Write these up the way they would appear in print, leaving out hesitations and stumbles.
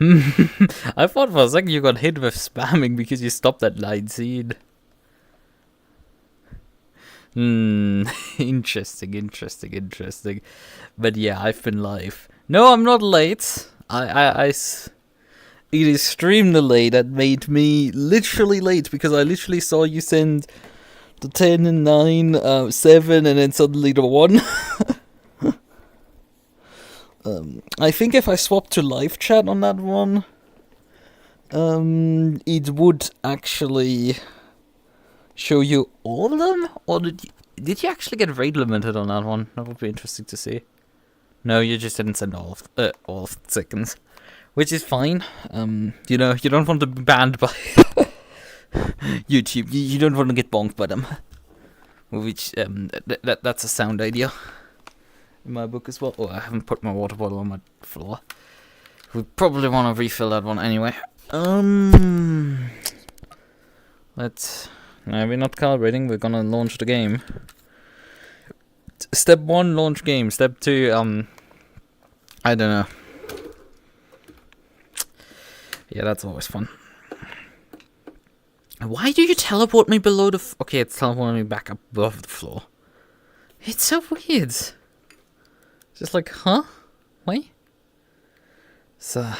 I thought for a second you got hit with spamming because you stopped at 19. Interesting. But yeah, I've been live. No, I'm not late. It is stream delay that made me literally late because I literally saw you send the 10 and 9, 7, and then suddenly the 1. I think if I swap to live chat on that one, it would actually show you all of them? Or did you actually get rate limited on that one? That would be interesting to see. No, you just didn't send all seconds. Which is fine. You know, you don't want to be banned by YouTube. You don't want to get bonked by them. Which, that's a sound idea. In my book as well. Oh, I haven't put my water bottle on my floor. We probably want to refill that one anyway. Let's... No, we're not calibrating. We're gonna launch the game. Step 1, launch game. Step 2, I don't know. Yeah, that's always fun. Why do you teleport me below the... Okay, it's teleporting me back up above the floor. It's so weird. Just like, huh? Wait. So...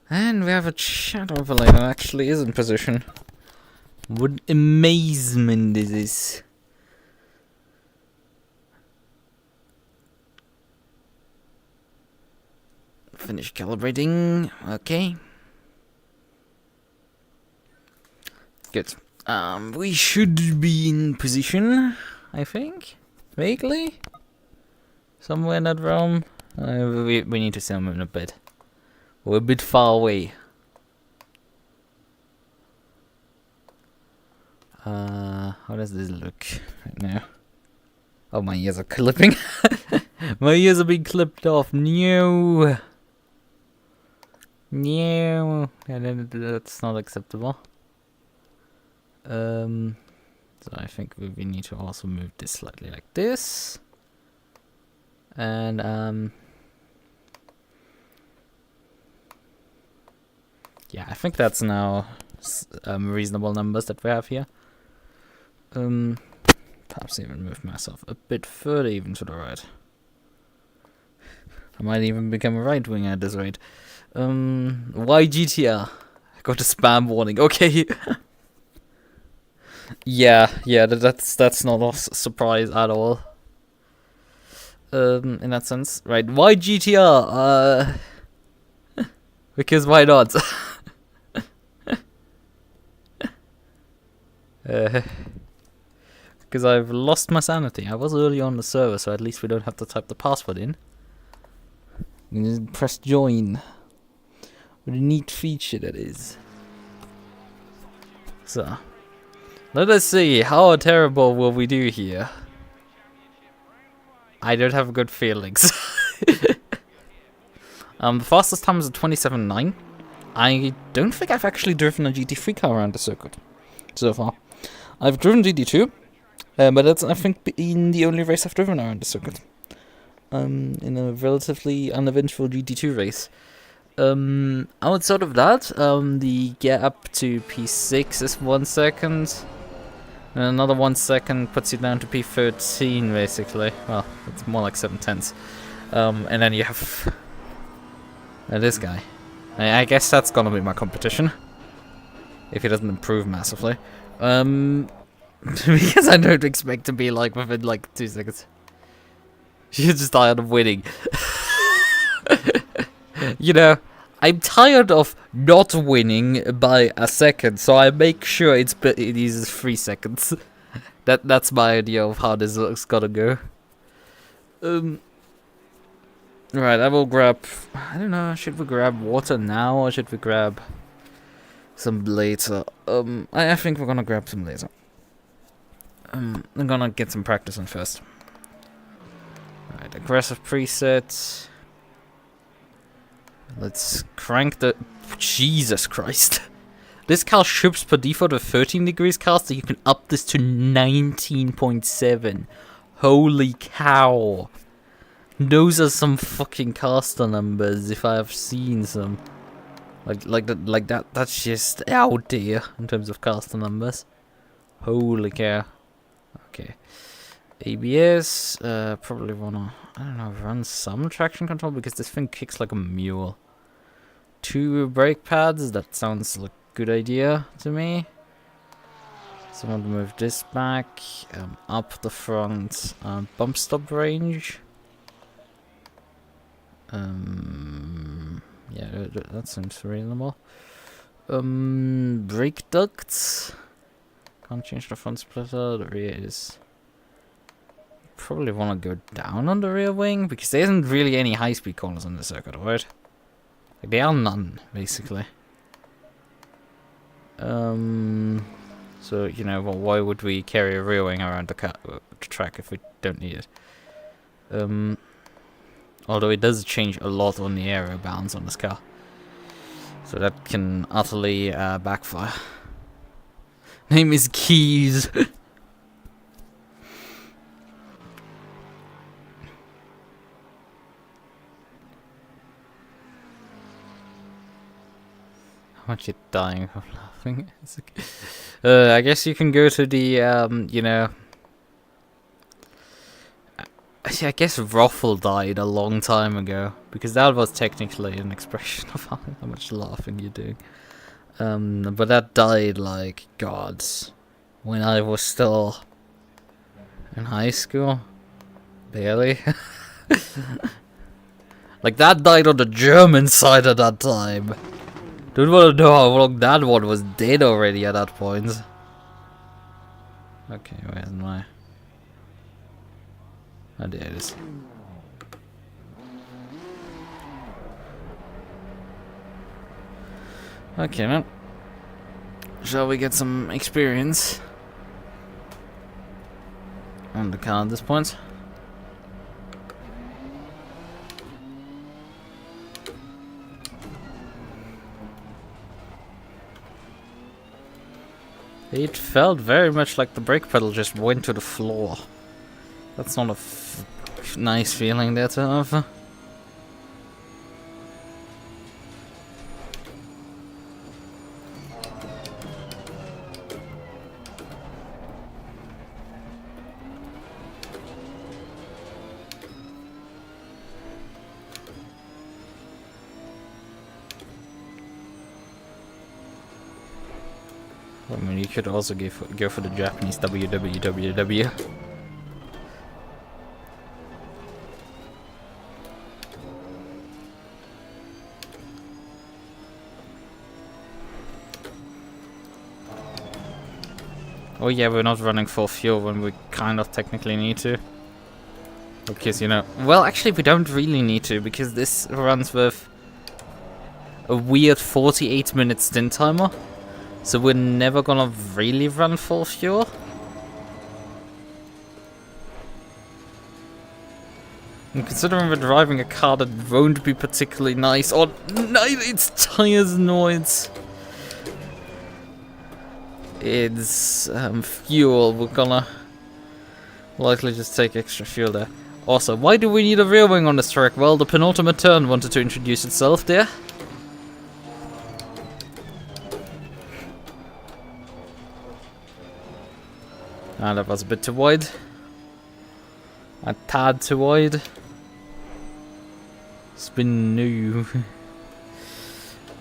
And we have a chat overlay that actually is in position. What amazement is this? Finish calibrating. Okay. Good. We should be in position, I think. Vaguely. Somewhere in that realm. We need to zoom in a bit. We're a bit far away. How does this look right now? Oh, my ears are clipping. My ears are being clipped off. No. No. That's not acceptable. So I think we need to also move this slightly like this. And yeah, I think that's now reasonable numbers that we have here. Perhaps even move myself a bit further even to the right. I might even become a right winger at this rate. Why GTR? I got a spam warning. Okay. yeah, that's not a surprise at all. In that sense. Right, why GTR? Because why not? Because I've lost my sanity. I was early on the server, so at least we don't have to type the password in. You just press join. What a neat feature that is. So, let us see, how terrible will we do here? I don't have good feelings. The fastest time is a 27.9. I don't think I've actually driven a GT3 car around the circuit so far. I've driven GT2, but that's, I think, been the only race I've driven around the circuit. In a relatively uneventful GT2 race. Outside of that, the gap to P6 is 1 second. And another 1 second puts you down to P13, basically. Well, it's more like 7/10. And then you have this guy. I guess that's gonna be my competition. If he doesn't improve massively. Because I don't expect to be like within like 2 seconds. You're just tired of winning. You know, I'm tired of not winning by a second, so I make sure it is 3 seconds. That's my idea of how this is gonna go. Right, I will grab... I don't know, should we grab water now or should we grab some later? I think we're gonna grab some later. I'm gonna get some practice on first. Right, aggressive preset. Let's crank the... Jesus Christ. This car ships per default with 13 degrees cast, so you can up this to 19.7. Holy cow. Those are some fucking caster numbers if I have seen some. Like that. That's just out there in terms of caster numbers. Holy cow. Okay. ABS. Probably wanna, I don't know, run some traction control because this thing kicks like a mule. 2 brake pads. That sounds like a good idea to me. So I want to move this back, up the front, bump stop range. Yeah, that seems reasonable. Brake ducts. Can't change the front splitter. The rear is. Probably want to go down on the rear wing because there isn't really any high-speed corners on the circuit, right? Like, there are none, basically. So, you know, well, why would we carry a rear wing around the track if we don't need it? Although it does change a lot on the aero balance on this car. So that can utterly backfire. Name is Keys. How much you dying from laughing? I guess you can go to the, you know... I guess Ruffle died a long time ago, because that was technically an expression of how much laughing you're doing. But that died, like, God, when I was still in high school. Barely. Like, that died on the German side at that time. Don't want to know how long that one was dead already at that point. Okay, where's my... Oh, there it is. Okay, man. Shall we get some experience on the car at this point? It felt very much like the brake pedal just went to the floor. That's not a nice feeling there to have. I mean, you could also go for the Japanese www. Oh yeah, we're not running full fuel when we kind of technically need to. Because, you know... Well, actually, we don't really need to, because this runs with a weird 48-minute stint timer. So we're never gonna really run full fuel. And considering we're driving a car that won't be particularly nice on neither its tires nor its fuel, we're gonna likely just take extra fuel there. Also, why do we need a rear wing on this track? Well, the penultimate turn wanted to introduce itself there. Ah, that was a bit too wide. A tad too wide. Spin new.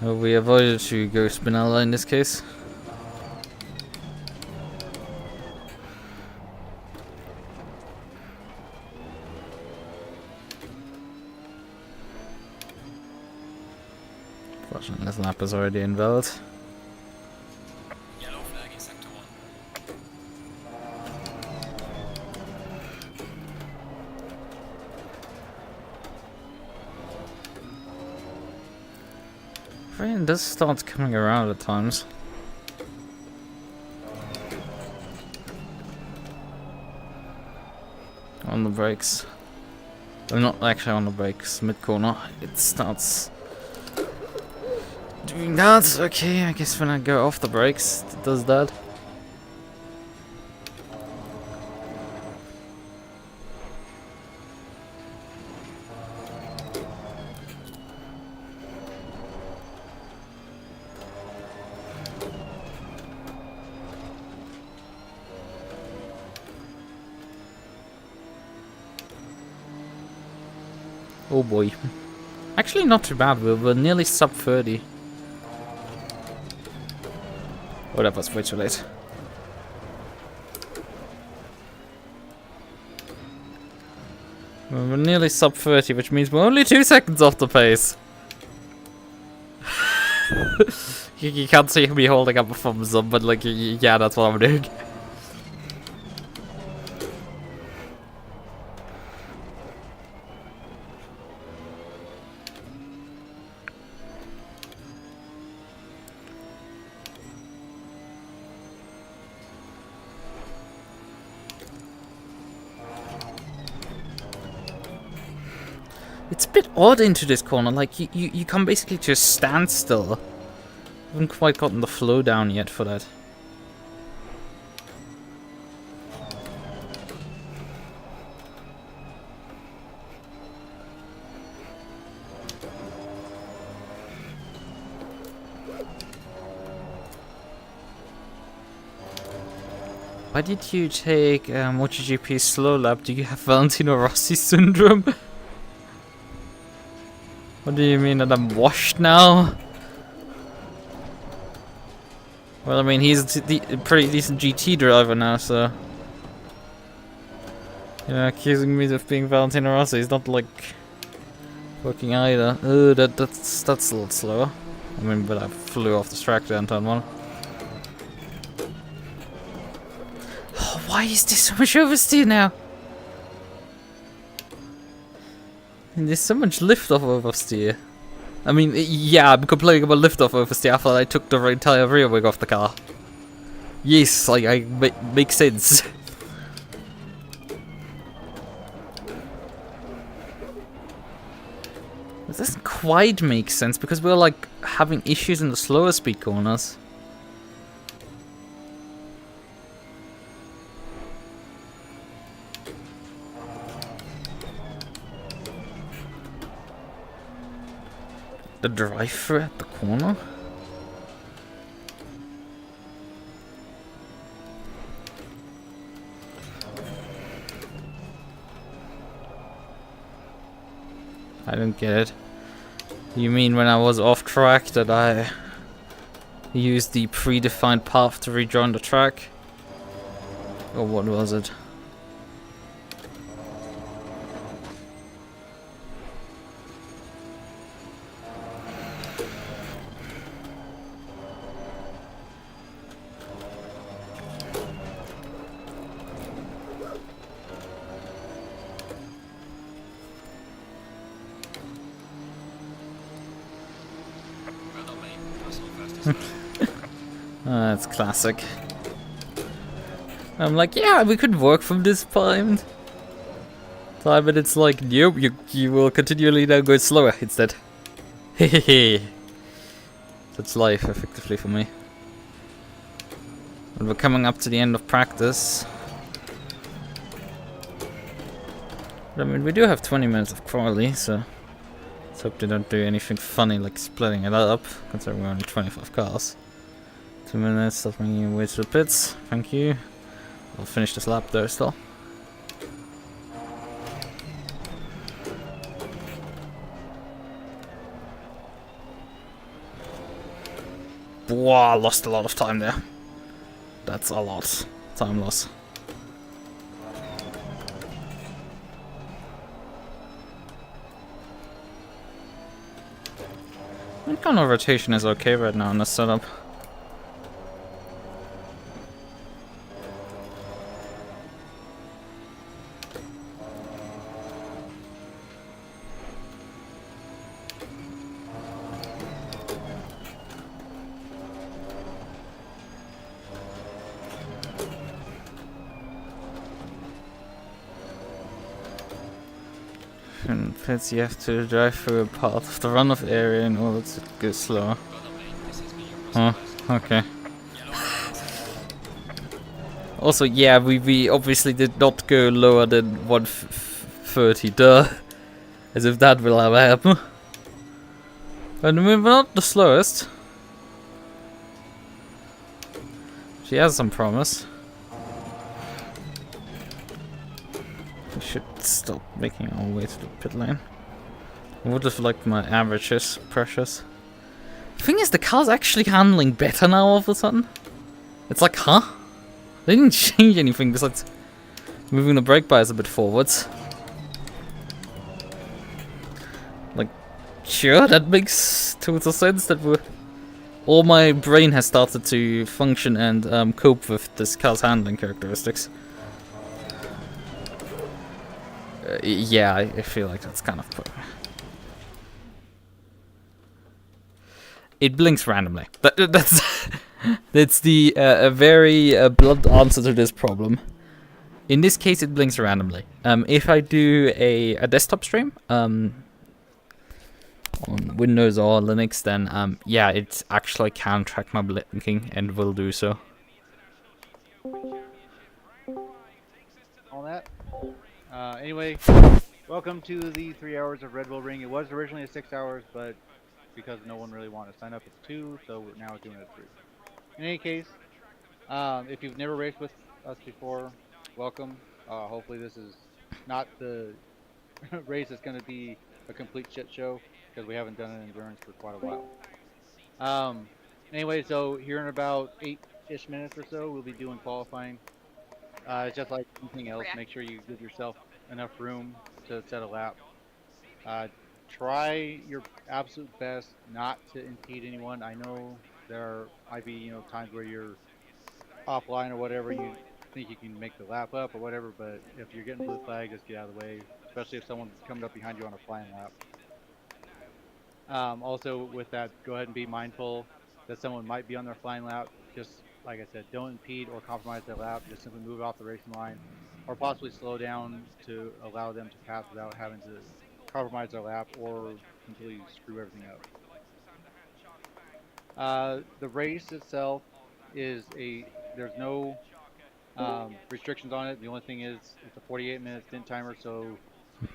Well, we avoided to go spinella in this case. Fortunately, this lap is already invalid. Rain does start coming around at times. On the brakes. Well, not actually on the brakes, mid-corner. It starts doing that. Okay, I guess when I go off the brakes, it does that. Oh boy. Actually not too bad, we're nearly sub 30. Oh, that was way too late. We're nearly sub 30, which means we're only 2 seconds off the pace. You can't see me holding up a thumbs up, but like, yeah, that's what I'm doing. It's a bit odd into this corner, like you come basically to a standstill. I haven't quite gotten the flow down yet for that. Why did you take MotoGP slow lap? Do you have Valentino Rossi syndrome? What do you mean that I'm washed now? Well, I mean, he's a pretty decent GT driver now, so... You know, accusing me of being Valentino Rossi is not, like... working either. Oh, that's a little slower. I mean, but I flew off the track there in turn 1. Oh, why is this so much oversteer now? And there's so much lift-off oversteer. I mean, yeah, I'm complaining about lift-off oversteer after I took the entire rear wing off the car. Yes, like, makes sense. It doesn't quite make sense because we're like having issues in the slower speed corners. The drive-through at the corner? I don't get it. You mean when I was off track that I used the predefined path to rejoin the track? Or what was it? That's classic. I'm like, yeah, we could work from this point. And it's like, nope, you will continually now go slower instead. Hehehe. That's life, effectively, for me. And we're coming up to the end of practice. But, I mean, we do have 20 minutes of Qualy, so let's hope they don't do anything funny like splitting it up, considering we're only 25 cars. 2 minutes, I'll bring you away to the pits. Thank you. I'll finish this lap there still. Wow, lost a lot of time there. That's a lot. Time loss. What kind of rotation is okay right now in this setup? In pits, you have to drive through a part of the runoff area in order to go slower. Oh, okay. Also, yeah, we obviously did not go lower than 130, duh. As if that will ever happen. But we're not the slowest. She has some promise. We should stop making our way to the pit lane. I would have liked my averages precious. The thing is, the car's actually handling better now all of a sudden. It's like, huh? They didn't change anything besides moving the brake bias a bit forwards. Like, sure, that makes total sense that all my brain has started to function and cope with this car's handling characteristics. Yeah, I feel like that's kind of... It blinks randomly. That's the very blunt answer to this problem. In this case, it blinks randomly. If I do a desktop stream on Windows or Linux, then yeah, it actually can track my blinking and will do so. All that. Anyway, welcome to the 3 hours of Red Bull Ring. It was originally 6 hours, but because no one really wanted to sign up, it's 2, so we're now doing it at 3. In any case, if you've never raced with us before, welcome. Hopefully this is not the race that's going to be a complete shit show, because we haven't done an endurance for quite a while. Anyway, so here in about 8-ish minutes or so, we'll be doing qualifying. It's just like anything else, make sure you give yourself enough room to set a lap. Try your absolute best not to impede anyone. I know there might be, times where you're offline or whatever, you think you can make the lap up or whatever, but if you're getting blue flag, just get out of the way, especially if someone's coming up behind you on a flying lap. Also with that, go ahead and be mindful that someone might be on their flying lap. Just like I said, don't impede or compromise their lap, just simply move off the racing line or possibly slow down to allow them to pass without having to compromise their lap or completely screw everything up. The race itself is there's no restrictions on it. The only thing is it's a 48-minute stint timer, so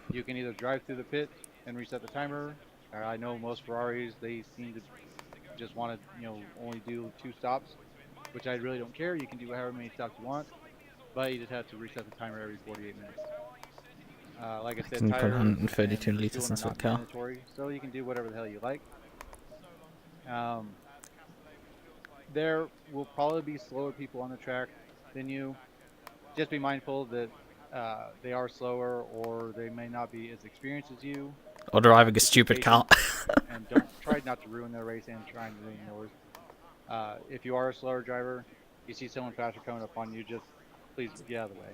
you can either drive through the pit and reset the timer. I know most Ferraris, they seem to just want to, only do 2 stops, which I really don't care. You can do however many stops you want, but you just have to reset the timer every 48 minutes. Like I said, Can put tires 132 and liters fuel are into a not car. mandatory, so you can do whatever the hell you like. There will probably be slower people on the track than you. Just be mindful that they are slower, or they may not be as experienced as you. Or driving a stupid car. And don't try not to ruin their race and try and ruin yours. If you are a slower driver, you see someone faster coming up on you, just please get out of the way.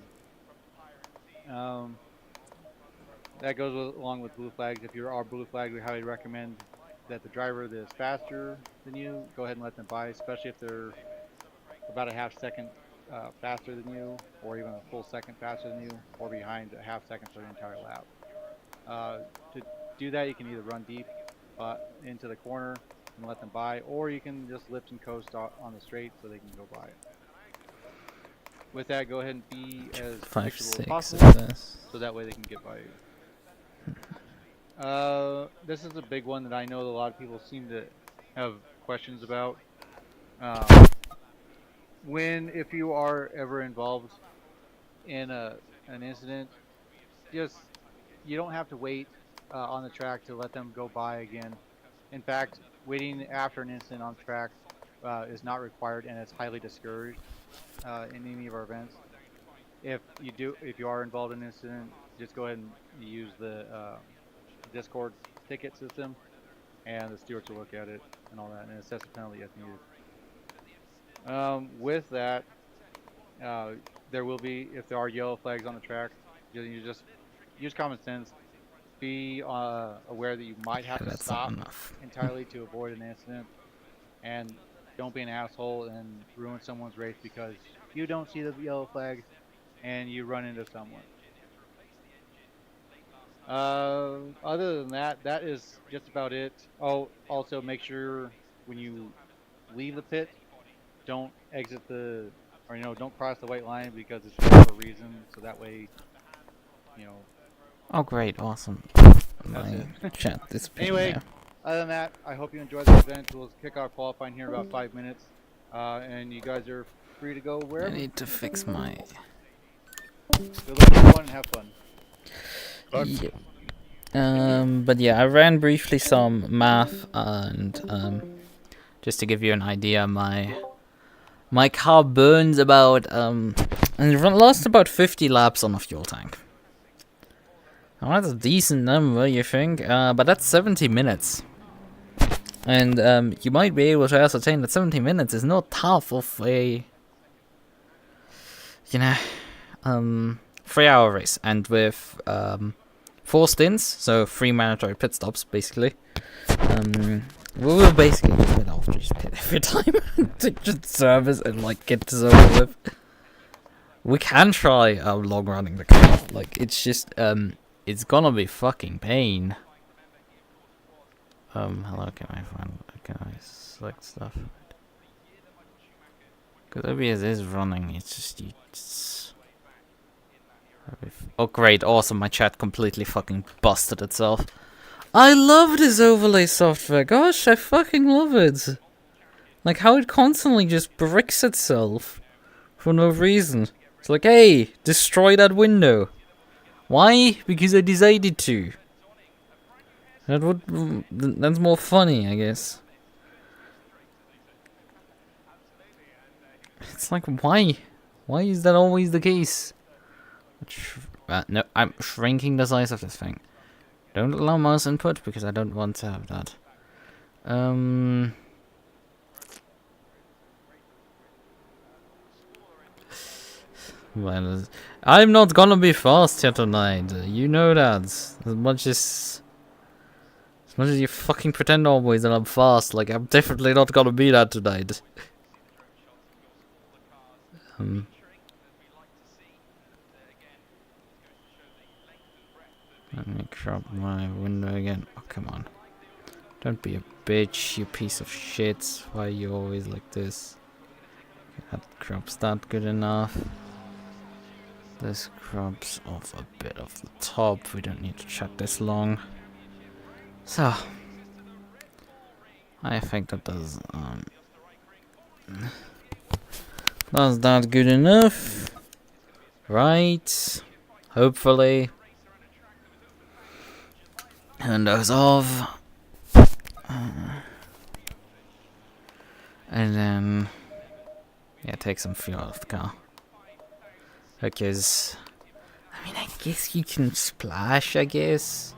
That goes along with blue flags. If you are blue flagged, we highly recommend that the driver that is faster than you, go ahead and let them by, especially if they're about a half second faster than you, or even a full second faster than you, or behind a half second for the entire lap. To do that, you can either run deep into the corner and let them by, or you can just lift and coast on the straight so they can go by. With that, go ahead and be as predictable as possible, so that way they can get by you. This is a big one that I know that a lot of people seem to have questions about. If you are ever involved in an incident, you don't have to wait on the track to let them go by again. In fact, waiting after an incident on track is not required, and it's highly discouraged in any of our events. If you are involved in an incident, just go ahead and use the Discord ticket system, and the stewards will look at it and all that, and assess a penalty if needed. With that, there will be, if there are yellow flags on the track, you just use common sense. Be aware that you might have to stop entirely to avoid an incident, and don't be an asshole and ruin someone's race because you don't see the yellow flags and you run into someone. Other than that, that is just about it. Oh, also make sure when you leave the pit, don't exit don't cross the white line, because it's for a reason, so that way, Oh great, awesome. My chat disappeared. Anyway, other than that, I hope you enjoyed the event. We'll kick off qualifying here in about 5 minutes, and you guys are free to go wherever. I need to fix my... Good luck everyone and have fun. Yeah. But yeah, I ran briefly some math, and just to give you an idea, my car burns about and it lasts about 50 laps on a fuel tank. Now that's a decent number, you think? But that's 70 minutes. And you might be able to ascertain that 70 minutes is not half of a, 3-hour race. And with 4 stints, so 3 mandatory pit stops, basically. We will basically just get off just pit every time to just service and like get this over with. We can try long running the car. Like it's just it's gonna be fucking pain. Hello, can I select stuff? Because OBS is running, it's just oh great, awesome, my chat completely fucking busted itself. I love this overlay software, gosh, I fucking love it. Like how it constantly just bricks itself for no reason. It's like, hey, destroy that window. Why? Because I decided to. That's more funny, I guess. It's like, why? Why is that always the case? No, I'm shrinking the size of this thing. Don't allow mouse input because I don't want to have that. Well, I'm not gonna be fast here tonight. You know that. As much as you fucking pretend always that I'm fast, like I'm definitely not gonna be that tonight. Let me crop my window again. Oh, come on. Don't be a bitch, you piece of shit. Why are you always like this? That crops that good enough. This crops off a bit of the top. We don't need to chat this long. So, I think that does that good enough? Right. Hopefully. And those off. And then yeah, take some fuel out of the car. Because I mean I guess you can splash, I guess.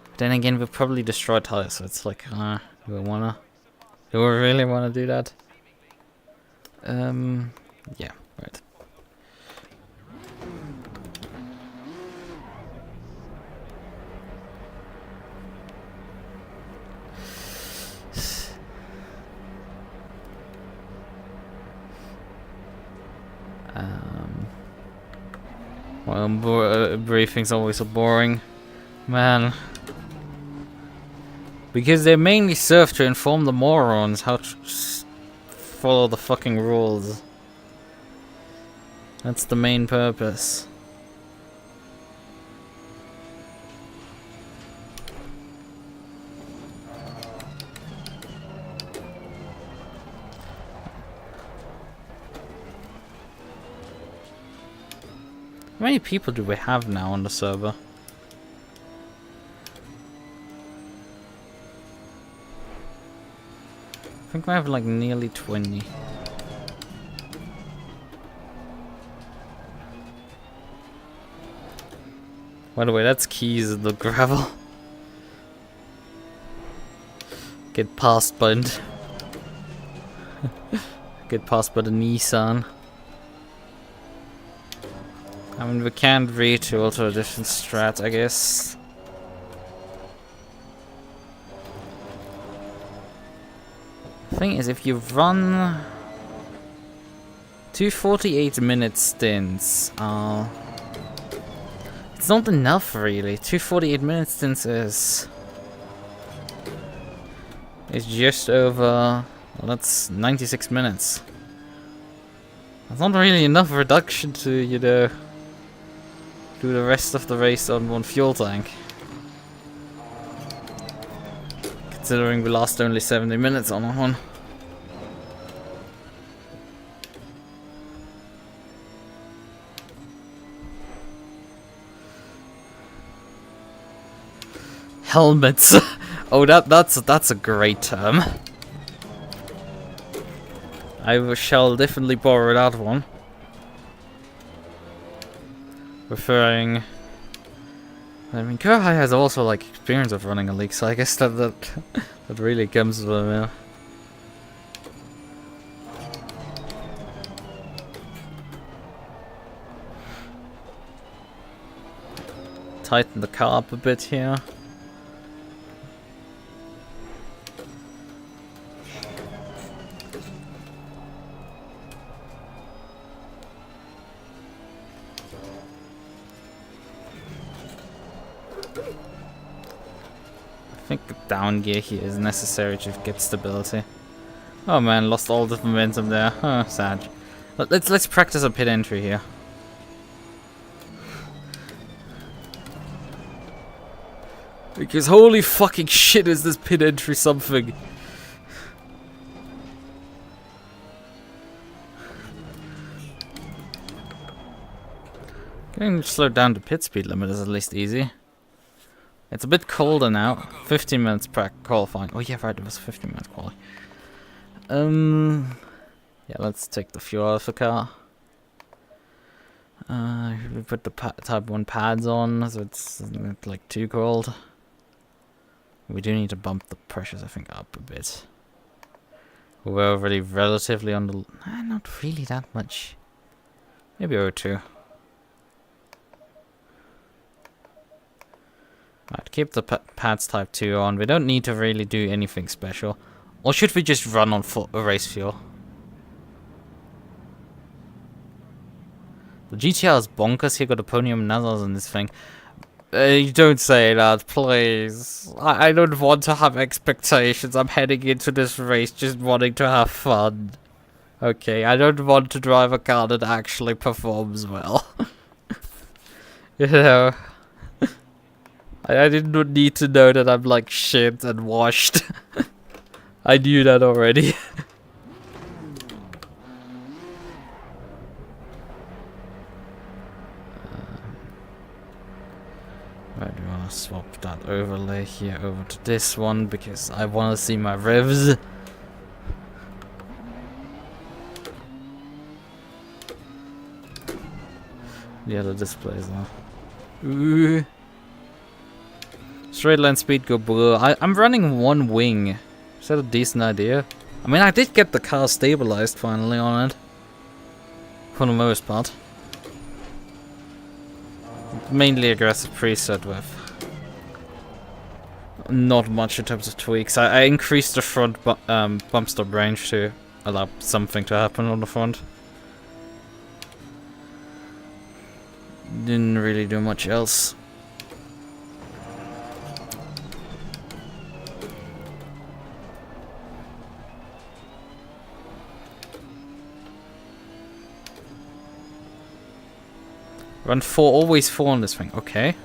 But then again we'll probably destroy tires, so it's like do we really wanna do that? Yeah, right. Well, briefing's always so boring. Man. Because they mainly serve to inform the morons how to follow the fucking rules. That's the main purpose. How many people do we have now on the server? I think we have like nearly 20. By the way, that's keys in the gravel. Get passed by the Nissan. I mean, we can't retool to a different strat, I guess. The thing is, if you run 2 48-minute stints, it's not enough, really. 2 48-minute stints is just over, well, that's 96 minutes. That's not really enough reduction to, you know, do the rest of the race on one fuel tank. Considering we lost only 70 minutes on that one. helmets. Oh, that's a great term. I shall definitely borrow that one. Referring... I mean, Kurhai has also, like, experience of running a league, so I guess that really comes with him, Tighten the car up a bit here. I think the down gear here is necessary to get stability. Oh man, lost all the momentum there. Huh, sad. But let's practice a pit entry here. Because holy fucking shit is this pit entry something. Getting slowed down to pit speed limit is at least easy. It's a bit colder now. 15 minutes qualifying. Oh yeah, right, it was 15 minutes qualifying. Yeah, let's take the fuel out of the car. We put the type 1 pads on, so it's not like too cold. We do need to bump the pressures, I think, up a bit. We're already relatively on the... not really that much. Maybe over 2. Right, keep the pads type 2 on. We don't need to really do anything special. Or should we just run on race fuel? The GTR is bonkers. Here got a podium nozzles in this thing. You don't say that, please. I don't want to have expectations. I'm heading into this race just wanting to have fun. Okay, I don't want to drive a car that actually performs well. You know, I didn't need to know that I'm like shit and washed. I knew that already. Right, we want to swap that overlay here over to this one because I want to see my revs. The other displays now. Ooh. Straight line speed go below. I'm running one wing. Is that a decent idea? I mean, I did get the car stabilized finally on it. For the most part. Mainly aggressive preset with not much in terms of tweaks. I increased the front bump stop range to allow something to happen on the front. Didn't really do much else. Run 4, always 4 on this thing. Okay.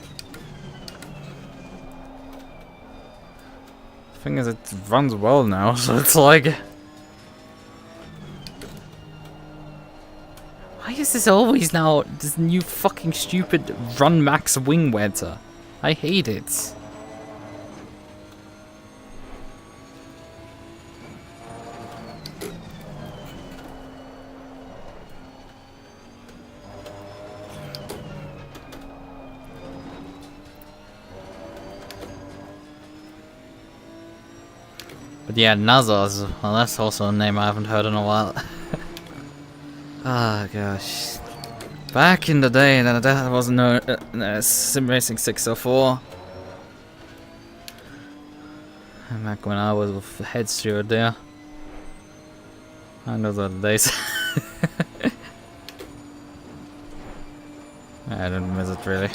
Thing is, it runs well now, so it's like... Why is this always now this new fucking stupid run max wing wetter? I hate it. But yeah, Nazars, well that's also a name I haven't heard in a while. Ah, gosh. Back in the day, that wasn't no Sim Racing 604. Back when I was with the head steward there. I know those days. I don't miss it really.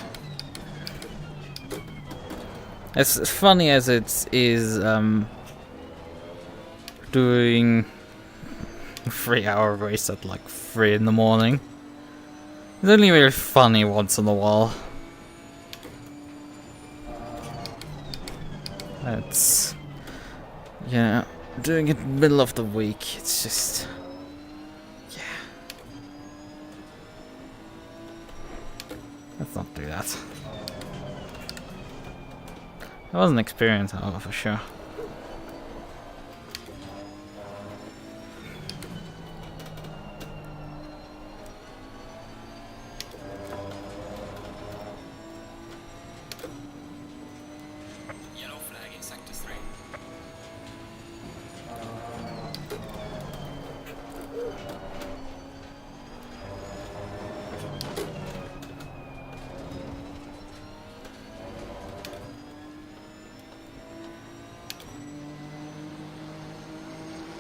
As funny as it is, doing a 3-hour race at like 3 in the morning. It's only really funny once in a while. That's... yeah, doing it middle of the week, it's just... yeah. Let's not do that. It was an experience, however, for sure. Yellow flag in sector 3.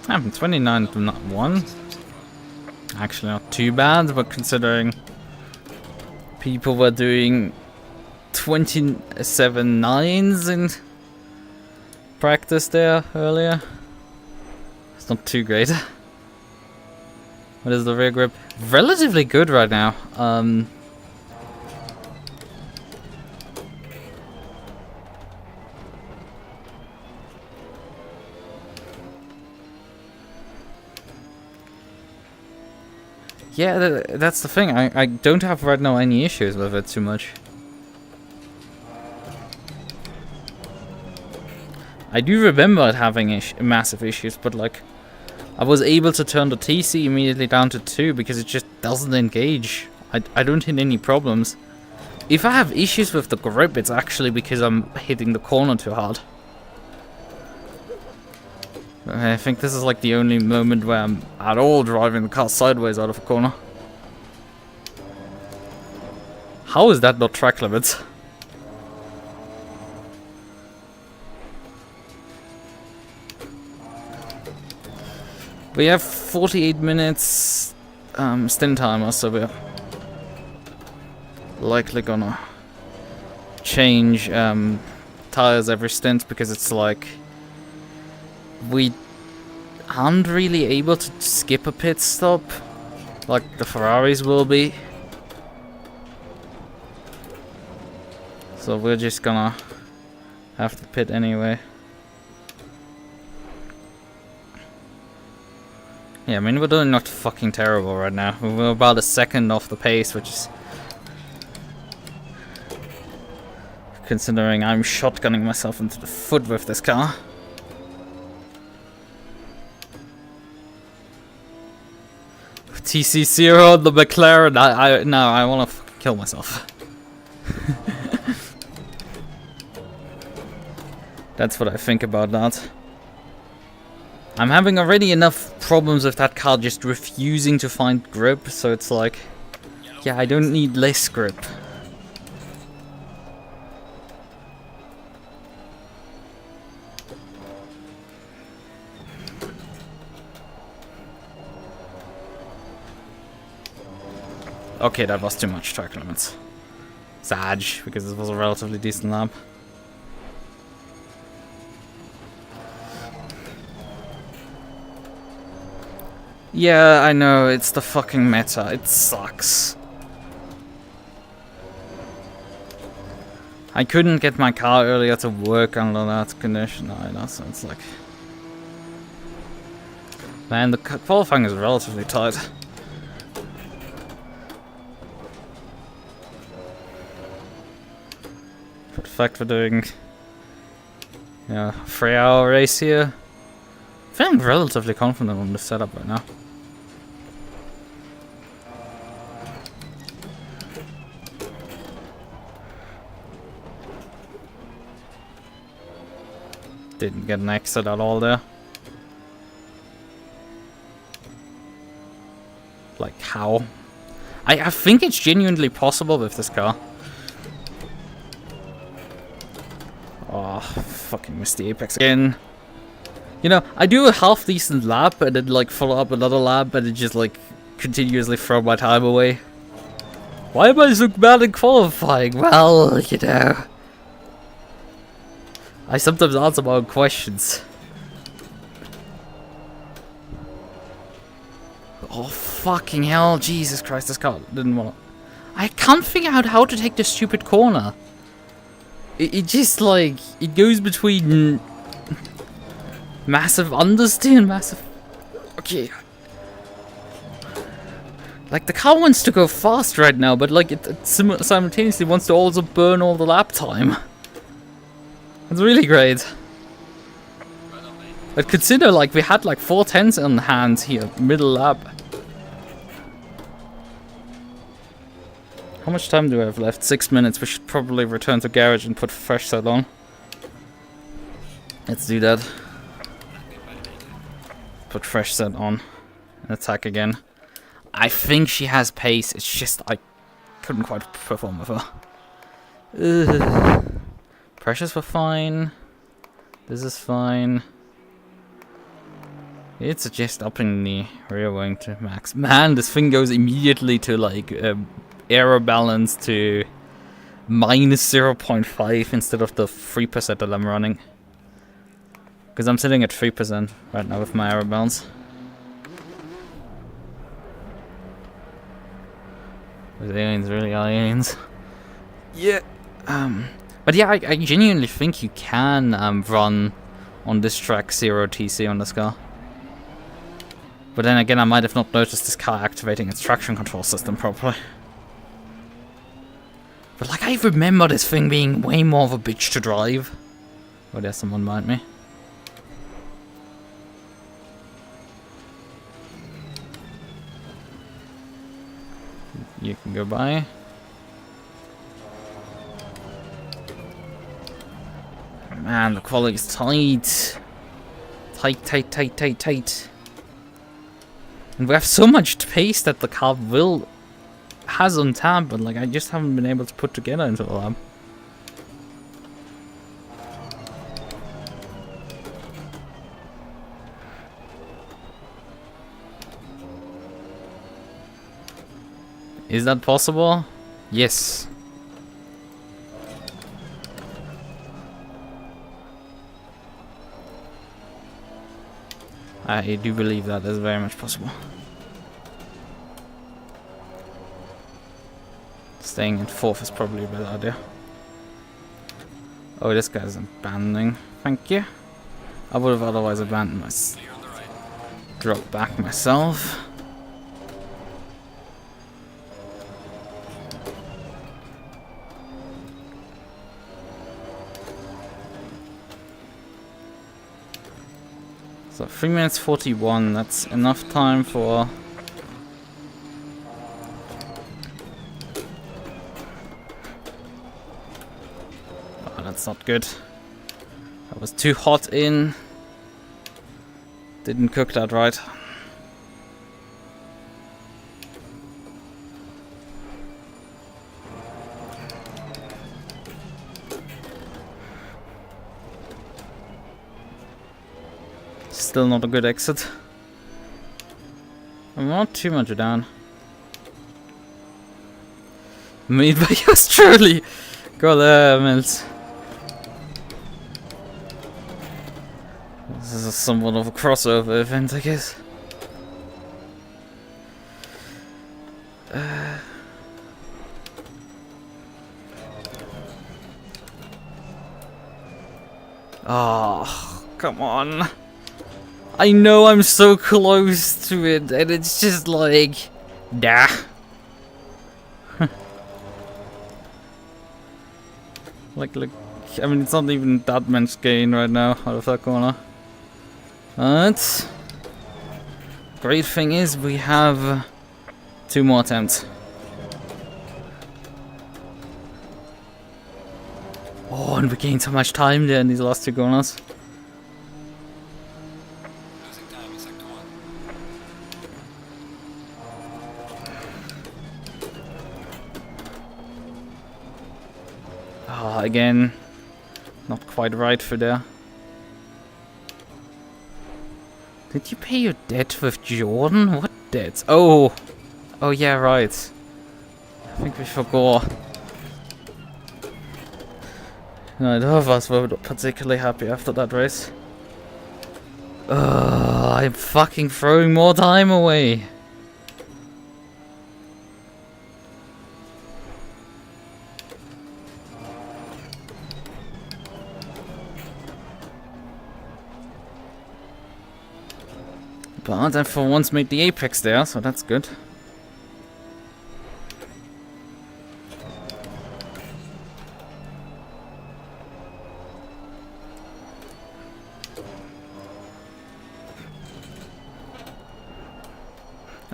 I'm 29 to not 1. Actually, not too bad, but considering people were doing 27 nines in practice there earlier, it's not too great. What is the rear grip? Relatively good right now. Yeah, that's the thing. I don't have right now any issues with it too much. I do remember it having massive issues, but like, I was able to turn the TC immediately down to 2 because it just doesn't engage. I don't hit any problems. If I have issues with the grip, it's actually because I'm hitting the corner too hard. I think this is like the only moment where I'm at all driving the car sideways out of a corner. How is that not track limits? We have 48 minutes stint timer, so we're likely gonna change tires every stint because it's like we aren't really able to skip a pit stop like the Ferraris will be. So we're just gonna have to pit anyway. Yeah, I mean, we're doing not fucking terrible right now. We're about a second off the pace, which is... considering I'm shotgunning myself into the foot with this car. TC0, the McLaren, I wanna kill myself. That's what I think about that. I'm having already enough problems with that car just refusing to find grip, so it's like, yeah, I don't need less grip. Okay, that was too much track limits. Sad, because this was a relatively decent lap. Yeah, I know, it's the fucking meta. It sucks. I couldn't get my car earlier to work under that condition either, so it's like... Man, the qualifying is relatively tight. For the fact we're doing... yeah, 3-hour race here. I'm feeling relatively confident on this setup right now. Didn't get an exit at all there. Like, how? I think it's genuinely possible with this car. Oh, fucking missed the apex again. You know, I do a half decent lap and then like follow up another lap and then just like continuously throw my time away. Why am I so bad in qualifying? Well, you know, I sometimes answer my own questions. Oh, fucking hell. Jesus Christ, this car didn't want to... I can't figure out how to take this stupid corner. It just, like, it goes between massive understeer and massive... Okay. Like, the car wants to go fast right now, but, like, it simultaneously wants to also burn all the lap time. It's really great. Well done, mate. But consider, like, we had like 4 10s on hand here, middle lap. How much time do we have left? 6 minutes. We should probably return to garage and put fresh set on. Let's do that. Put fresh set on. And attack again. I think she has pace. It's just I couldn't quite perform with her. Pressures were fine. This is fine. It's just upping the rear wing to max. Man, this thing goes immediately to like aero balance to minus 0.5 instead of the 3% that I'm running. Because I'm sitting at 3% right now with my aero balance. Those aliens really are aliens. Yeah. But yeah, I genuinely think you can run on this track 0 TC on this car. But then again, I might have not noticed this car activating its traction control system properly. But like, I remember this thing being way more of a bitch to drive. Oh, there's someone behind me. You can go by. Man, the quality is tight. Tight. And we have so much pace that the car has on tap, but like I just haven't been able to put together into the lab. Is that possible? Yes. I do believe that is very much possible. Staying in 4th is probably a better idea. Oh, this guy's abandoning. Thank you. I would have otherwise abandoned myself. Clear on the right. Drop back myself. So 3 minutes 41, that's enough time for... Oh, that's not good. That was too hot in. Didn't cook that right. Still not a good exit. I'm not too much down. Made by yours truly. Go there, Mills. This is somewhat of a crossover event, I guess. Oh, come on. I know I'm so close to it, and it's just like, nah. Like, I mean, it's not even that much gain right now out of that corner. But great thing is we have 2 more attempts. Oh, and we gained so much time there in these last 2 corners. Losing time in sector 1. Ah, again, not quite right for there. Did you pay your debt with Jordan? What debts? Oh, yeah, right. I think we forgot. Neither of us were particularly happy after that race. I'm fucking throwing more time away. But I for once made the apex there, so that's good.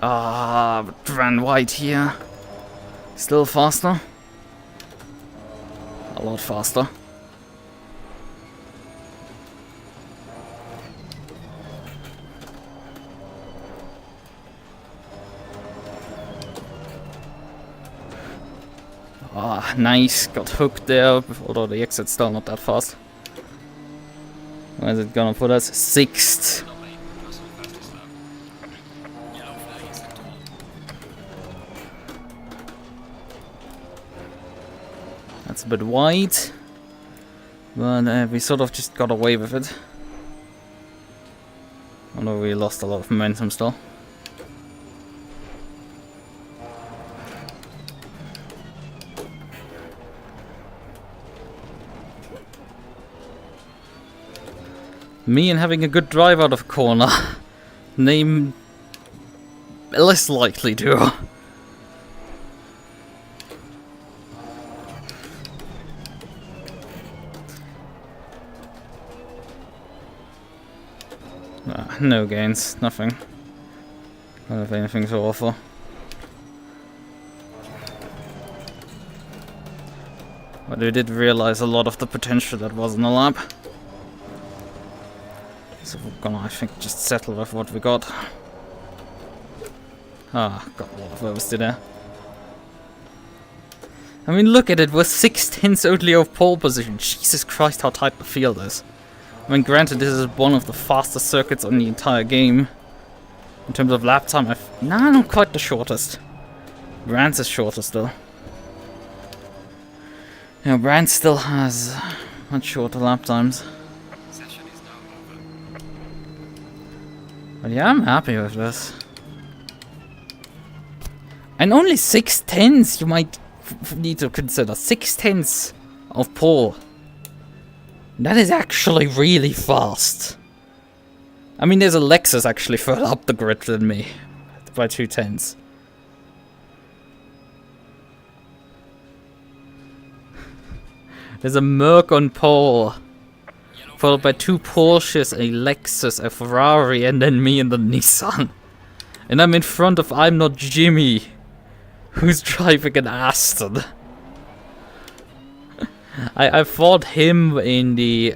Ah, but ran wide here. Still faster. A lot faster. Ah, nice. Got hooked there, although the exit's still not that fast. Where is it gonna put us? 6th. Not me. That's the fastest lap. Yellow flag in sector 1. That's a bit wide. But we sort of just got away with it. Although we lost a lot of momentum still. Me and having a good drive out of a corner. Name less likely to. No gains, nothing. I don't have anything to offer. But we did realize a lot of the potential that was in the lab. So we're gonna, I think, just settle with what we got. Ah, got a lot of oversteer there. I mean, look at it, we're 6/10 only of pole position. Jesus Christ, how tight the field is. I mean, granted, this is one of the fastest circuits on the entire game. In terms of lap time, nah, not quite the shortest. Brands is shorter still. Yeah, Brands still has much shorter lap times. Session is now over. But yeah, I'm happy with this. And only 6/10, you might need to consider. 6/10 of pole. That is actually really fast. I mean, there's a Lexus actually further up the grid than me. By 2/10. There's a Merc on pole. Followed by 2 Porsches, a Lexus, a Ferrari, and then me and the Nissan. And I'm in front of I'm Not Jimmy, who's driving an Aston. I fought him in the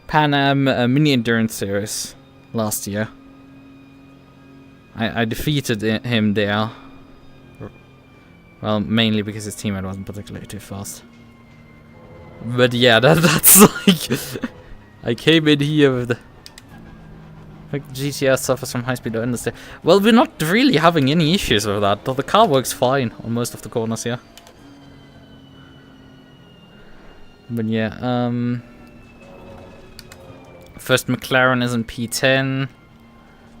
PanAm Mini Endurance Series last year. I defeated him there. Well, mainly because his teammate wasn't particularly too fast. But yeah, that's like... I came in here with the... Like, GTR suffers from high-speed understeer. Well, we're not really having any issues with that, though the car works fine on most of the corners here. But yeah, first McLaren is in P10.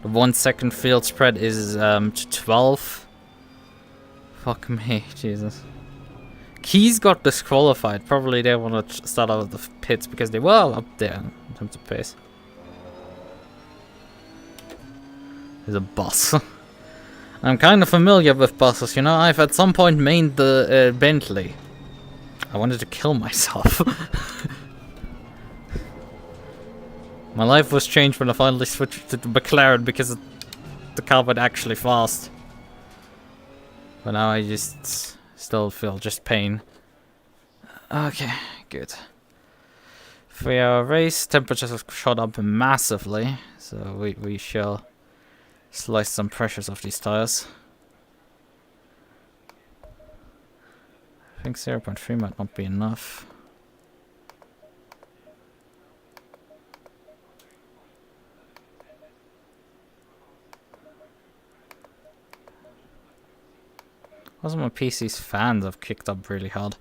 The 1 second field spread is to 12. Fuck me, Jesus. Keys got disqualified. Probably they want to start out of the pits because they were up there in terms of pace. There's a bus. I'm kind of familiar with buses, you know. I've at some point mained the Bentley. I wanted to kill myself. My life was changed when I finally switched to the McLaren because the car went actually fast. But now I just still feel just pain. Okay, good. 3-hour race, temperatures have shot up massively, so we shall slice some pressures off these tires. I think 0.3 might not be enough. Also, my PC's fans have kicked up really hard.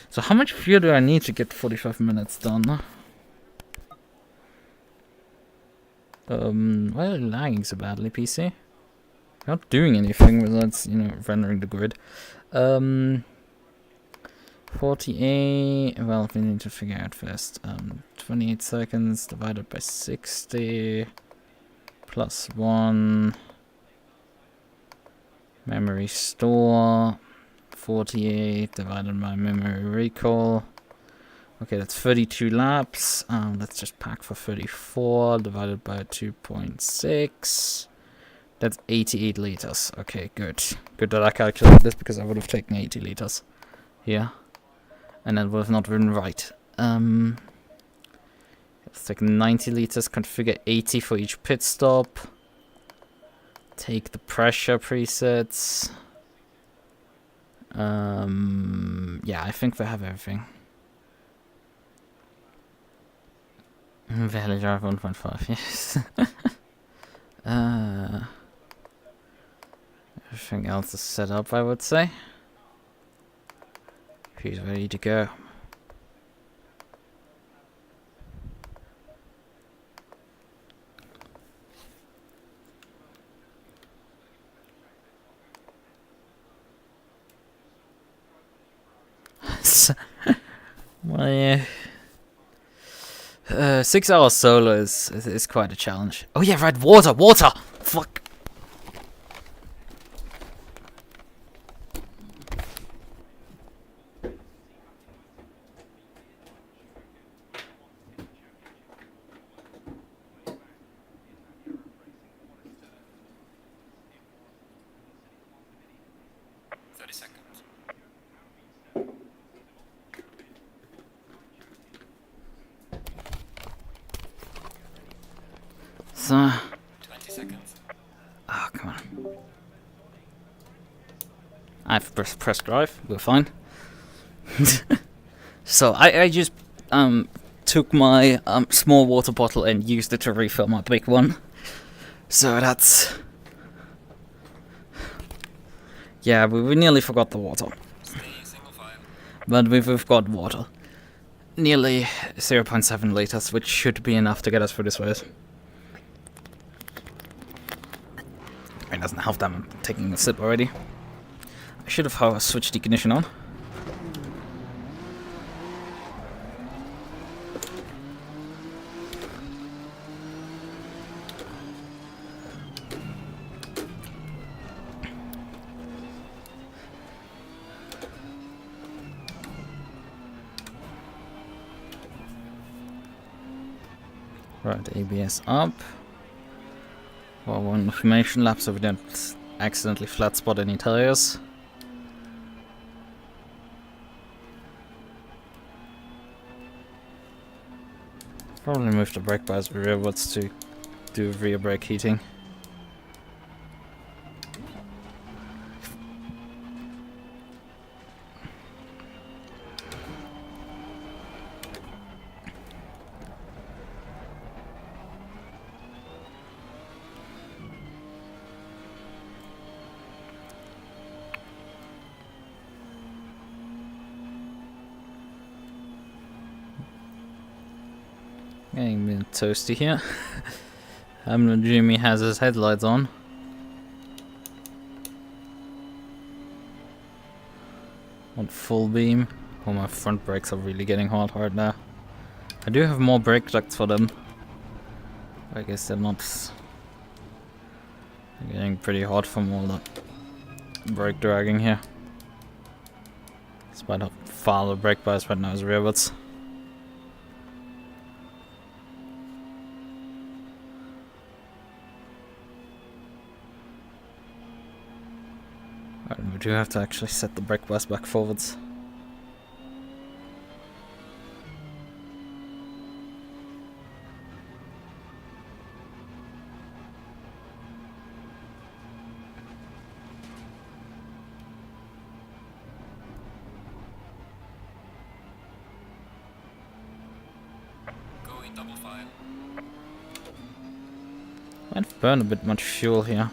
So how much fuel do I need to get 45 minutes done? Why are you lagging so badly, PC? Not doing anything besides, you know, rendering the grid. 48, well, we need to figure out first. 28 seconds divided by 60 plus 1 memory store. 48 divided by memory recall. Okay, that's 32 laps. Let's just pack for 34 divided by 2.6 That's 88 liters. Okay, good. Good that I calculated this because I would have taken 80 liters here. And that would have not been right. Let's take 90 liters, configure 80 for each pit stop. Take the pressure presets. Yeah, I think we have everything. Valley Drive 1.5, yes. Everything else is set up, I would say. He's ready to go. Well, yeah. 6 hours solo is quite a challenge. Oh yeah, right, water! Fuck! 30 seconds. So... 20 seconds. Oh, come on. I've pressed drive, we're fine. So I just took my small water bottle and used it to refill my big one. So that's... Yeah, we nearly forgot the water. Stay single file. But we've got water. Nearly 0.7 liters, which should be enough to get us through this race. It doesn't help that I'm taking a sip already. I should have switched the ignition on. Right, ABS up. Well, one information lap so we don't accidentally flat spot any tires. Probably move the brake bias rearwards to do rear brake heating. Getting a bit toasty here. Jimmy has his headlights on. On full beam. Oh, my front brakes are really getting hard now. I do have more brake ducts for them. I guess they're not... They're getting pretty hot from all the brake dragging here. Despite how far the brake bias right now is rearwards. Right, we do have to actually set the brake bias back forwards. Going double file. I've burned a bit much fuel here.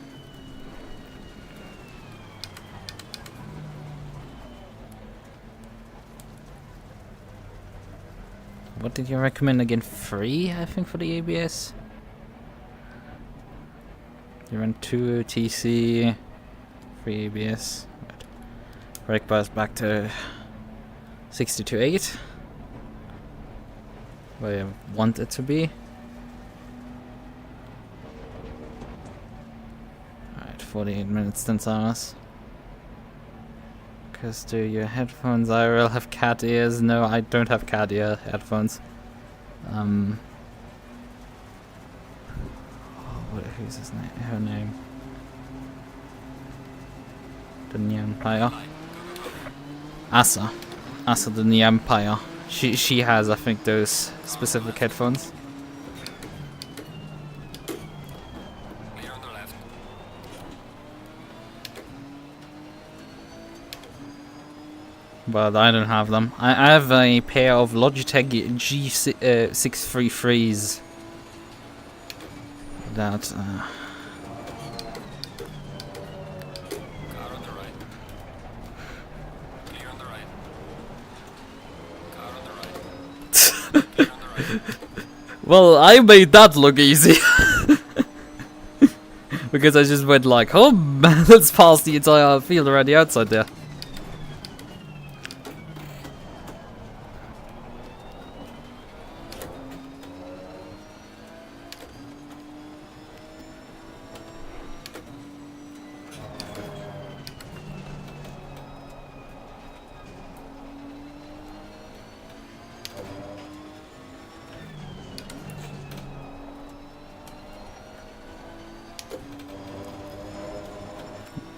What did you recommend again? 3, I think, for the ABS? You run 2 TC, 3 ABS. Right. Brake bias back to 62.8. Where I want it to be. Alright, 48 minutes, 10 hours. Because do your headphones IRL have cat ears? No, I don't have cat ear headphones. Who's his name? Her name? the New Empire. Asa the New Empire. She has, I think, those specific headphones. Clear on the left. But I don't have them. I have a pair of Logitech G633s that Car on the right. Clear on the right. Car on the right. Clear on the right. well, I made that look easy. Because I just went like, oh man, let's pass the entire field around the outside there.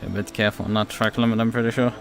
A bit careful on that track limit, I'm pretty sure.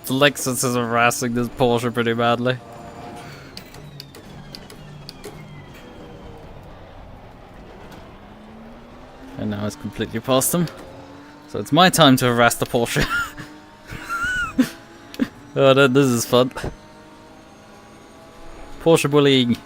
The Lexus is harassing this Porsche pretty badly. And now it's completely past him. So it's my time to harass the Porsche. Oh, this is fun. Porsche bullying.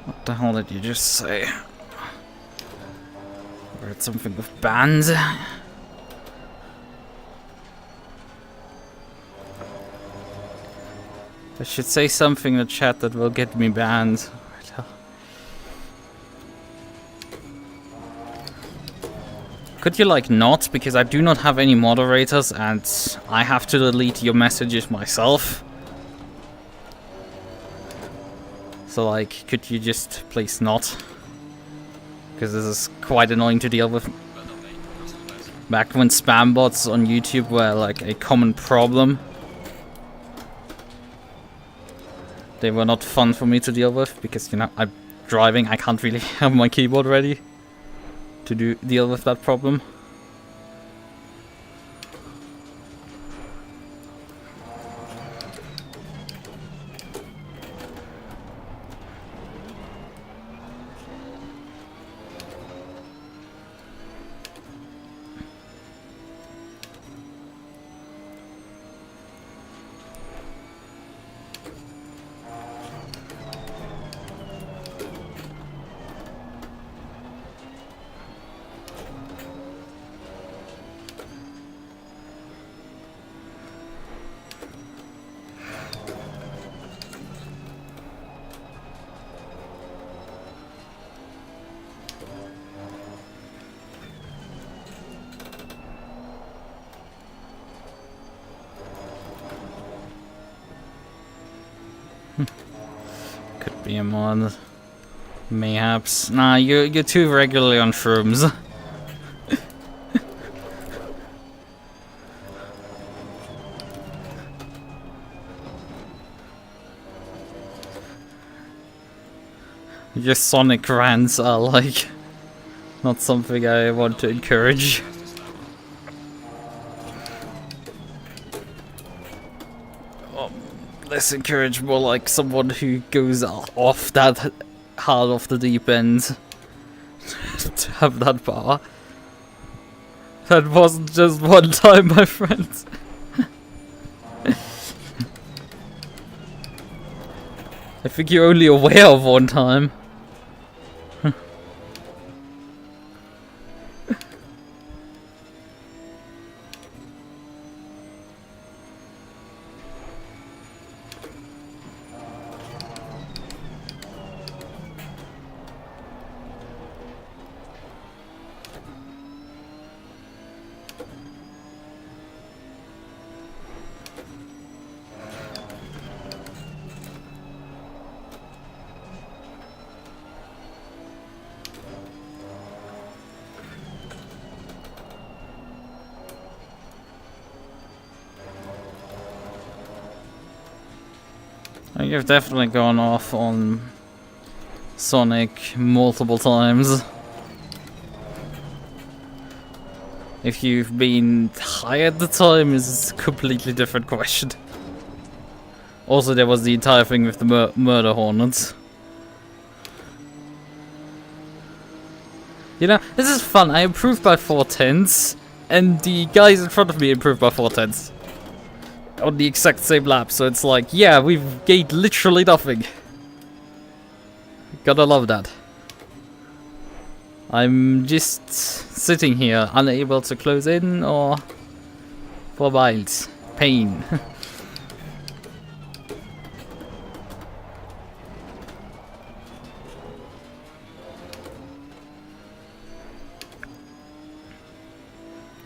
What the hell did you just say? Heard something with bands. I should say something in the chat that will get me banned. Could you like not? Because I do not have any moderators and I have to delete your messages myself. So like, could you just please not? Because this is quite annoying to deal with. Back when spam bots on YouTube were like a common problem. They were not fun for me to deal with because, you know, I'm driving, I can't really have my keyboard ready to deal with that problem. Could be a mod. Mayhaps. Nah, you're too regularly on shrooms. Your Sonic rants are like not something I want to encourage. Less encourage, more like someone who goes off that hard off the deep end to have that power. That wasn't just one time, my friends. think you're only aware of one time. You've definitely gone off on Sonic multiple times. If you've been high at the time is a completely different question. Also, there was the entire thing with the murder hornets. You know, this is fun. I improved by 4/10, and the guys in front of me improved by 4/10. On the exact same lap, so it's like, yeah, we've gained literally nothing. Gotta love that. I'm just sitting here, unable to close in or for miles. Pain.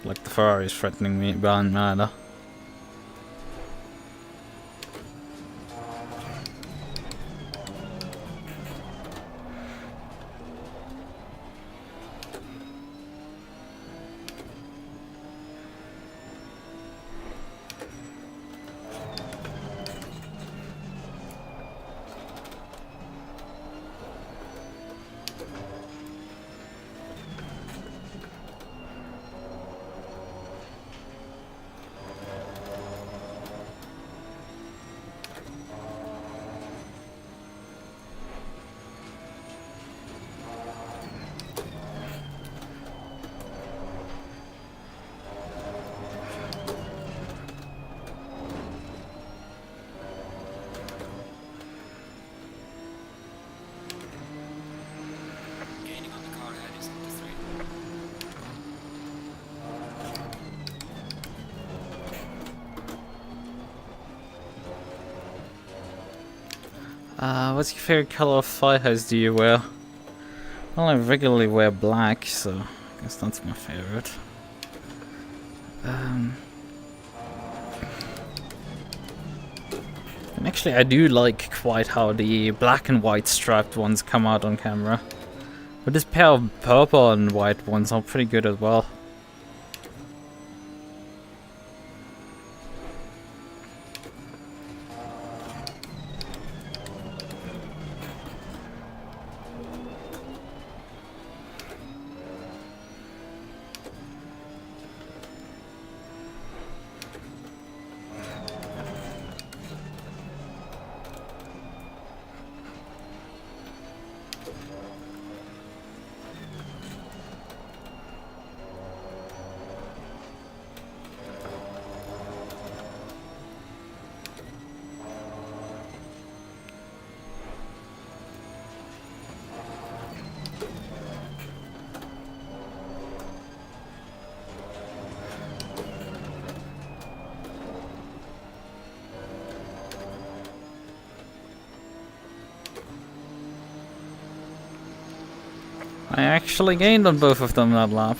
Like the Ferrari is threatening me behind Mada. Gaining on the car ahead is up to 3. What's your favorite color of fire hose do you wear? Well, I regularly wear black, so I guess that's my favorite. And actually, I do like quite how the black and white striped ones come out on camera. But this pair of purple and white ones are pretty good as well. I actually gained on both of them that lap.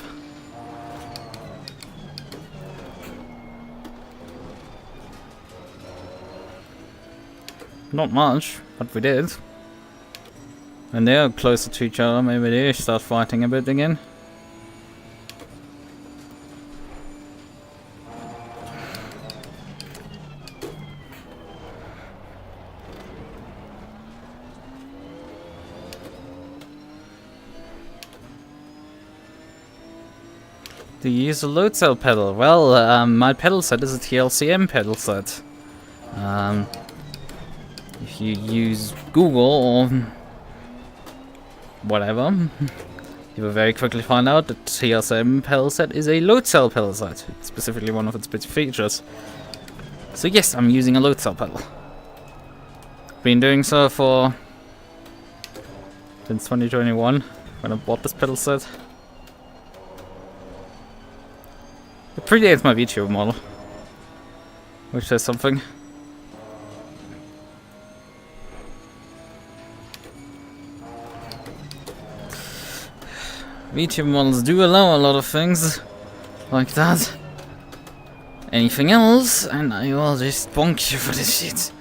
Not much, but we did. And they're closer to each other, maybe they start fighting a bit again. Do you use a load cell pedal? Well, my pedal set is a T-LCM pedal set. If you use Google or whatever, you will very quickly find out that T-LCM pedal set is a load cell pedal set, specifically one of its big features. So yes, I'm using a load cell pedal. been doing so since 2021, when I bought this pedal set. It predates my VTube model, which says something. VTube models do allow a lot of things like that. Anything else, and I will just bonk you for this shit.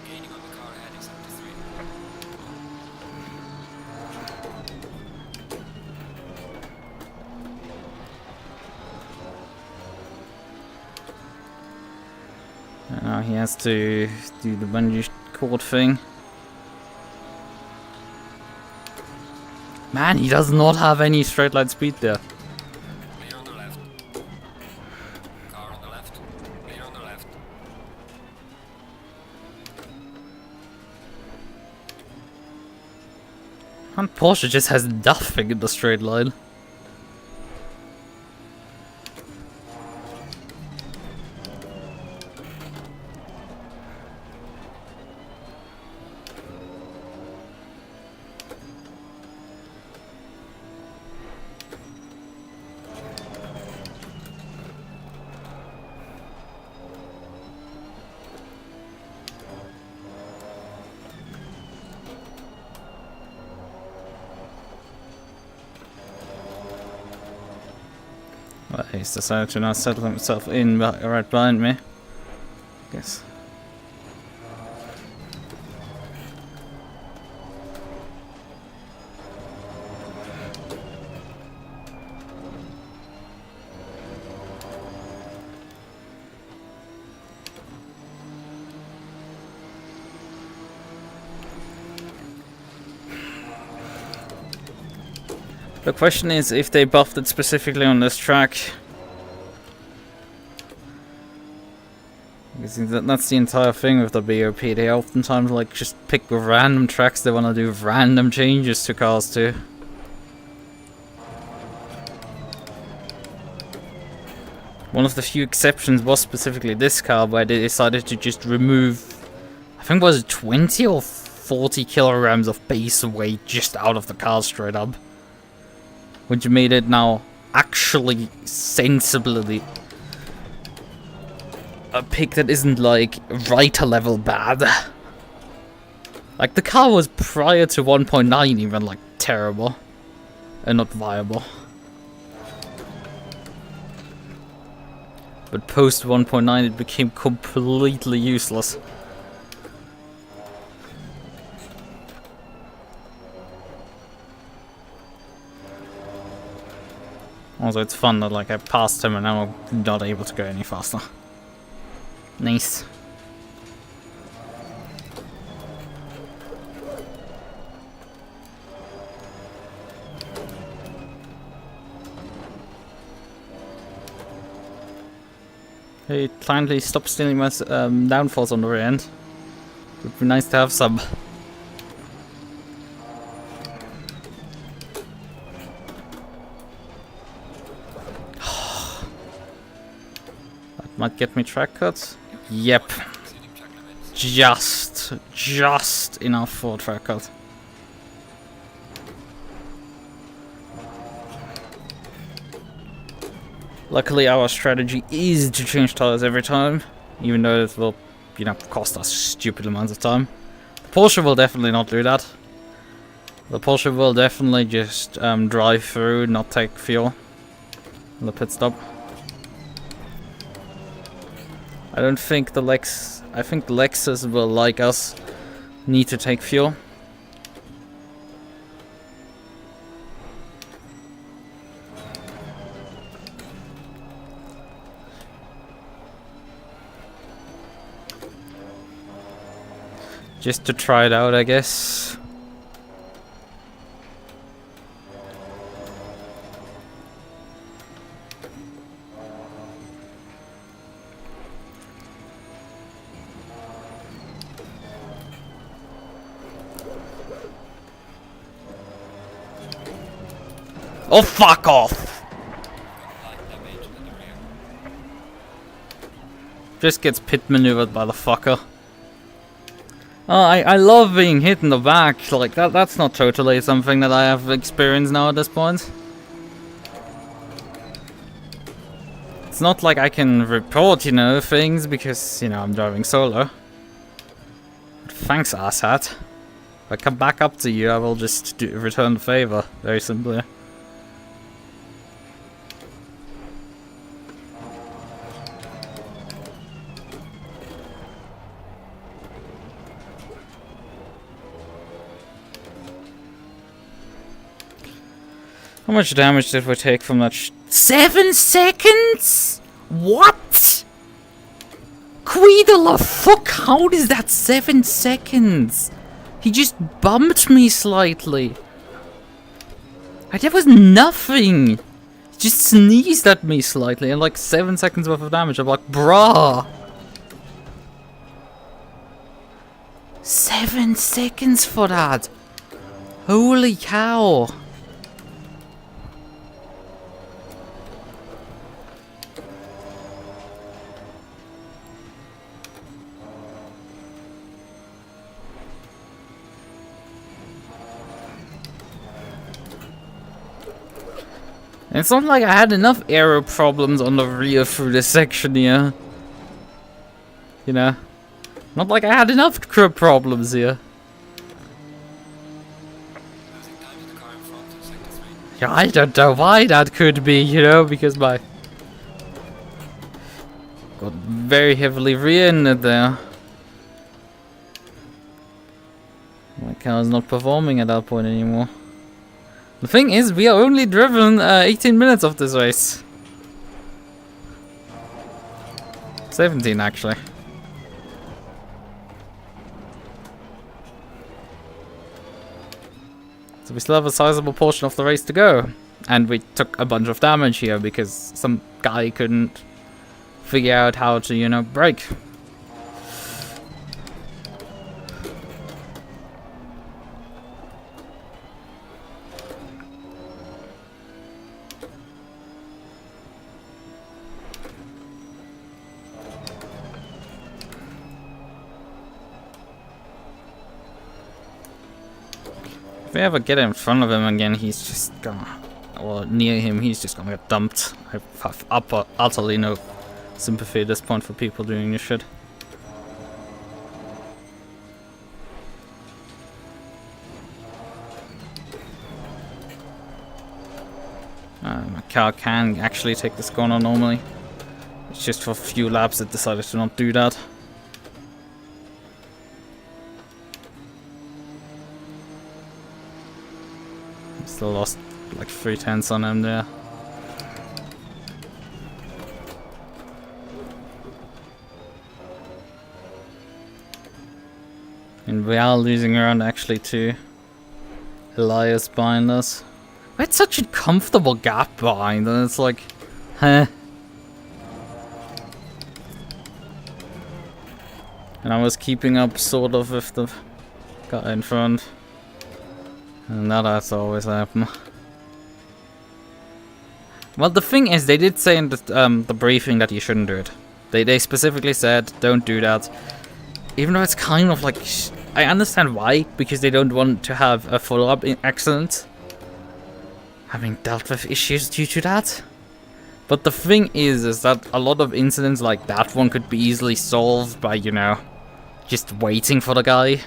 Gaining on the car, heading 73. And now he has to do the bungee cord thing. Man, he does not have any straight line speed there. Clear on the left. Car on the left. Clear on the left. And Porsche just has nothing in the straight line. Well, he's decided to now settle himself in right behind me. Guess. The question is if they buffed it specifically on this track. Because that's the entire thing with the BOP. They oftentimes like just pick random tracks they want to do random changes to cars to. One of the few exceptions was specifically this car, where they decided to just remove, I think it was 20 or 40 kilograms of base weight just out of the car straight up. Which made it now actually sensibly a pick that isn't like writer level bad. Like the car was prior to 1.9 even like terrible and not viable. But post 1.9 it became completely useless. Also, it's fun that like I passed him and now I'm not able to go any faster. Nice. Hey, kindly stop stealing my downforce on the rear end. Would be nice to have some. Might get me track cuts. Yep. Just enough for a track cut. Luckily our strategy is to change tires every time, even though it will, you know, cost us stupid amounts of time. The Porsche will definitely not do that. The Porsche will definitely just drive through, not take fuel on the pit stop. I don't think the I think the Lexus will, like us, need to take fuel. Just to try it out, I guess. Oh, fuck off! Light damage in the rear. Just gets pit maneuvered by the fucker. Oh, I love being hit in the back. Like, that's not totally something that I have experienced now at this point. It's not like I can report, you know, things because, you know, I'm driving solo. But thanks, asshat. If I come back up to you, I will just return the favor. Very simply. How much damage did we take from that 7 seconds? What? Qualy, fuck, how is that 7 seconds? He just bumped me slightly. That was nothing. He just sneezed at me slightly and like 7 seconds worth of damage. I'm like, bruh. 7 seconds for that. Holy cow. It's not like I had enough aero problems on the rear through this section here. You know? Not like I had enough crib problems here. Yeah, I don't know why that could be, you know, because my... got very heavily rear-ended there. My car's not performing at that point anymore. The thing is, we are only driven 18 minutes of this race. 17 actually. So we still have a sizable portion of the race to go. And we took a bunch of damage here because some guy couldn't figure out how to, you know, brake. If we ever get in front of him again, he's just gonna... or near him, he's just gonna get dumped. I have utterly no sympathy at this point for people doing this shit. My car can actually take this corner normally. It's just for a few laps it decided to not do that. Still lost like 3/10 on him there. And we are losing around actually to Elias behind us. We had such a comfortable gap behind and it's like, huh. And I was keeping up sort of with the guy in front. And that has always happen. Well, the thing is, they did say in the briefing that you shouldn't do it. They specifically said, don't do that. Even though it's kind of like... I understand why, because they don't want to have a follow-up accident. Having dealt with issues due to that. But the thing is that a lot of incidents like that one could be easily solved by, you know, just waiting for the guy.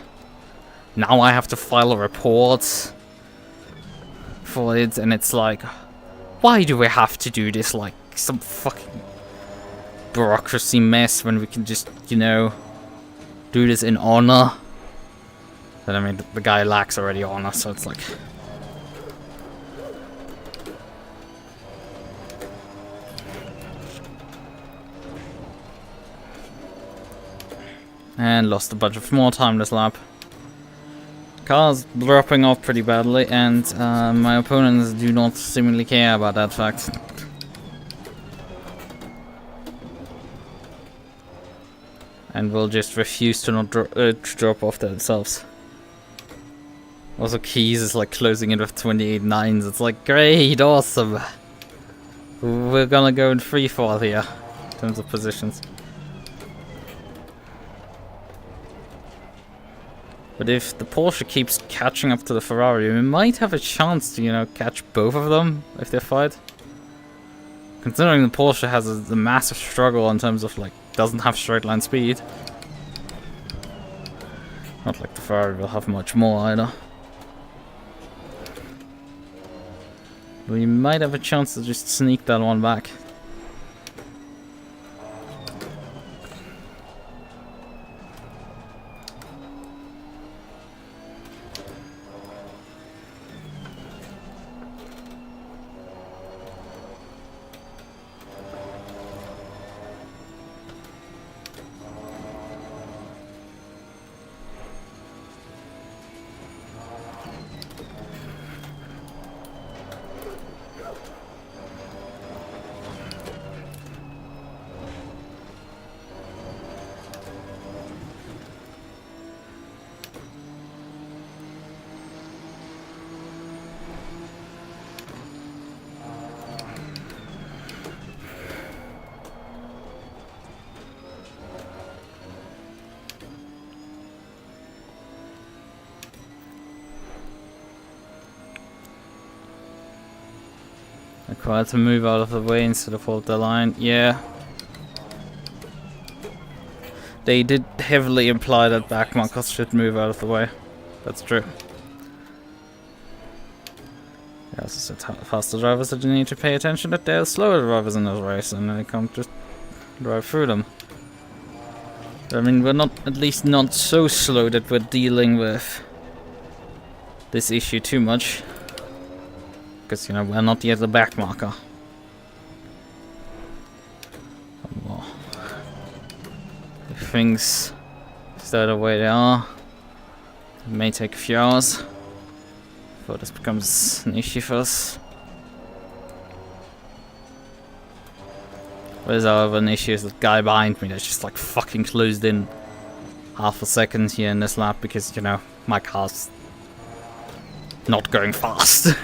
Now I have to file a report for it, and it's like, why do we have to do this like some fucking bureaucracy mess when we can just, you know, do this in honor? But I mean, the guy lacks already honor, so it's like... And lost a bunch of more time this lap. Car's dropping off pretty badly, and my opponents do not seemingly care about that fact. And will just refuse to not drop off themselves. Also, Keys is like closing in with 28 nines. It's like, great, awesome. We're gonna go in free fall here in terms of positions. But if the Porsche keeps catching up to the Ferrari, we might have a chance to, you know, catch both of them if they fight. Considering the Porsche has a massive struggle in terms of, like, doesn't have straight line speed. Not like the Ferrari will have much more either. We might have a chance to just sneak that one back. Required to move out of the way instead of hold the line. Yeah. They did heavily imply that backmarkers should move out of the way. That's true. Yeah, so faster drivers that you need to pay attention that there are slower drivers in this race and they can't just drive through them. I mean, we're not, at least not so slow that we're dealing with this issue too much. Because, you know, we're not yet the back marker. Well, if things stay the way they are, it may take a few hours before this becomes an issue for us. There's however an issue is that guy behind me that's just like fucking closed in half a second here in this lap because, you know, my car's not going fast.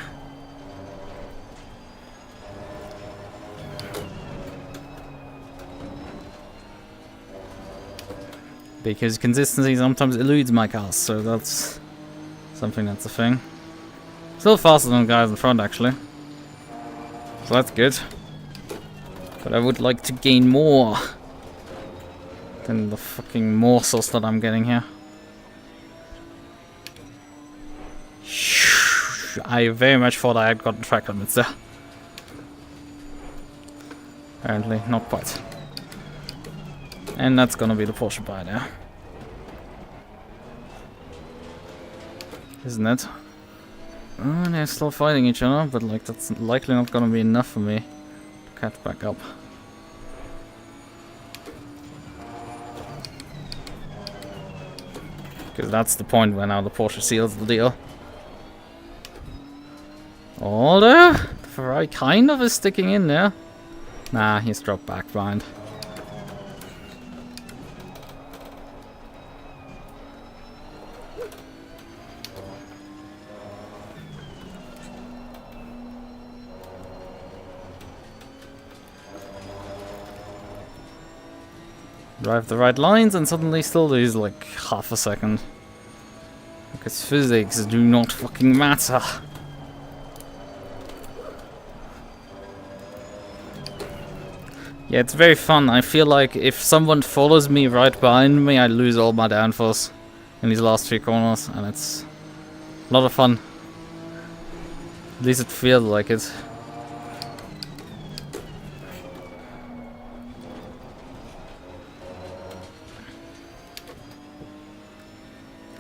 Because consistency sometimes eludes my cars, so that's something that's a thing. Still faster than the guys in front, actually. So that's good. But I would like to gain more than the fucking morsels that I'm getting here. I very much thought I had gotten track limits there. Apparently, not quite. And that's gonna be the Porsche by now. Isn't it? Oh, they're still fighting each other, but like that's likely not gonna be enough for me to catch back up. Because that's the point where now the Porsche seals the deal. Although, the Ferrari kind of is sticking in there. Nah, he's dropped back behind. Drive the right lines and suddenly still lose like half a second. Because physics do not fucking matter. Yeah, it's very fun. I feel like if someone follows me right behind me, I lose all my downforce in these last 3 corners, and it's a lot of fun. At least it feels like it.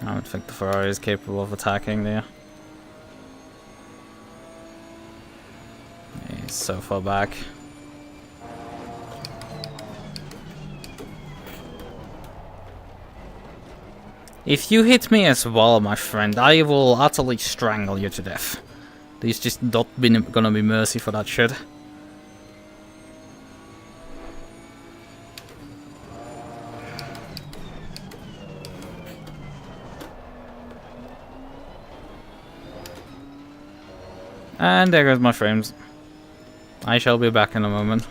I don't think the Ferrari is capable of attacking there. He's so far back. If you hit me as well, my friend, I will utterly strangle you to death. There's just not gonna be mercy for that shit. And there goes my frames. I shall be back in a moment.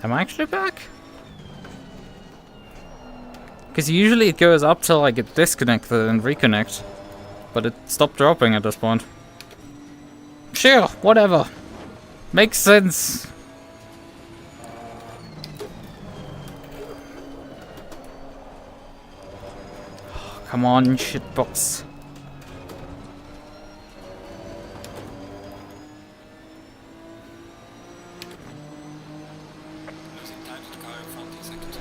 Am I actually back? Because usually it goes up till I get disconnected and reconnect. But it stopped dropping at this point. Sure, whatever. Makes sense. Come on, shitbox. Losing time to the car in front in sector 2.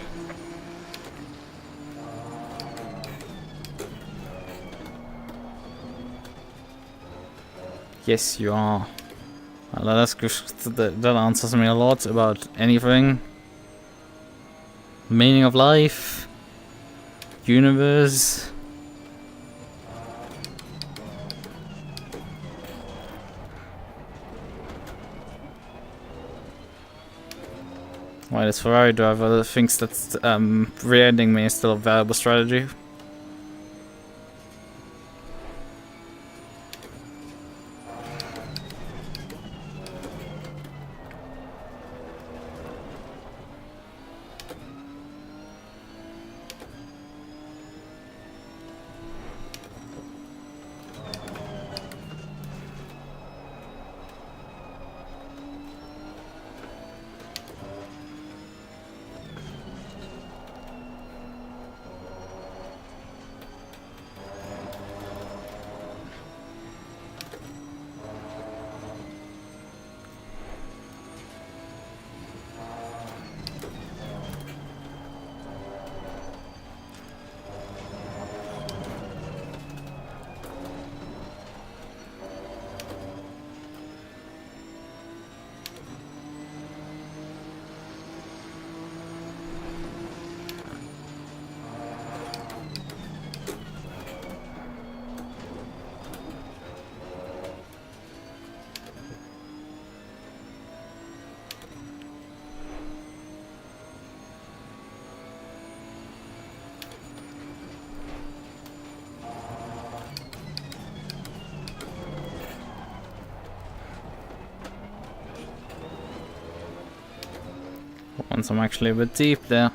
Yes, you are. Well, that answers me a lot about anything. Meaning of life. Universe. Why this Ferrari driver thinks that rear-ending me is still a valuable strategy. Once I'm actually a bit deep there.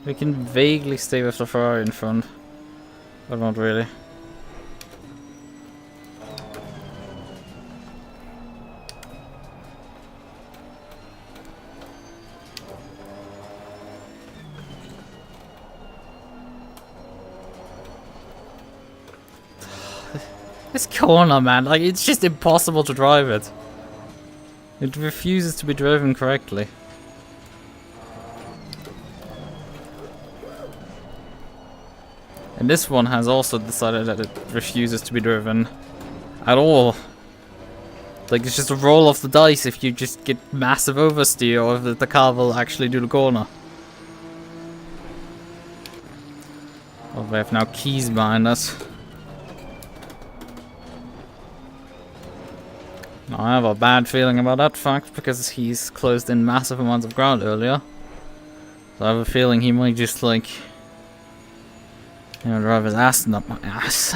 We can vaguely stay with the Ferrari in front, but not really. This corner, man, like, it's just impossible to drive it. It refuses to be driven correctly. And this one has also decided that it refuses to be driven at all. Like, it's just a roll of the dice if you just get massive oversteer or if the car will actually do the corner. Oh, we have now keys behind us. Now, I have a bad feeling about that fact because he's closed in massive amounts of ground earlier. So I have a feeling he might just, like, you know, drive his ass and up my ass.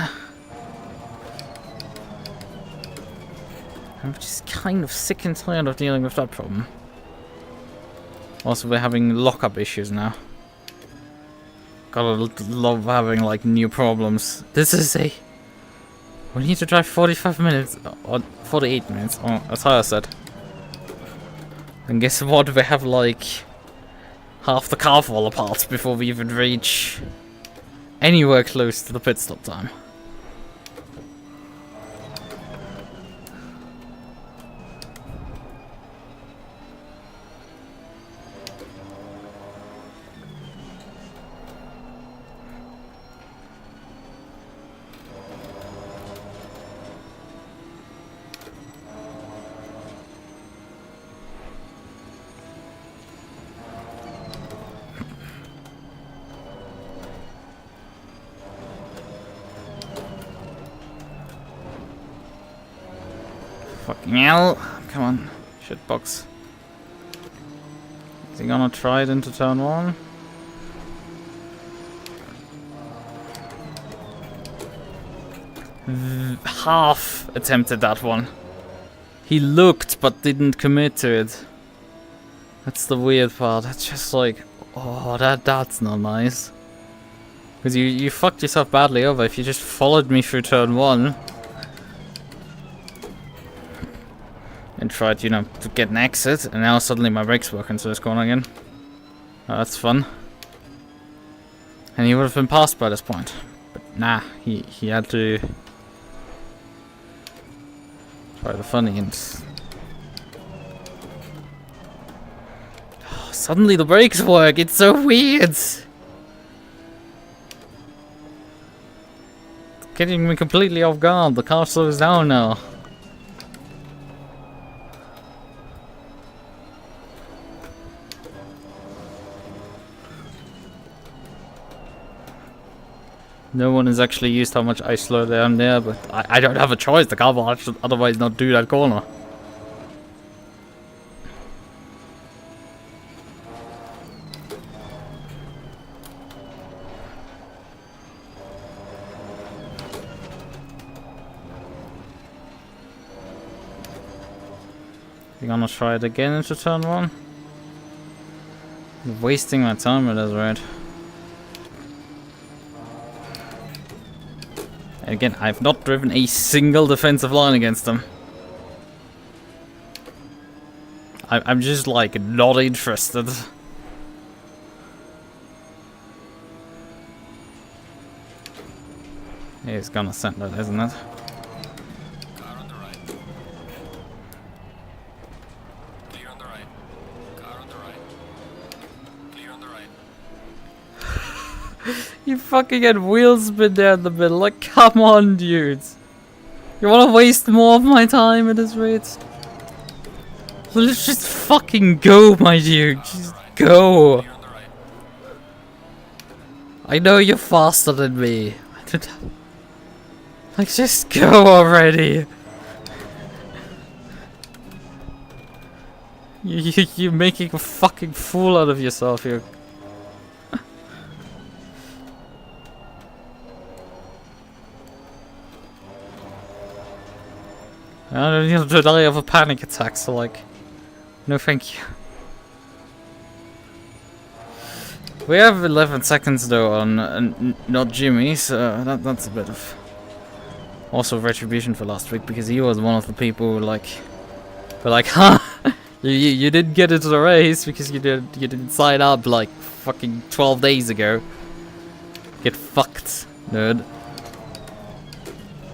I'm just kind of sick and tired of dealing with that problem. Also, we're having lockup issues now. Gotta love having, like, new problems. This is a... We need to drive 45 minutes, or 48 minutes, oh, that's how I said. And guess what, we have like half the car fall apart before we even reach anywhere close to the pit stop time. Fucking hell. Come on. Shitbox. Is he gonna try it into turn 1? Half attempted that one. He looked but didn't commit to it. That's the weird part. That's just like, oh, that's not nice. Because you fucked yourself badly over if you just followed me through turn 1. And tried, you know, to get an exit, and now suddenly my brakes work into this corner again. Oh, that's fun. And he would have been passed by this point. But nah, he had to try the funny and... Oh, suddenly the brakes work, it's so weird! It's getting me completely off guard, the car slows down now. No one has actually used how much I slow down there, but I don't have a choice. The car will otherwise not do that corner. You gonna try it again into turn 1? I'm wasting my time with this, right? And again, I've not driven a single defensive line against them. I'm just like not interested. He's gonna send it, isn't it? Car on the right. Clear on the right. Car on the right. Clear on the right. You fucking had wheel spin there in the middle. Like, come on, dudes. You wanna waste more of my time at this rate? Well, let's just fucking go, my dude. Just go. Clear on the right. I know you're faster than me. Like, just go already. You're making a fucking fool out of yourself here. I don't need to die of a panic attack, so like, no thank you. We have 11 seconds though on not Jimmy, so that's a bit of also retribution for last week, because he was one of the people who like were like, huh, you didn't get into the race because you didn't sign up like fucking 12 days ago. Get fucked, nerd.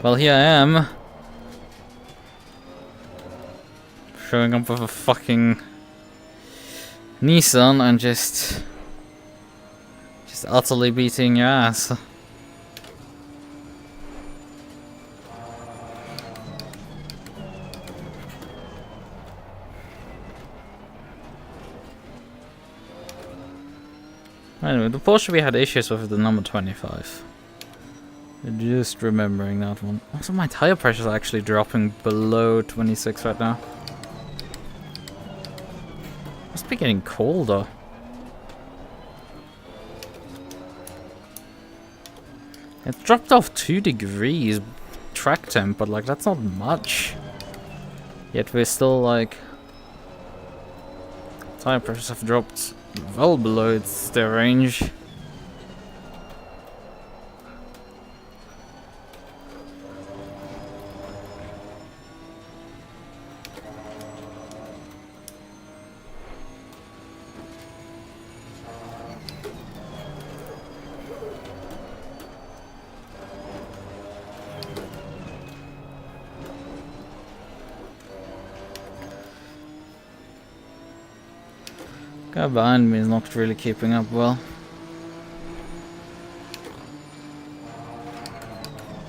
Well, here I am. Showing up with a fucking Nissan and just utterly beating your ass. Anyway, the Porsche we had issues with the number 25. Just remembering that one. Also, my tire pressure is actually dropping below 26 right now. Must be getting colder. It dropped off 2 degrees track temp, but like that's not much. Yet we're still like tire pressures have dropped well below their range. Guy behind me is not really keeping up well.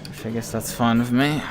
Which I guess that's fine with me.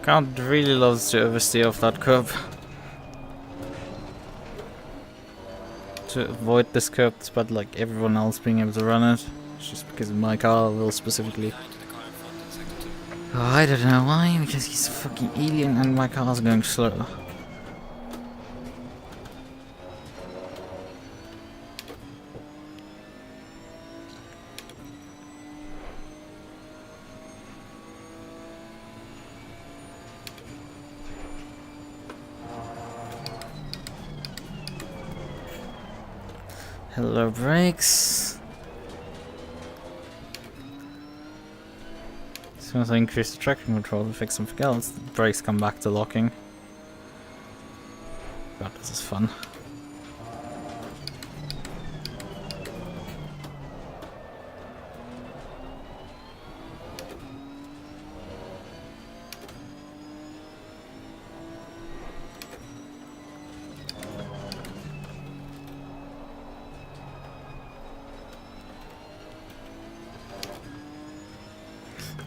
God really loves to oversteer off that curb. To avoid this curb, despite like everyone else being able to run it. It's just because my car will specifically. Behind the car in front in sector 2. Oh, I don't know why, because he's a fucking alien and my car's going slow. Hello, brakes. As soon as I increase the traction control to fix something else, the brakes come back to locking. God, this is fun.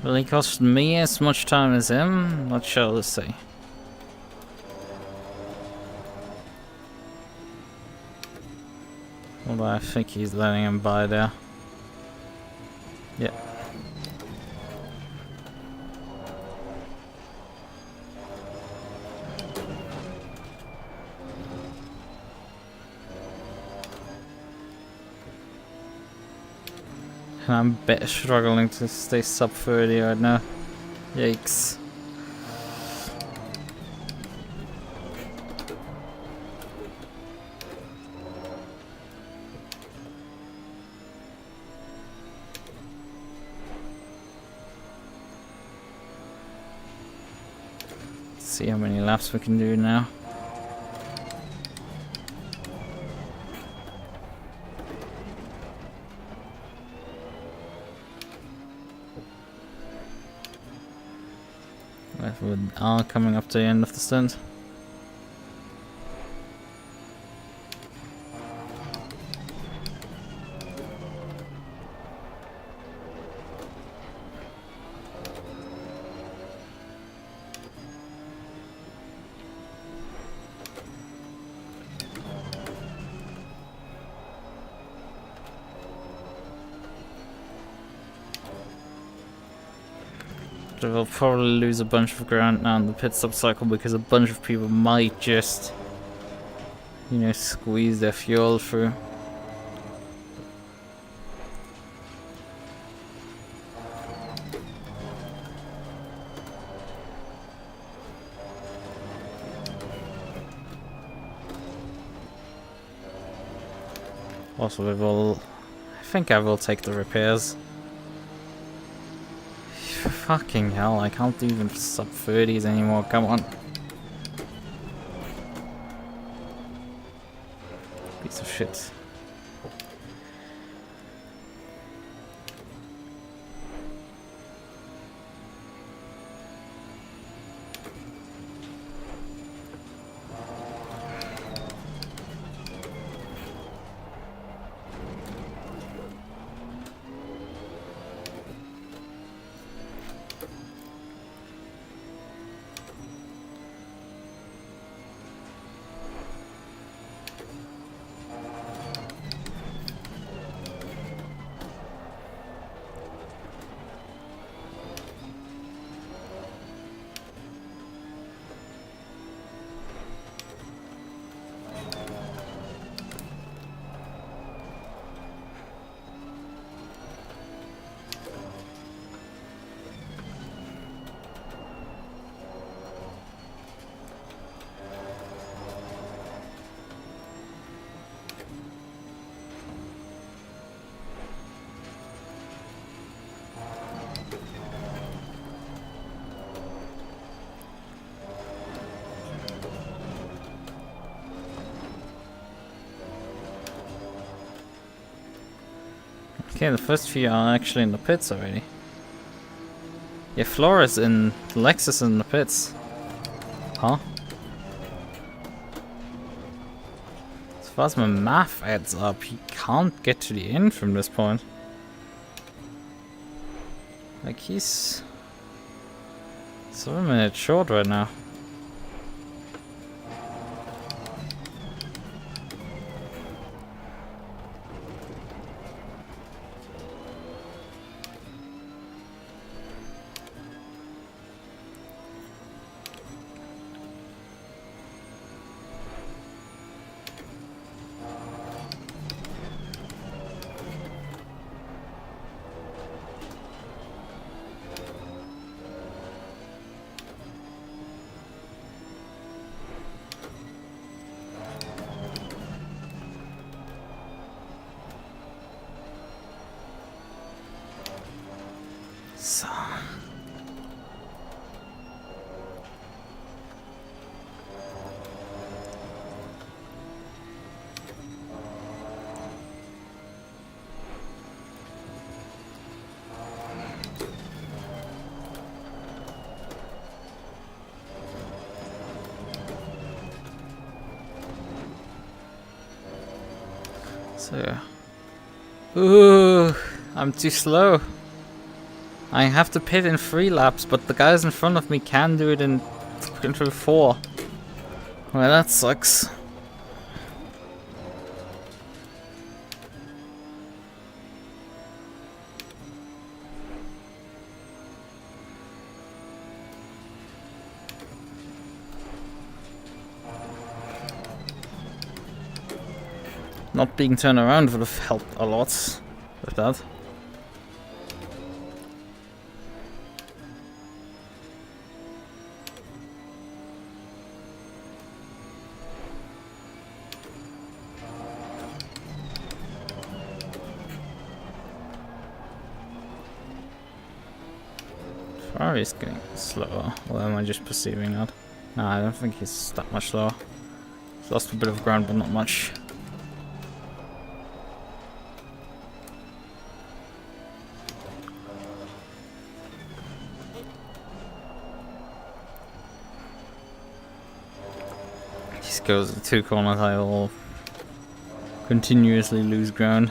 Will he cost me as much time as him? What shall I say? Although I think he's letting him by there. Yeah. And I'm a bit struggling to stay sub 30 right now. Yikes. Let's see how many laps we can do now. We are coming up to the end of the stint. We'll probably lose a bunch of ground now in the pit stop cycle because a bunch of people might just, you know, squeeze their fuel through. Also, I think I will take the repairs. Fucking hell, I can't do even sub 30s anymore, come on. Piece of shit. Okay, the first few are actually in the pits already. Yeah, Flores in Lexus in the pits. Huh? As far as my math adds up, he can't get to the end from this point. Like he's 7 minutes short right now. So. Ooh, I'm too slow. I have to pit in 3 laps, but the guys in front of me can do it in 4. Well, that sucks. Not being turned around would have helped a lot with that. Ferrari is getting slower, or am I just perceiving that? No, I don't think he's that much slower. He's lost a bit of ground, but not much. Just goes to 2 corners, I will continuously lose ground.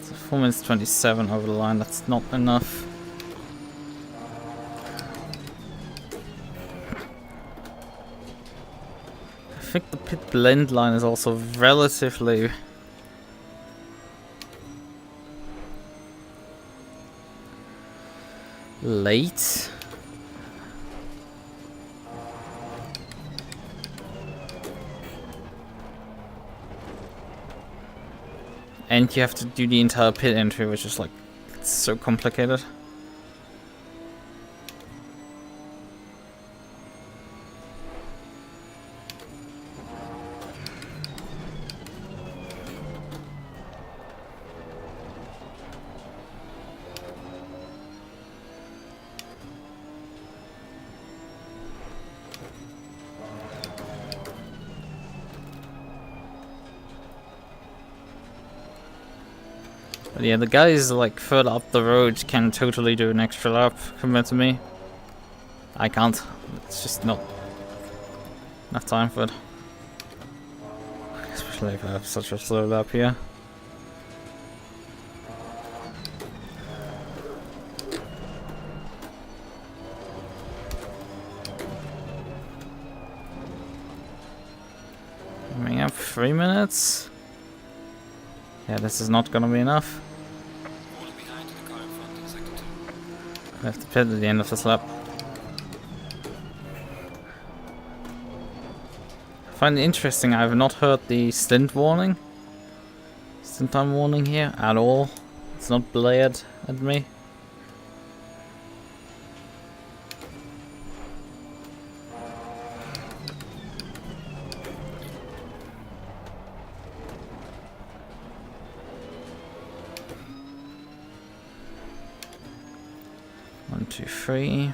So 4 minutes 27 over the line, that's not enough. I think the pit blend line is also relatively late. And you have to do the entire pit entry, which is like, it's so complicated. But yeah, the guys like further up the road can totally do an extra lap compared to me. I can't. It's just not enough time for it. Especially if I have such a slow lap here. Coming up 3 minutes. Yeah, this is not gonna be enough. I have to pit at the end of this lap. I find it interesting, I have not heard the stint warning. Stint time warning here at all. It's not blared at me. One, 2, 3,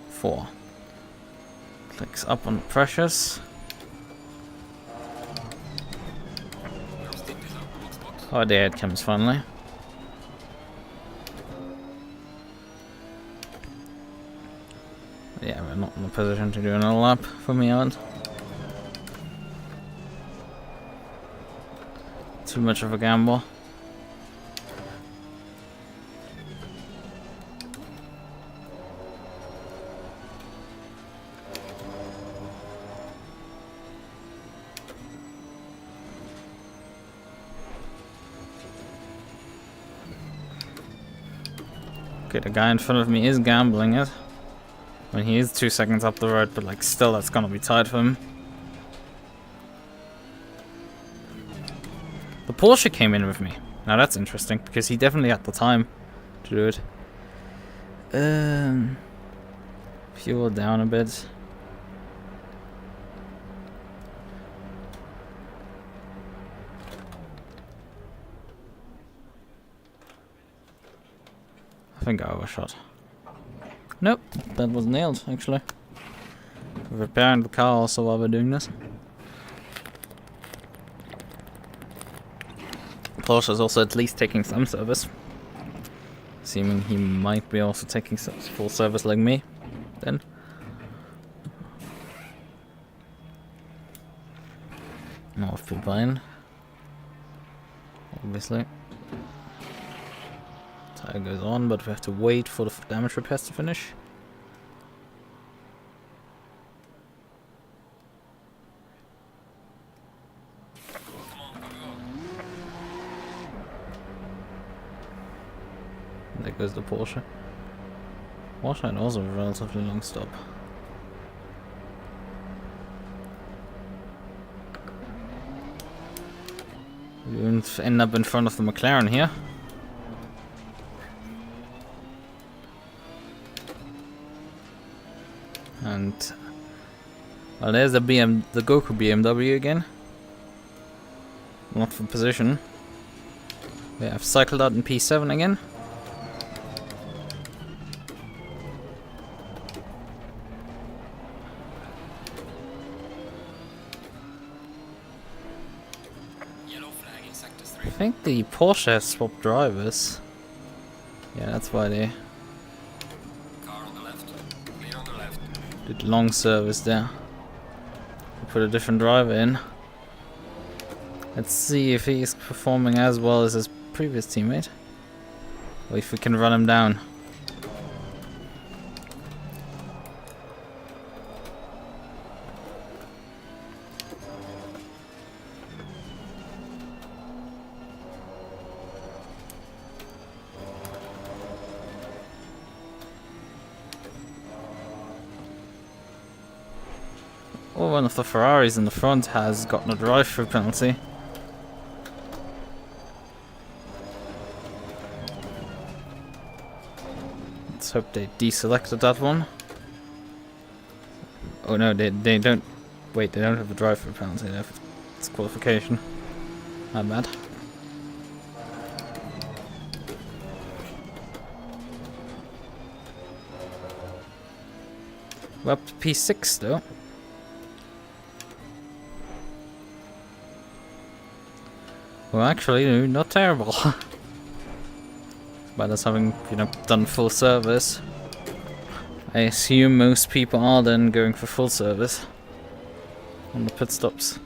4. Clicks up on the pressures. Oh, there it comes finally. Yeah, we're not in a position to do another lap for me, Alan. Too much of a gamble. Okay, the guy in front of me is gambling it. I mean, he is 2 seconds up the road, but like still that's gonna be tight for him. The Porsche came in with me. Now that's interesting, because he definitely had the time to do it. Fuel down a bit. I think I overshot. Nope, that was nailed actually. We're repairing the car also while we're doing this. Porsche is also at least taking some service. Assuming he might be also taking some full service like me, then. North behind. Obviously. Tire goes on, but we have to wait for the damage repairs to finish. There goes the Porsche. Porsche had also a relatively long stop. We won't end up in front of the McLaren here. And well, there's the Goku BMW again. Not for position. We have cycled out in P7 again. I think the Porsche has swapped drivers. Yeah, that's why they Car on the left. Clear on the left. did long service there. We put a different driver in. Let's see if he's performing as well as his previous teammate. Or if we can run him down. Oh, one of the Ferraris in the front has gotten a drive-through penalty. Let's hope they deselected that one. Oh no, they don't. Wait, they don't have a drive-through penalty. They have disqualification. My bad. We're up to P6 though. Well, actually, not terrible. By us having, done full service. I assume most people are then going for full service on the pit stops.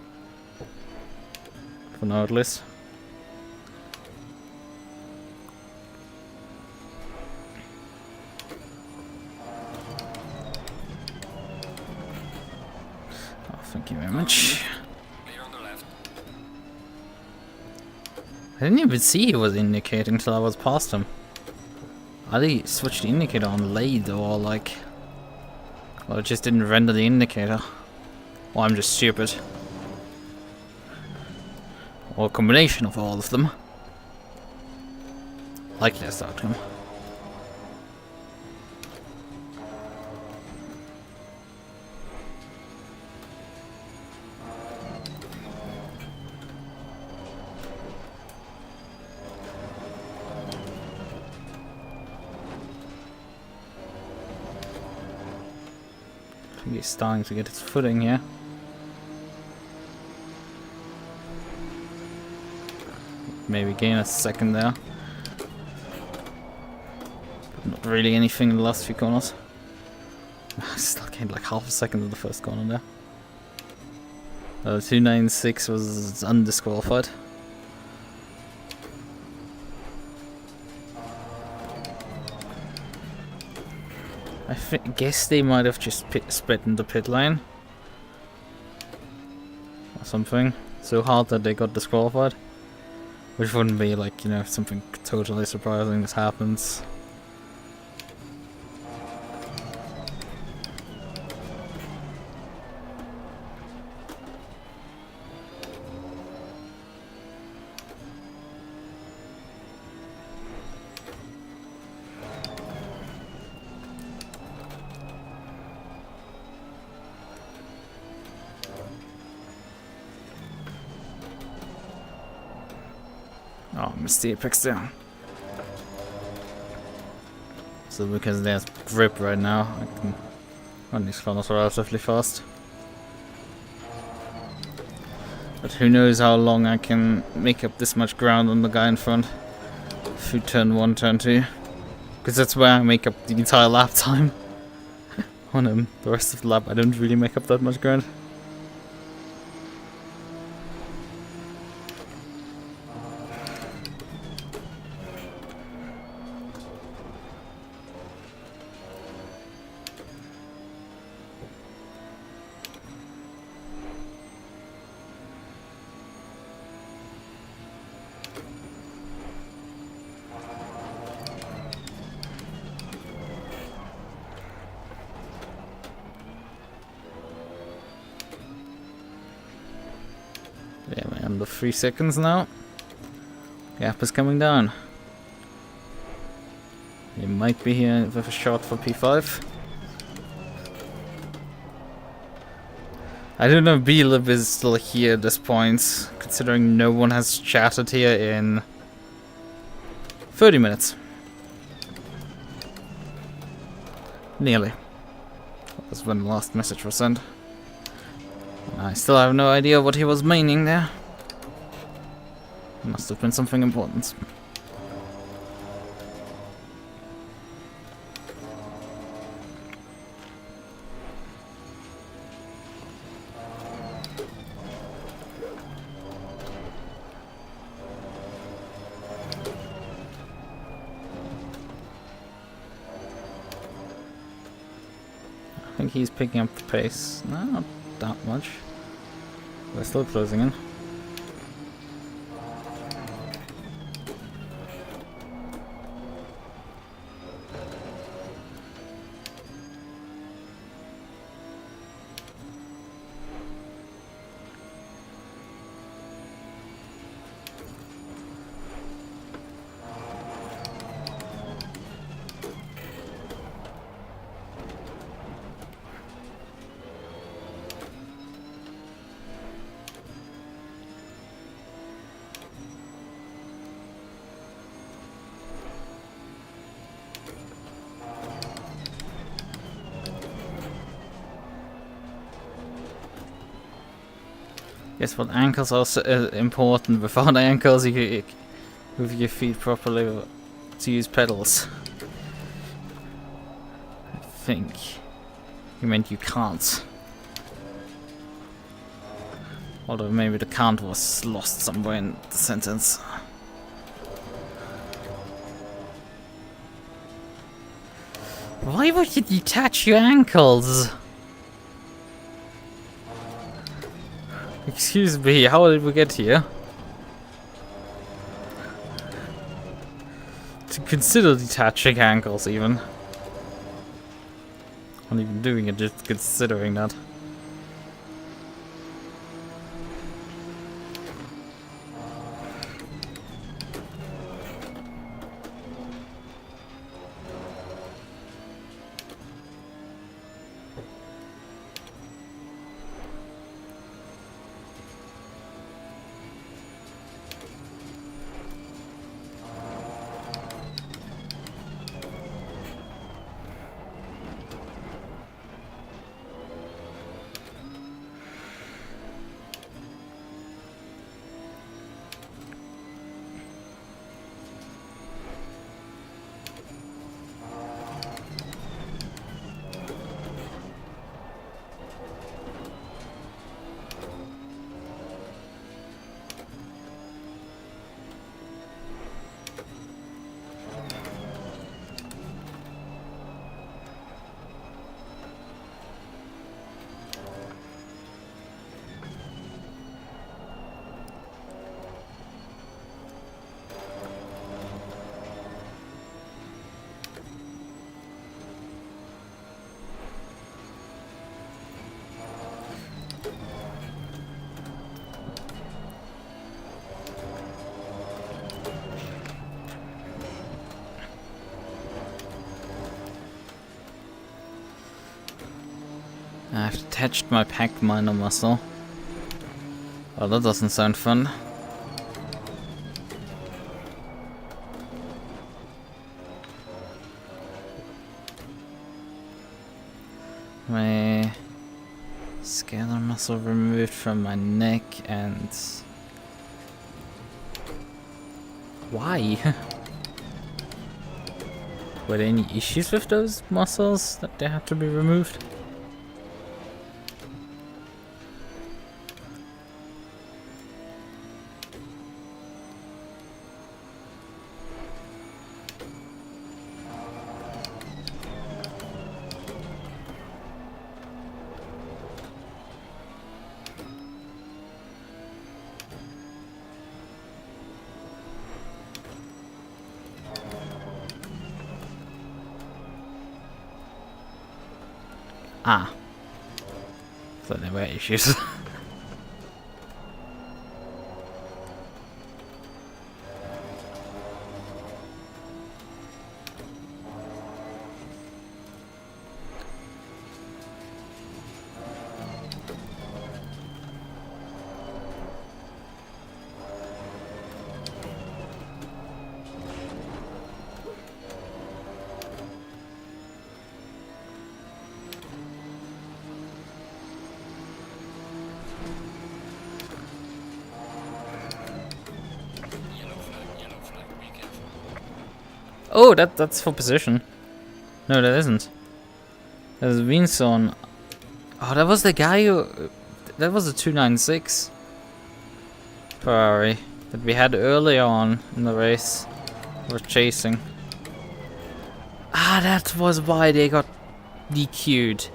For now, at least. Oh, thank you very much. I didn't even see he was indicating until I was past him. I think he switched the indicator on late or like... Well, it just didn't render the indicator. Or I'm just stupid. Or a combination of all of them. Likeliest outcome. He's starting to get his footing here. Maybe gain a second there. But not really anything in the last few corners. I still gained like half a second in the first corner there. 296 was undisqualified. Guess they might have just split in the pit lane or something so hard that they got disqualified, which wouldn't be like, you know, something totally surprising that happens. Oh, missed the apex down. So because there's grip right now, I can run these corners relatively fast. But who knows how long I can make up this much ground on the guy in front through turn 1, turn 2. Because that's where I make up the entire lap time. On him, the rest of the lap I don't really make up that much ground. Yeah, we're under 3 seconds now. Gap is coming down. He might be here with a shot for P5. I don't know if B-Lib is still here at this point, considering no one has chatted here in 30 minutes. Nearly. That was when the last message was sent. I still have no idea what he was meaning there. Must have been something important. I think he's picking up the pace. No, not that much. We're still closing in. Yes, but ankles are also important. Without ankles, you move your feet properly to use pedals. I think you meant you can't. Although maybe the can't was lost somewhere in the sentence. Why would you detach your ankles? Excuse me, how did we get here? To consider detaching ankles even. Not even doing it, just considering that. I've detached my packed minor muscle. Well, that doesn't sound fun. My scalar muscle removed from my neck and... Why? Were there any issues with those muscles that they had to be removed? Ah. So there were issues. Yellow flag, be careful. Oh, that's for position. No, that isn't. There's Vinson. Oh, that was the guy who... That was a 296 Ferrari that we had earlier on in the race. We're chasing. Ah, that was why they got DQ'd.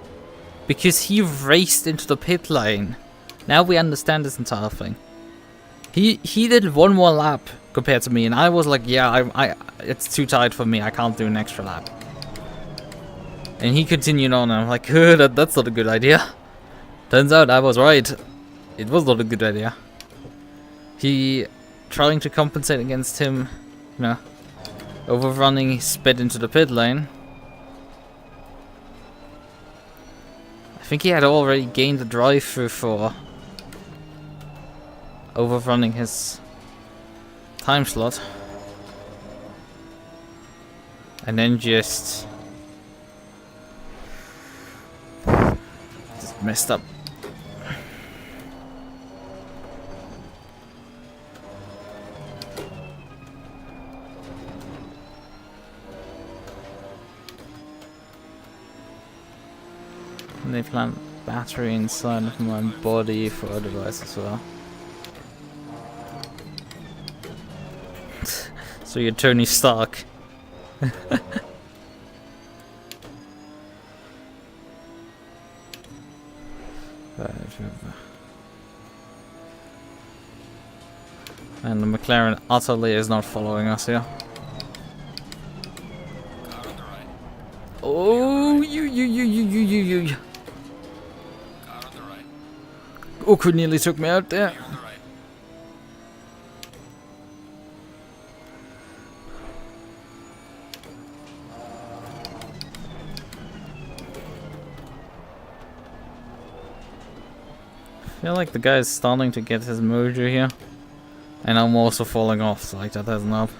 Because he raced into the pit lane. Now we understand this entire thing. He did one more lap compared to me, and I was like, yeah, I it's too tight for me. I can't do an extra lap. And he continued on, and I'm like, that's not a good idea. Turns out I was right. It was not a good idea. He, trying to compensate against him, you know, overrunning, he sped into the pit lane. I think he had already gained the drive-through for overrunning his time slot. And then just messed up. And they plant battery inside of my body for a device as well. So you're Tony Stark. And the McLaren utterly is not following us here. Car on the right. Oh, you. Car on the right. Oh, could nearly took me out there. Clear on the right. I feel like the guy's starting to get his mojo here. And I'm also falling off, so like that doesn't help.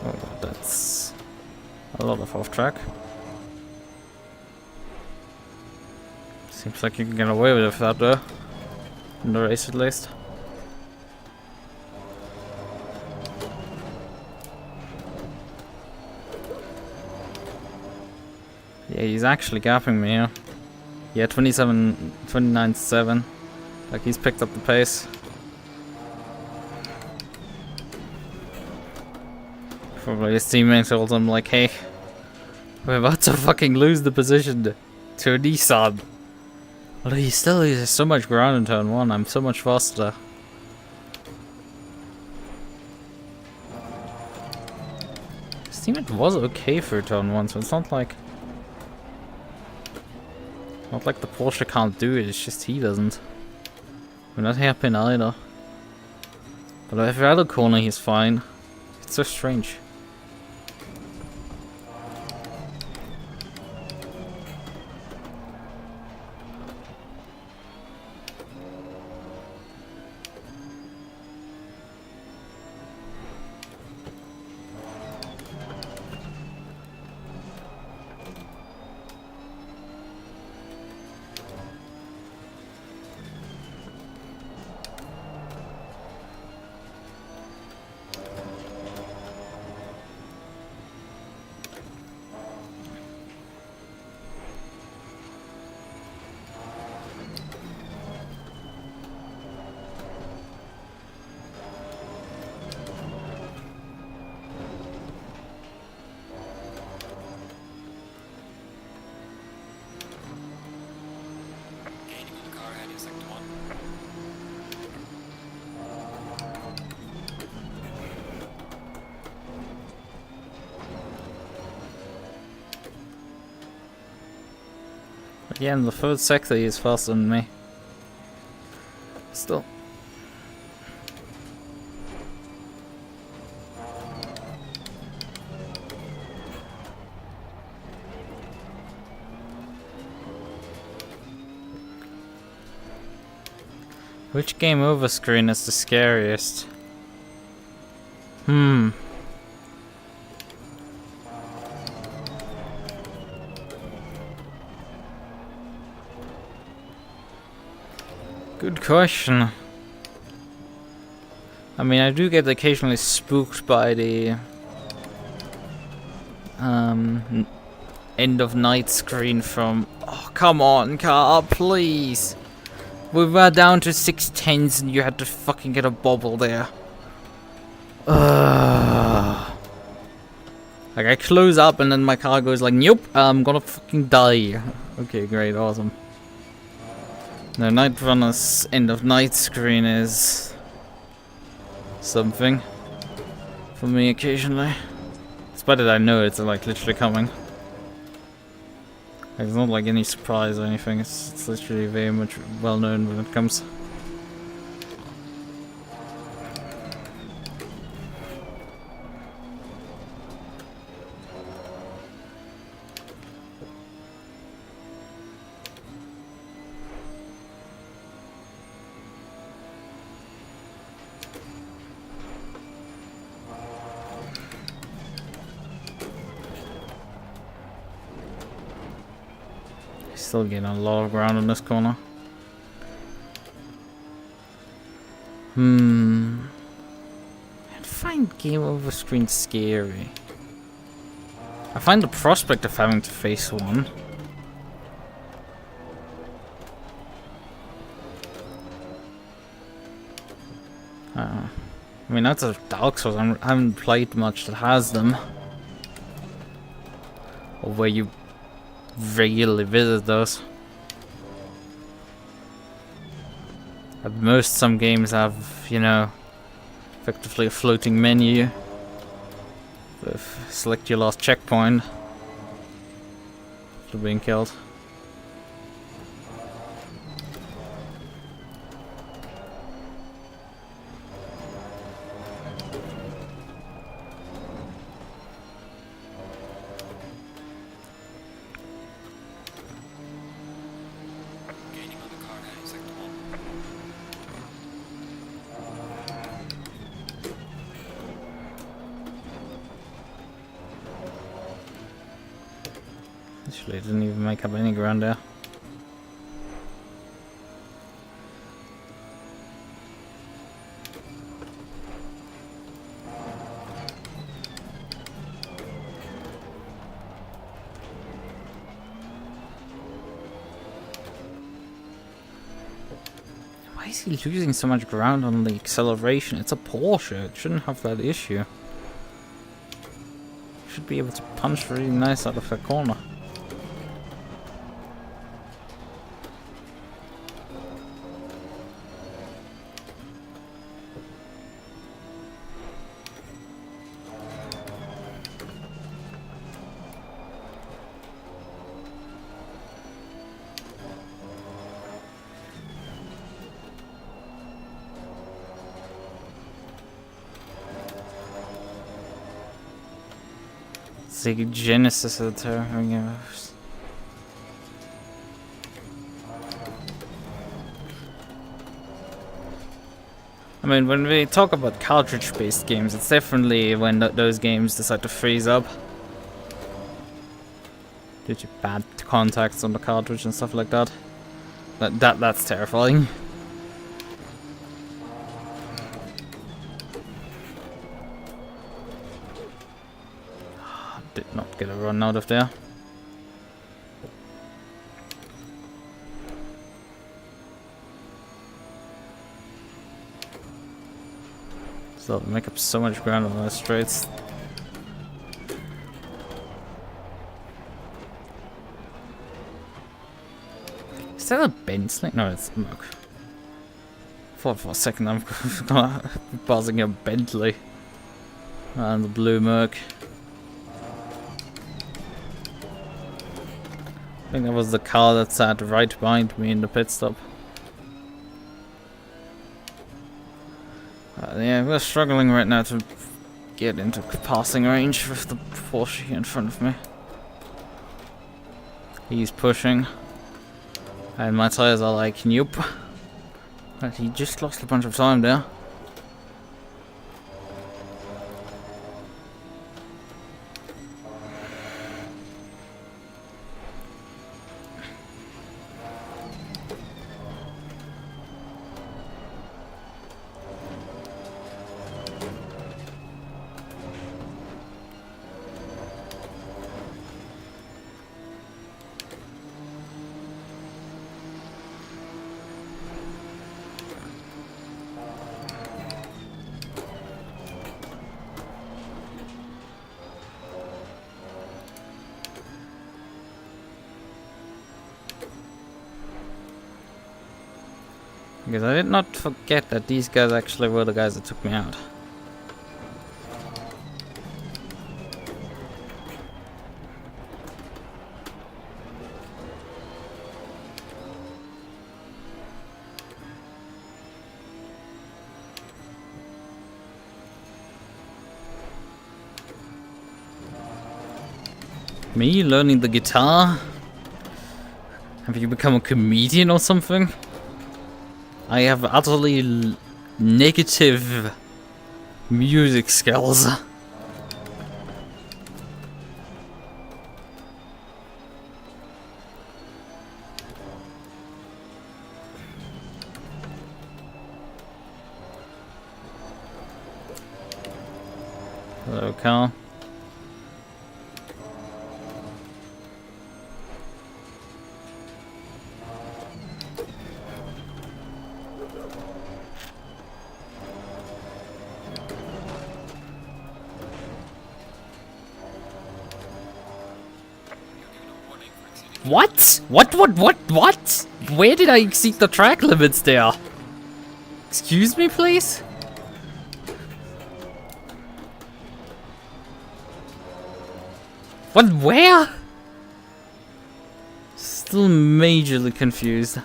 Oh, that's a lot of off track. Seems like you can get away with it without though. In the race at least. Yeah, he's actually gapping me here. Yeah, 29.7. Like he's picked up the pace. Probably his teammate told him like, hey, we're about to fucking lose the position to a Nissan. Although he still uses so much ground in turn 1, I'm so much faster. His teammate was okay for turn 1, so it's not like... Not like the Porsche can't do it, it's just he doesn't. We're not hairpin either. But every other corner he's fine. It's so strange. Gaining on the car ahead in sector 1. Again, the third sector is faster than me. Still. Which game over screen is the scariest? Good question. I mean, I do get occasionally spooked by the end of night screen from. Oh, come on, car, please. We were down to 610s and you had to fucking get a bobble there. Like, I close up and then my car goes like, nope, I'm gonna fucking die. Okay, great, awesome. The Night Runner's end of night screen is something for me occasionally. Despite that I know it's like literally coming. Like, it's not like any surprise or anything, it's literally very much well known when it comes. Still getting a lot of ground in this corner. I find game over screen scary. I find the prospect of having to face one. I mean, that's a Dark Souls. I haven't played much that has them. Or where you regularly visit those. At most, some games have, you know, effectively a floating menu with select your last checkpoint after being killed. Actually, didn't even make up any ground there. Why is he losing so much ground on the acceleration? It's a Porsche, it shouldn't have that issue. Should be able to punch really nice out of that corner. The genesis of the terror universe. I mean, when we talk about cartridge-based games, it's definitely when those games decide to freeze up due to bad contacts on the cartridge and stuff like that. That's terrifying. Did not get a run out of there. So they make up so much ground on those straights. Is that a Bentley? No, it's smoke. Thought for a second I'm buzzing a Bentley and the blue Merc. I think that was the car that sat right behind me in the pit stop. Yeah, we're struggling right now to get into passing range with the Porsche in front of me. He's pushing. And my tires are like, nope. But he just lost a bunch of time there. Because I did not forget that these guys actually were the guys that took me out. Me learning the guitar? Have you become a comedian or something? I have utterly negative music skills. Hello, Carl. What? What? Where did I exceed the track limits there? Excuse me, please? What? Where? Still majorly confused.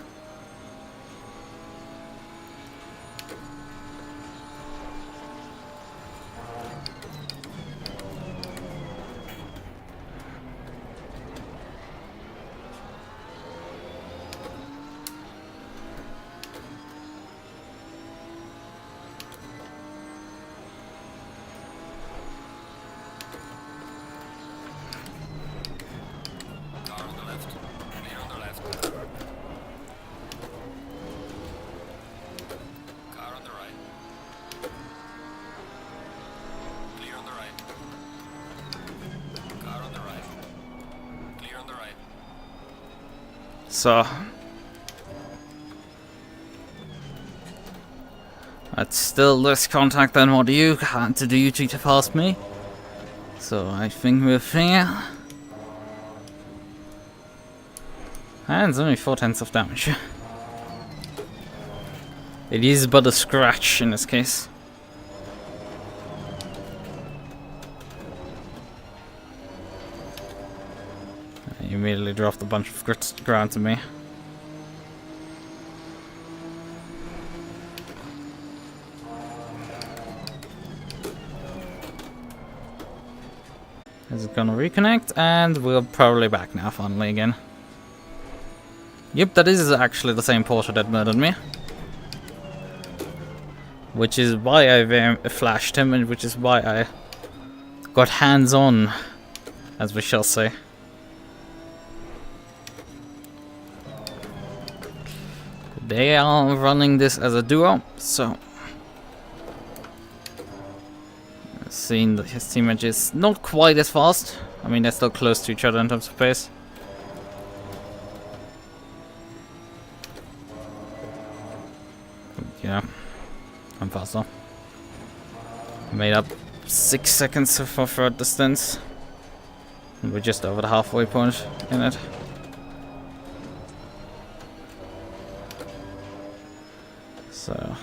So that's still less contact than what you had to do to pass me. So I think we're fair. And it's only 4/10 of damage. It is but a scratch in this case. He immediately dropped a bunch of ground to me. Is it gonna reconnect? And we're probably back now, finally, again. Yep, that is actually the same Porsche that murdered me. Which is why I flashed him, and which is why I got hands-on, as we shall say. They are running this as a duo, so... Seeing that his teammate is not quite as fast. I mean, they're still close to each other in terms of pace. Yeah, I'm faster. Made up 6 seconds for third distance. And we're just over the halfway point in it. So...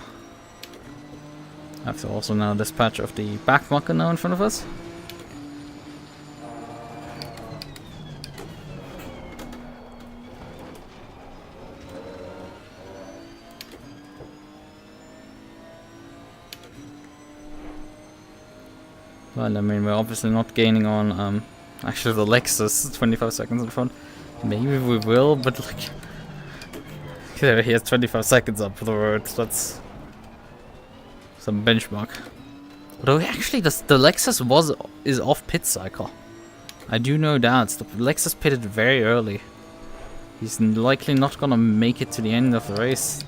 I have to also now dispatch of the back marker now in front of us. Well, I mean, we're obviously not gaining on, actually the Lexus 25 seconds in front. Maybe we will, but like... Yeah, he has 25 seconds up for the road, that's... some benchmark. Although actually the Lexus is off pit cycle. I do know that. The Lexus pitted very early. He's likely not gonna make it to the end of the race.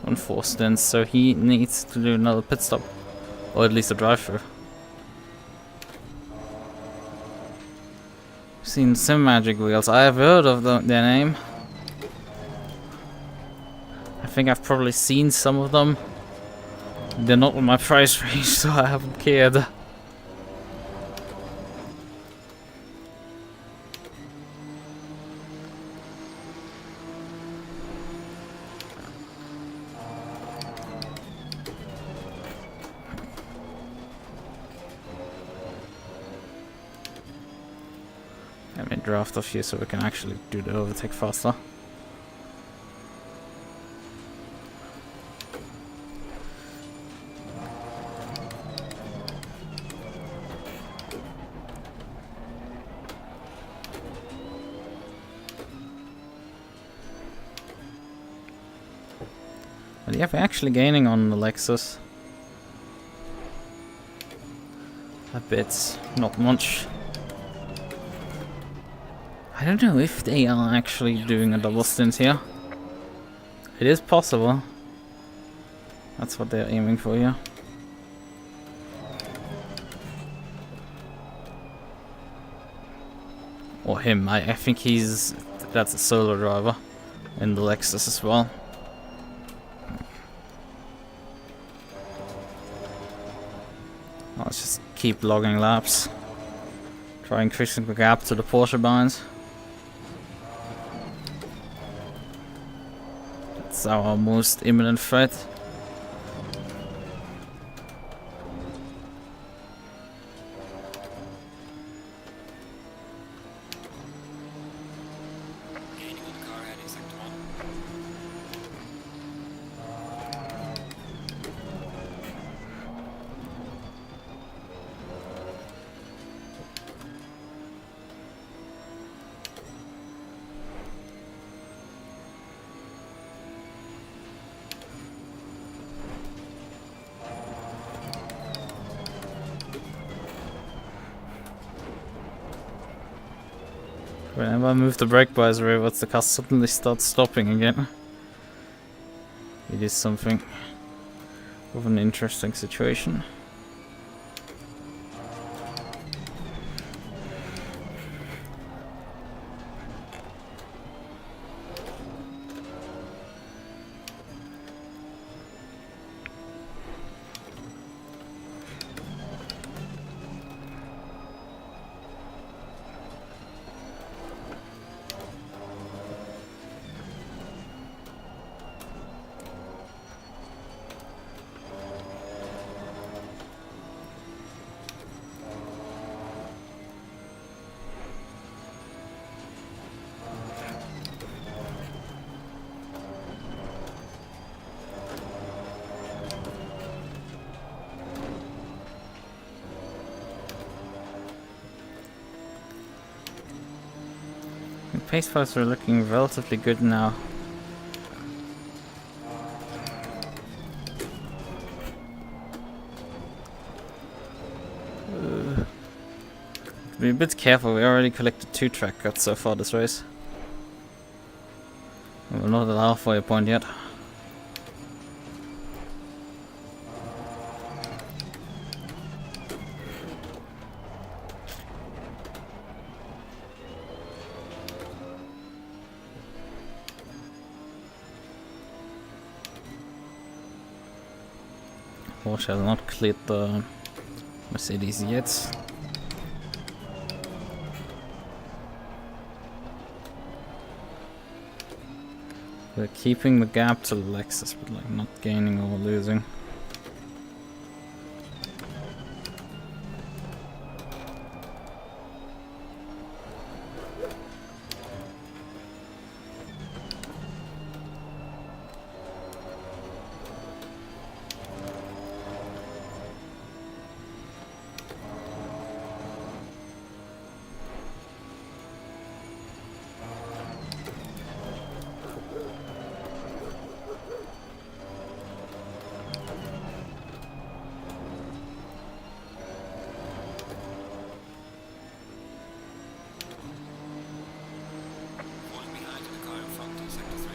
On 4 stints, so he needs to do another pit stop, or at least a drive-through. Seen some magic wheels. I have heard of their name. I think I've probably seen some of them. They're not on my price range, so I haven't cared. Let me draft off here so we can actually do the overtake faster. But yeah, we're actually gaining on the Lexus. A bit, not much. I don't know if they are actually doing a double stint here. It is possible. That's what they're aiming for here. Or him. I think that's a solo driver in the Lexus as well. Let's just keep logging laps. Try increasing the gap to the Porsche binds. That's our most imminent threat. Gaining on the car heading sector 1. Whenever I move the brake visor, what's the car suddenly starts stopping again. It is something of an interesting situation. Pace files are looking relatively good now. Be a bit careful, we already collected 2 track cuts so far this race. And we're not at the halfway point yet. Porsche has not cleared the Mercedes yet. We're keeping the gap to Lexus, but like not gaining or losing. Falling behind in the car in front of sector 3.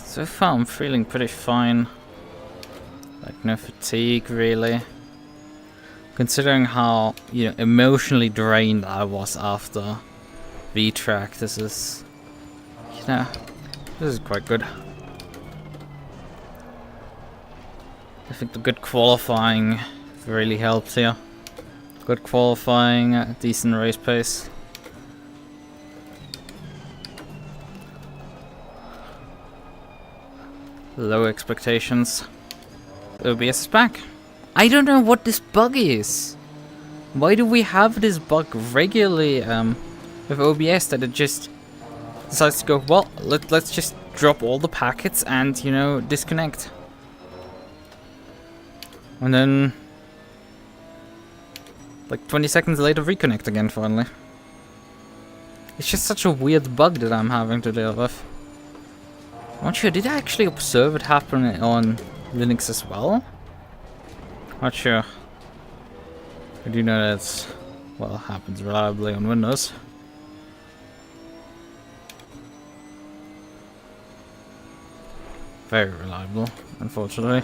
So far I'm feeling pretty fine. Like no fatigue really. Considering how, you know, emotionally drained I was after V-Track, this is, you know, this is quite good. I think the good qualifying really helped here. Good qualifying, decent race pace. Low expectations. OBS is back. I don't know what this bug is. Why do we have this bug regularly with OBS that it just decides to go, well, let's just drop all the packets and, you know, disconnect. And then, like 20 seconds later, reconnect again finally. It's just such a weird bug that I'm having to deal with. I'm not sure, did I actually observe it happen on Linux as well? Not sure. I do know that it's, well, happens reliably on Windows. Very reliable, unfortunately.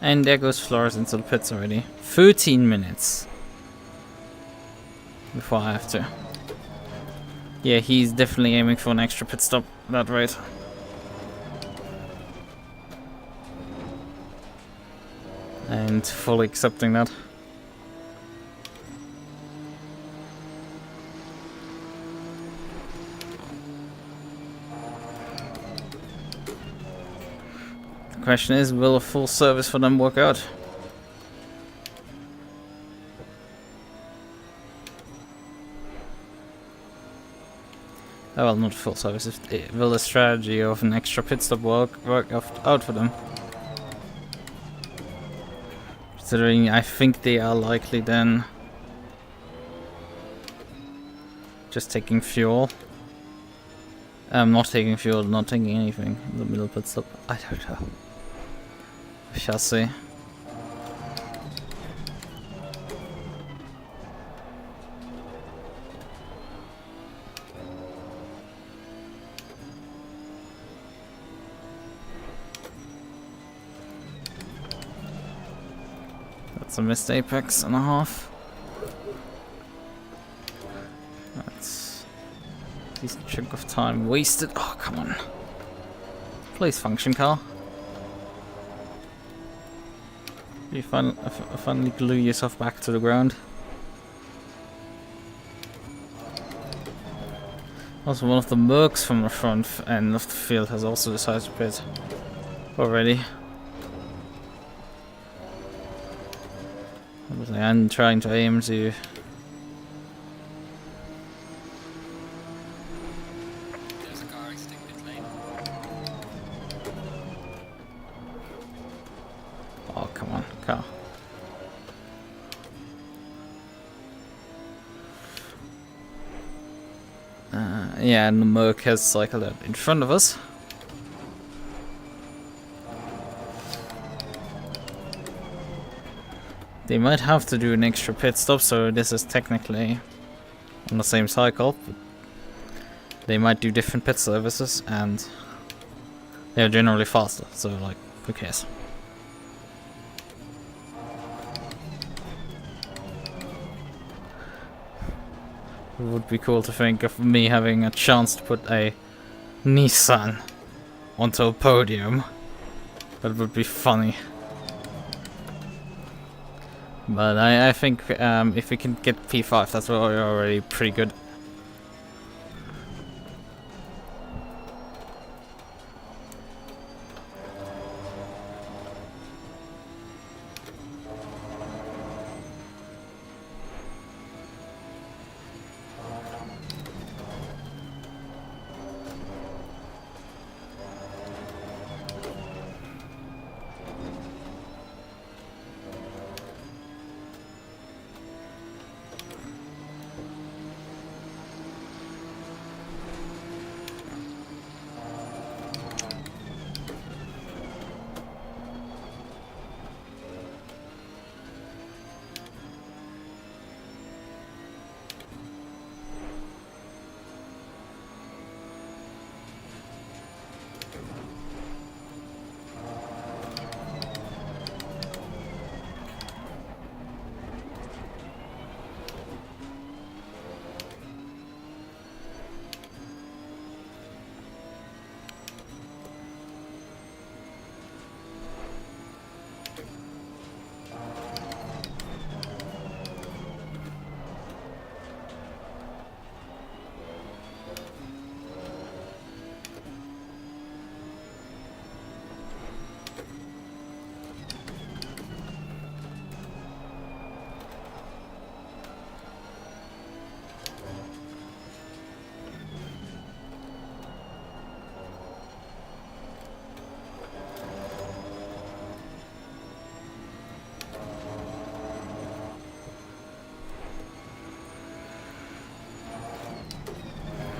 And there goes Flores into the pits already. 13 minutes. Before I have to. Yeah, he's definitely aiming for an extra pit stop at that rate. And fully accepting that. The question is, will a full service for them work out? Oh, well, not full service. Will the strategy of an extra pit stop work out for them? Considering I think they are likely then just taking fuel. Not taking fuel, not taking anything in the middle pit stop. I don't know. We shall see. That's a missed apex and a half. That's a decent chunk of time wasted. Oh, come on. Please function, car. You finally glue yourself back to the ground. Also, one of the mercs from the front end of the field has also decided to pit already. I'm trying to aim to... There's a car exiting pit lane. Oh, come on, car. Yeah, and the merc has cycled out in front of us. They might have to do an extra pit stop, so this is technically on the same cycle. But they might do different pit services, and they're generally faster, so like, who cares? It would be cool to think of me having a chance to put a Nissan onto a podium. That would be funny. But I think if we can get P5, that's already pretty good.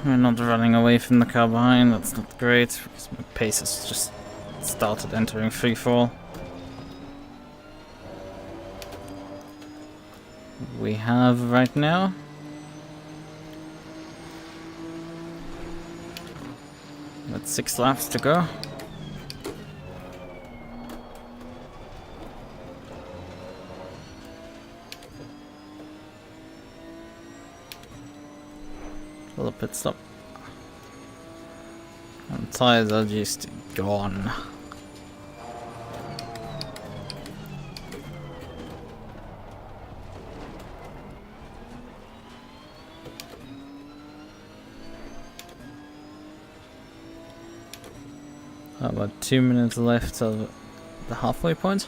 We're not running away from the car behind, that's not great, because my pace has just started entering freefall. We have right now that's 6 laps to go. A pit stop. And tires are just gone. About 2 minutes left of the halfway point.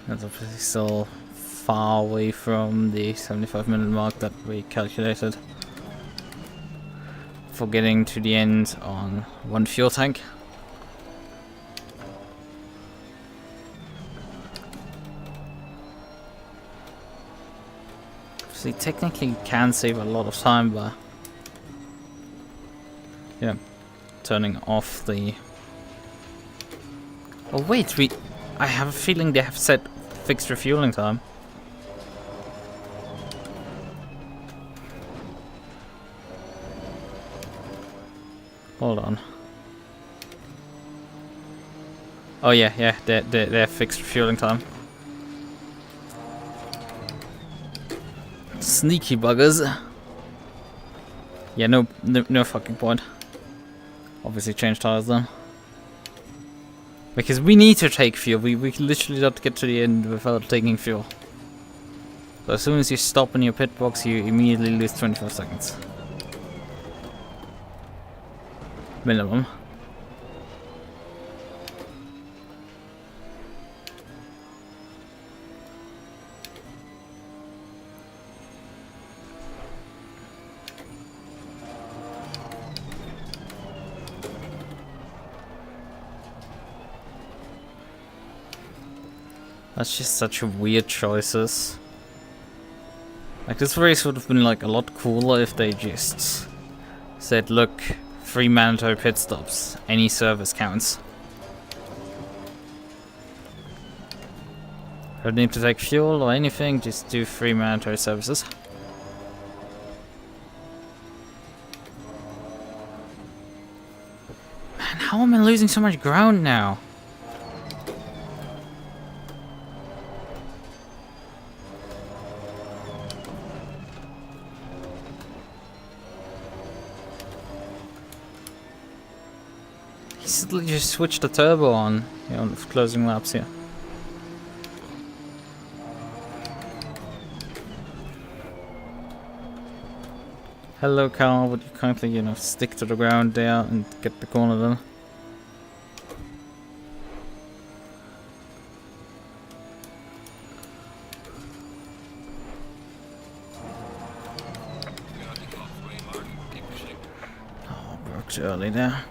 That's obviously still far away from the 75-minute mark that we calculated for getting to the end on 1 fuel tank. So technically you can save a lot of time by turning off the... Oh wait, I have a feeling they have set fixed refueling time. Hold on. Oh yeah, they're fixed refueling time. Sneaky buggers. Yeah, no fucking point. Obviously change tires then. Because we need to take fuel. We literally don't get to the end without taking fuel. So as soon as you stop in your pit box, you immediately lose 25 seconds. Minimum. That's just such weird choices. Like, this race would have been like a lot cooler if they just said, look, 3 mandatory pit stops, any service counts. Don't need to take fuel or anything, just do 3 mandatory services. Man, how am I losing so much ground now? Just switch the turbo on, you know, closing laps here. Hello, car. Would you kindly, you know, stick to the ground there and get the corner done? Oh, broke too early there.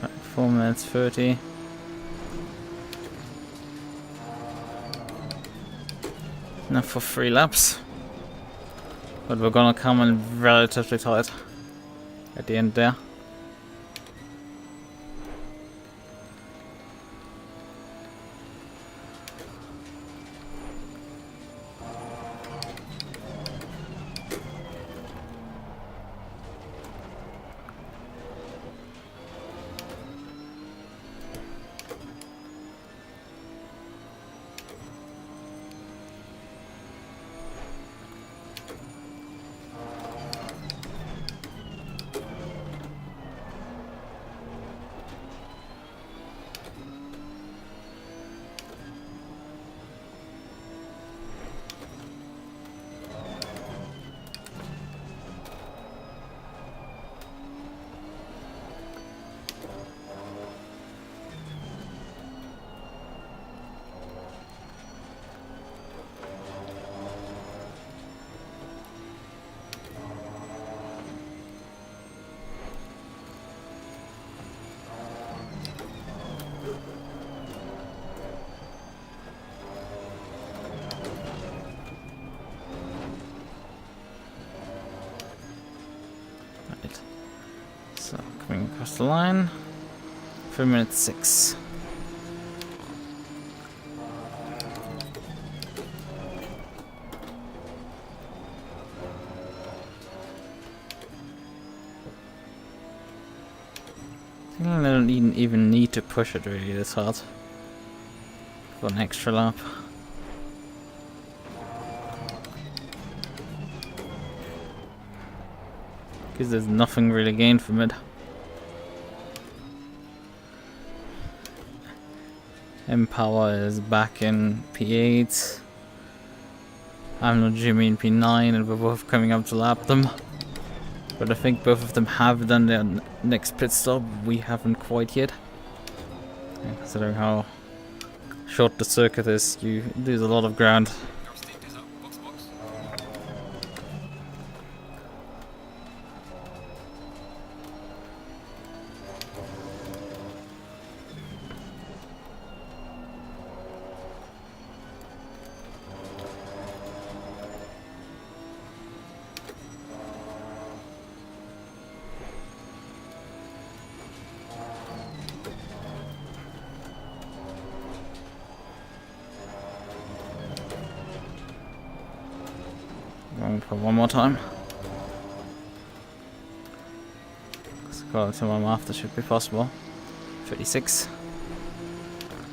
Right, 4 minutes 30. Enough for 3 laps. But we're gonna come in relatively tight at the end there. So, coming across the line. 3 minutes 6. I think I don't even need to push it really this hard for an extra lap. Because there's nothing really gained from it. Empower is back in P8. I'm not Jimmy in P9 and we're both coming up to lap them. But I think both of them have done their next pit stop. We haven't quite yet. And considering how short the circuit is, you lose a lot of ground. Your stint is up. Box, box. Going for one more time. Scroll to one after should be possible. 36.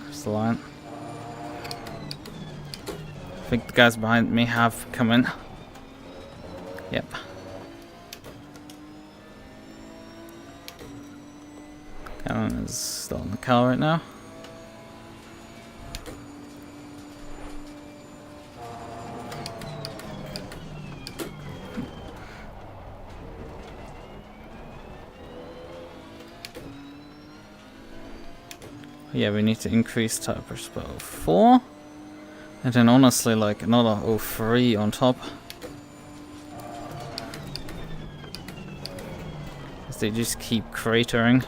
There's the line. I think the guys behind me have come in. Yep. Cannon is still in the car right now. Yeah, we need to increase type push by 04. And then honestly like another 03 on top. As they just keep cratering.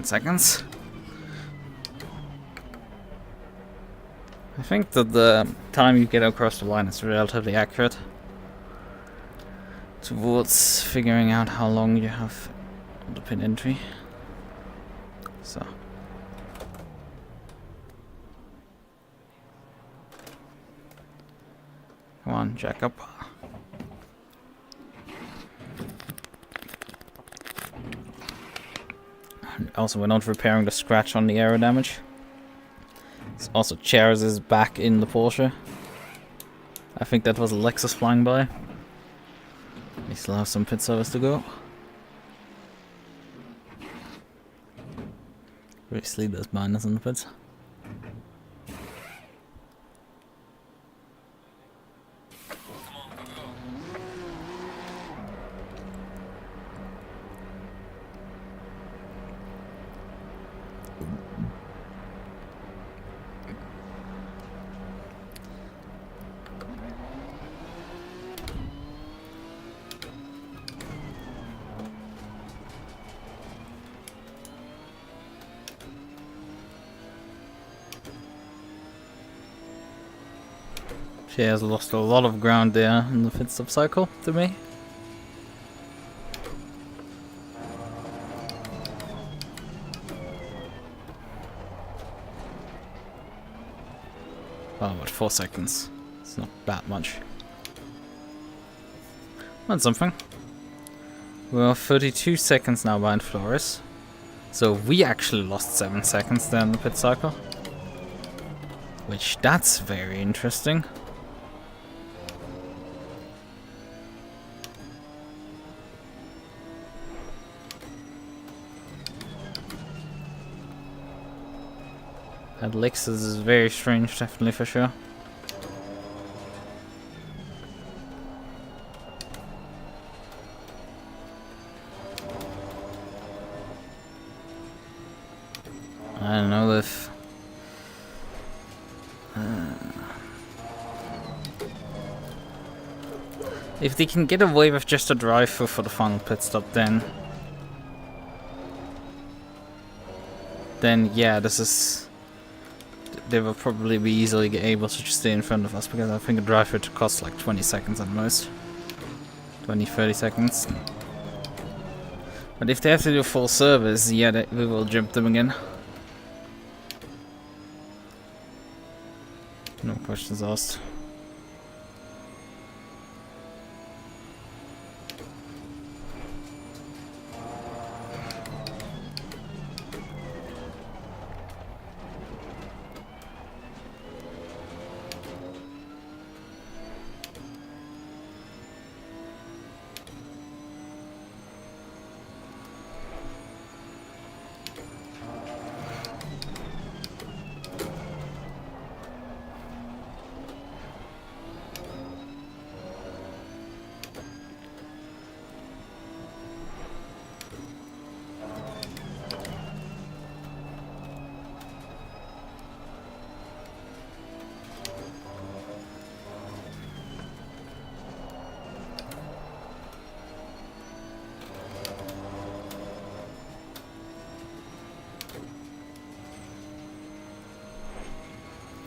Seconds. I think that the time you get across the line is relatively accurate towards figuring out how long you have on the pin entry. So come on, jack up. Also, we're not repairing the scratch on the aero damage. Also, Chairs is back in the Porsche. I think that was a Lexus flying by. We still have some pit service to go. Obviously, there's minus in the pits. She has lost a lot of ground there in the pit stop cycle to me. Well, about 4 seconds. It's not that much. That's something. We're 32 seconds now behind Flores. So we actually lost 7 seconds there in the pit cycle. Which, that's very interesting. That Lexus is very strange, definitely for sure. I don't know if they can get away with just a drive-through for the final pit stop, then then yeah, this is... They will probably be easily able to just stay in front of us, because I think a drive fit costs like 20 seconds at most. 20-30 seconds. But if they have to do full service, yeah, we will jump them again. No questions asked.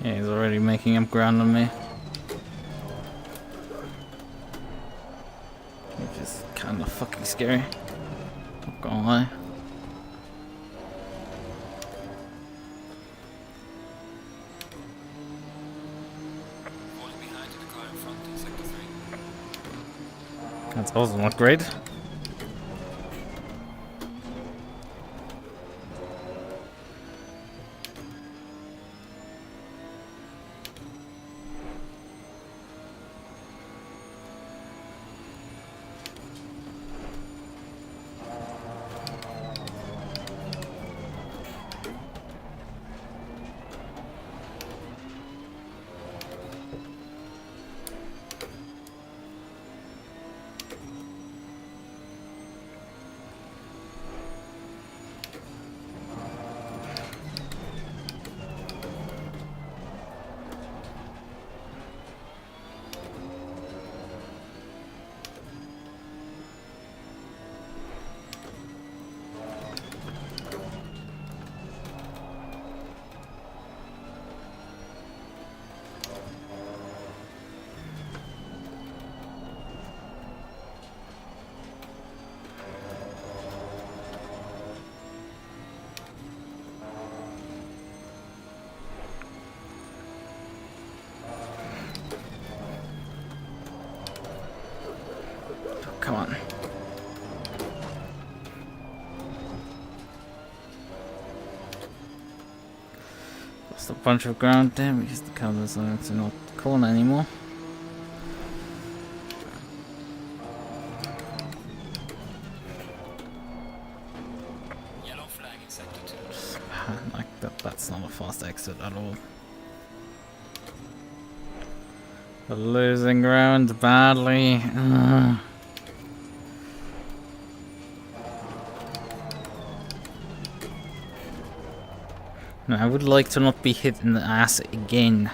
Yeah, he's already making up ground on me. Which is kind of fucking scary. Not gonna lie. Falling behind in the car in front in sector 3. That's also not great. Come on. Lost a bunch of ground there because the covers are not the corner anymore. Yellow flag in sector 2. Like that's not a fast exit at all. We're losing ground badly. No, I would like to not be hit in the ass again.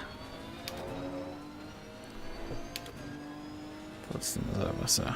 What's over, so?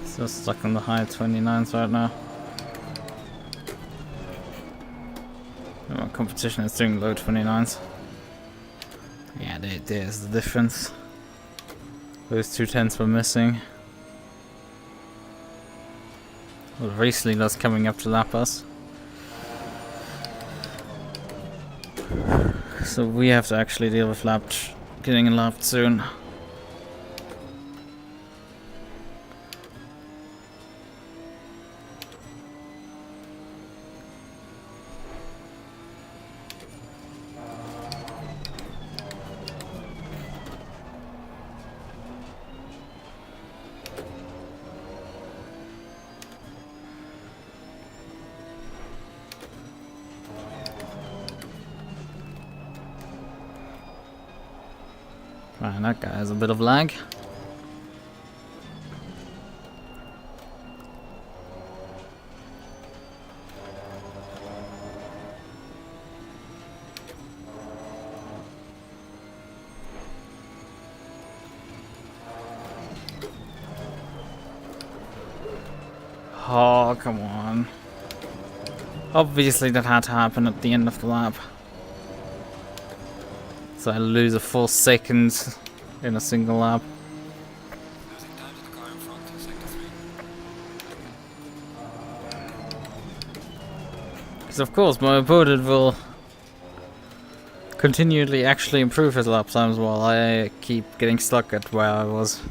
Still stuck on the high 29s right now. My competition is doing low 29s. Yeah, there's the difference. Those 2 tenths were missing. Well, race leader's coming up to lap us. So we have to actually deal with lapped, getting lapped soon. Right, that guy has a bit of lag. Oh, come on. Obviously that had to happen at the end of the lap. So I lose a full second in a single lap. Losing time to the car in front, sector 3. Because of course my opponent will continually actually improve his lap times while I keep getting stuck at where I was.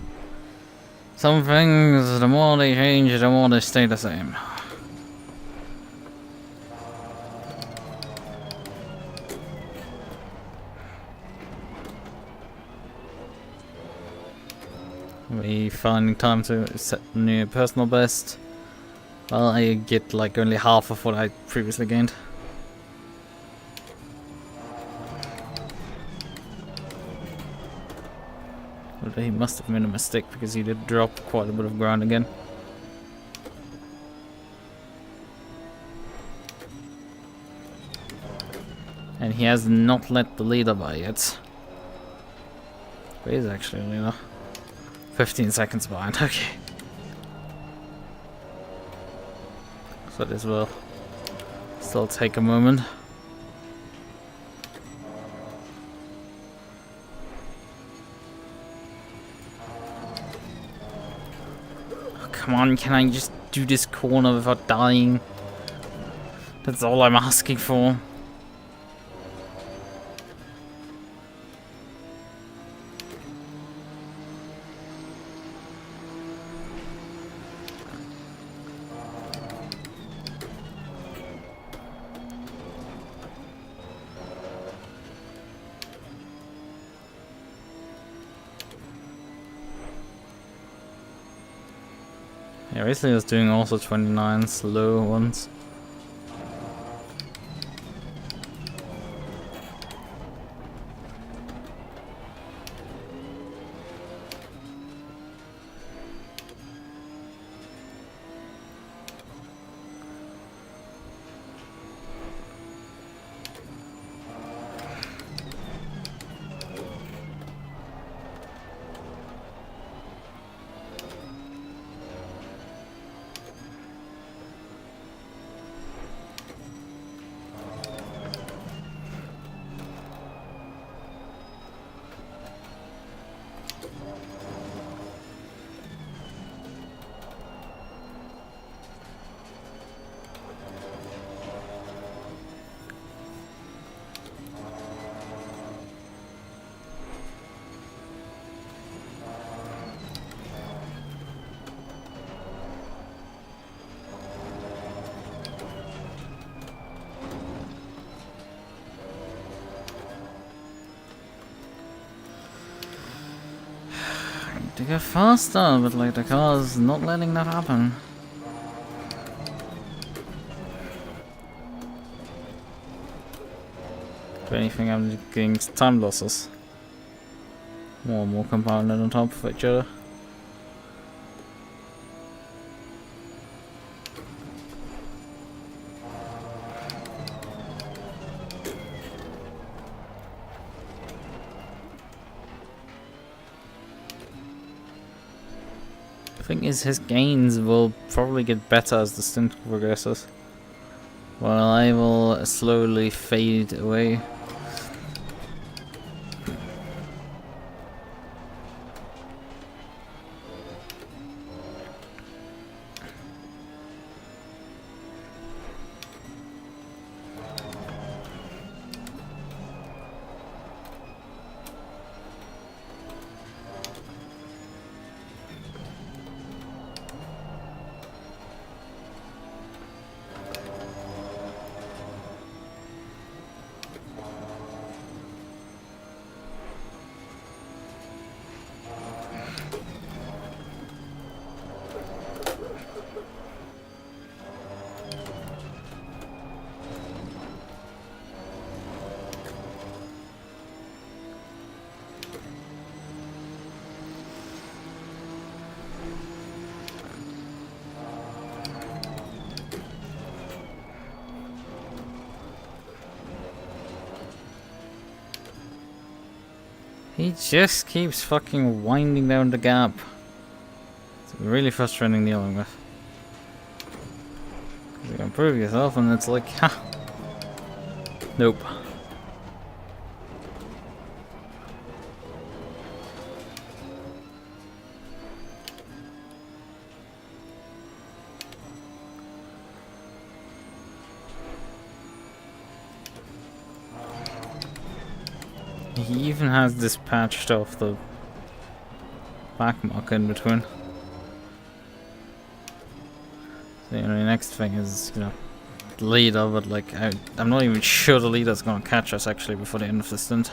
Some things, the more they change, the more they stay the same. Me finding time to set new personal best. Well, I get like only half of what I previously gained. But he must have made a mistake because he did drop quite a bit of ground again. And he has not let the leader by yet. But he's actually a leader. 15 seconds behind, okay. So this will still take a moment. Oh, come on, can I just do this corner without dying? That's all I'm asking for. Yeah, recently I was doing also 29 slow ones. To go faster, but like the car's not letting that happen. If anything, I'm getting time losses. More and more compounded on top of each other. The thing is, his gains will probably get better as the stint progresses, while I will slowly fade away. He just keeps fucking winding down the gap. It's really frustrating dealing with. You can prove yourself and it's like, ha! Nope. He even has this patched off the back mark in between. So, you know, the next thing is, you know, the leader, but like, I'm not even sure the leader's gonna catch us actually before the end of the stint.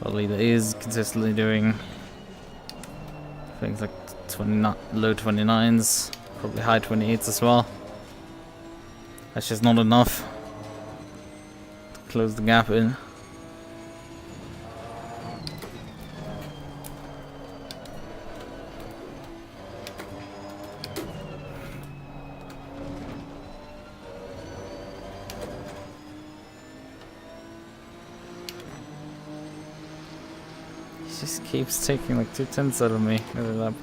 The leader is consistently doing things like low 29s, probably high 28s as well. That's just not enough. Close the gap in. He just keeps taking like 2/10 out of me every lap.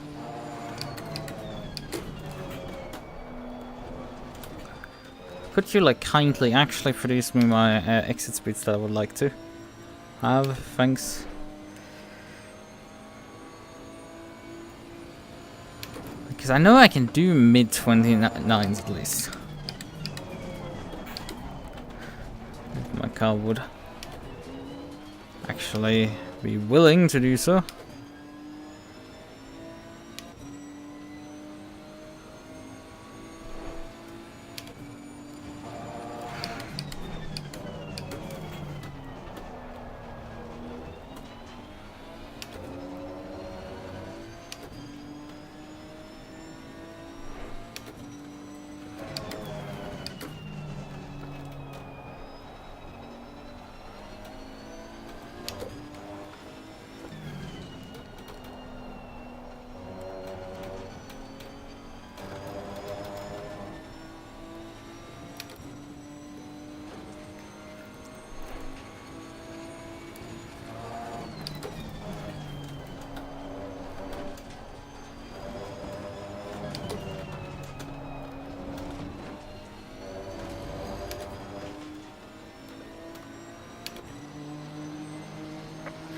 Could you like kindly actually produce me my exit speeds that I would like to have? Thanks. Because I know I can do mid 29s at least. If my car would actually be willing to do so.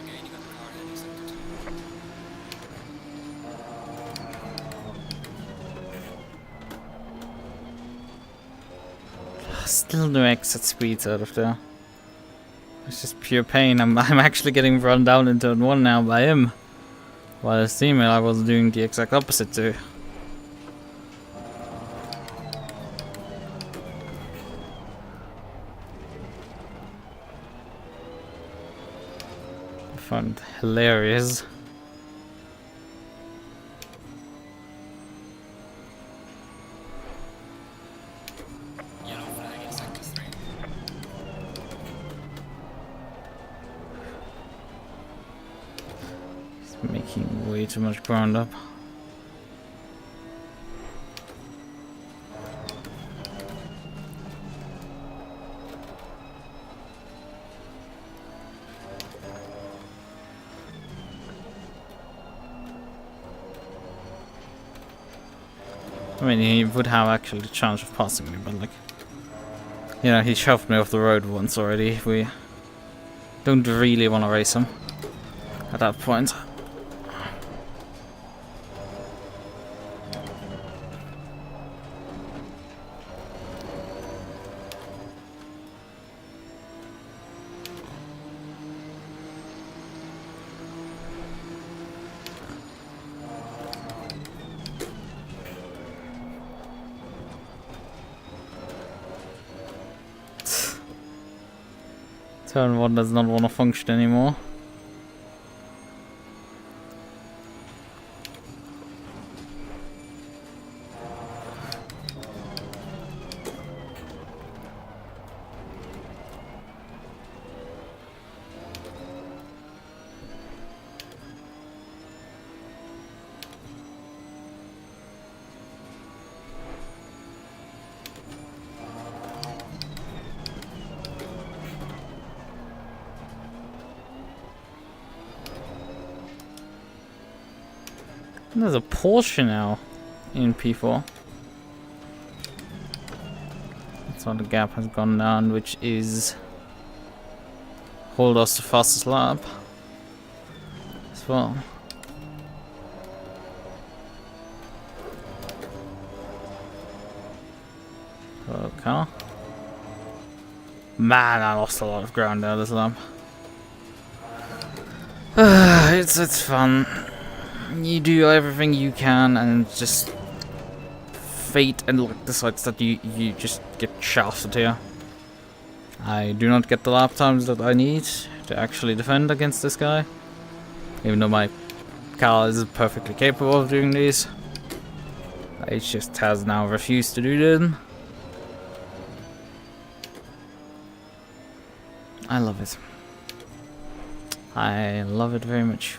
Again, you got the car heading sector 2. Still no exit speeds out of there. It's just pure pain. I'm actually getting run down in turn 1 now by him. While his teammate I was doing the exact opposite to. I found it hilarious. Yellow flag in sector 3. He's making way too much ground up. I mean, he would have actually the chance of passing me, but like, you know, he shoved me off the road once already. We don't really want to race him at that point. Turn 1 does not want to function anymore. There's a Porsche now in P4. That's why the gap has gone down, which is hold us the fastest lap as well. Okay. Man, I lost a lot of ground there this lap. It's fun. You do everything you can, and just fate and luck decides that you just get shafted here. I do not get the lap times that I need to actually defend against this guy, even though my car is perfectly capable of doing these. It just has now refused to do them. I love it. I love it very much.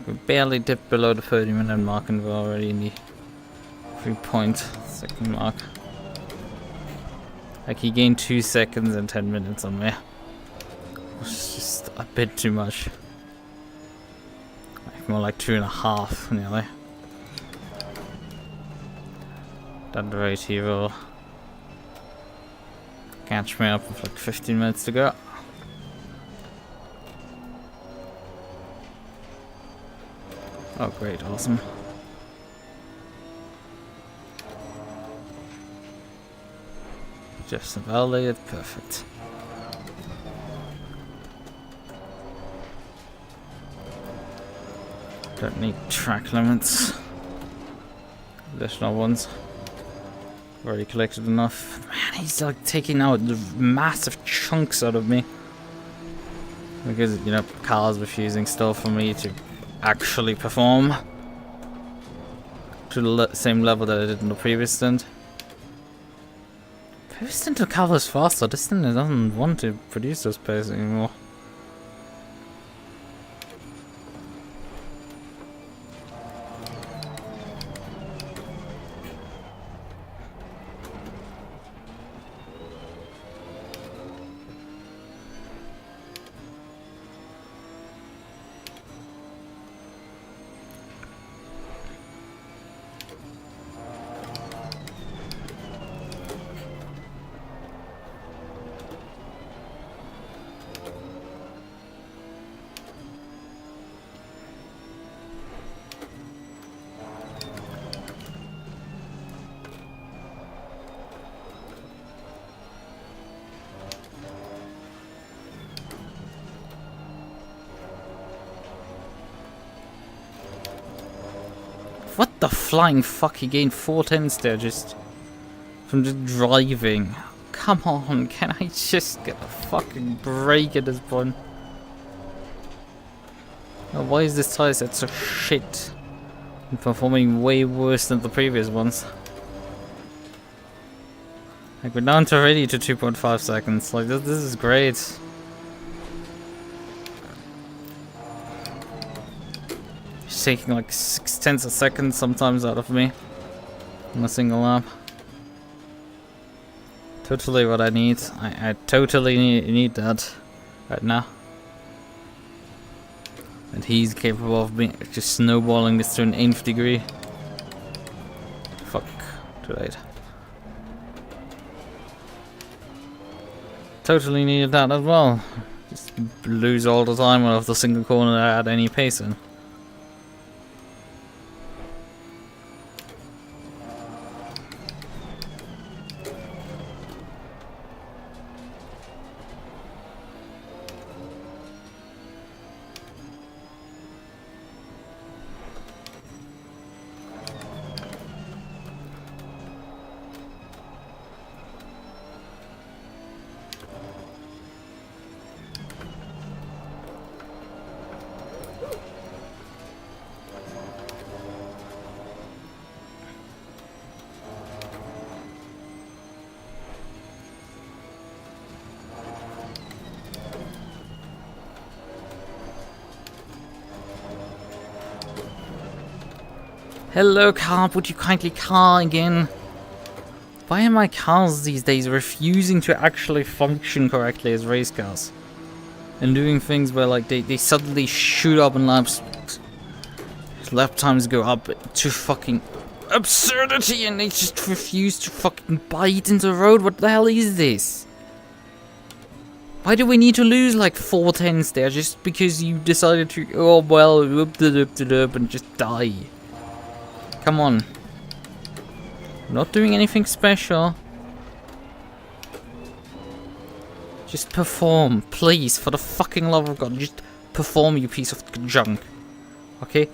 We barely dipped below the 30-minute mark and we're already in the 3.2 mark. Like, he gained 2 seconds and 10 minutes on me. It's just a bit too much. Like, more like 2.5 nearly. That rate he will catch me up with like 15 minutes to go. Oh great, awesome. Just validated, perfect. Don't need track limits. Additional ones. Already collected enough. Man, he's like taking out the massive chunks out of me. Because, you know, cars refusing still for me to actually perform to the same level that I did in the previous stint. Previous stint the car was faster. This stint doesn't want to produce those pace anymore. What the flying fuck? He gained 4 tenths there just from just driving. Come on, can I just get a fucking break at this point? Oh, why is this tire set so shit? And performing way worse than the previous ones. Like, we're down to already to 2.5 seconds. Like, this is great. Taking like 6/10 of seconds sometimes out of me in a single lap. Totally what I need. I totally need that right now. And he's capable of being just snowballing this to an nth degree. Fuck, too late. Totally needed that as well. Just lose all the time out of the single corner I had any pace in. Hello, car. Would you kindly car again? Why are my cars these days refusing to actually function correctly as race cars? And doing things where like they suddenly shoot up in laps. Lap times go up to fucking absurdity and they just refuse to fucking bite into the road. What the hell is this? Why do we need to lose like 4/10s there just because you decided to, oh well, whoop and just die? Come on. Not doing anything special. Just perform, please, for the fucking love of God. Just perform, you piece of junk. Okay?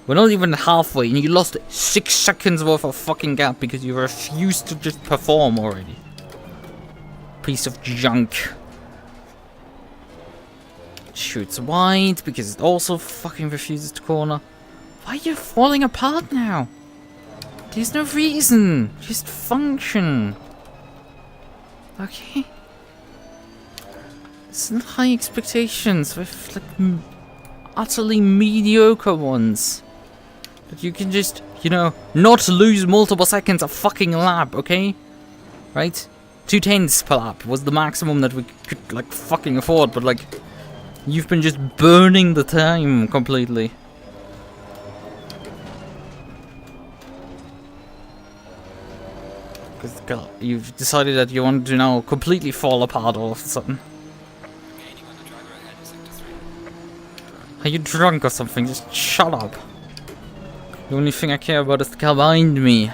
We're not even halfway and you lost 6 seconds worth of fucking gap because you refused to just perform already. Piece of junk. Shoots wide because it also fucking refuses to corner. Why are you falling apart now? There's no reason. Just function. Okay? It's not high expectations with like utterly mediocre ones. That you can just, you know, not lose multiple seconds a fucking lap, okay? Right? 2/10 per lap was the maximum that we could like fucking afford, but like you've been just burning the time completely. Because you've decided that you want to now completely fall apart all of a sudden. Gaining on the driver ahead in sector 3. Are you drunk or something? Just shut up. The only thing I care about is the car behind me.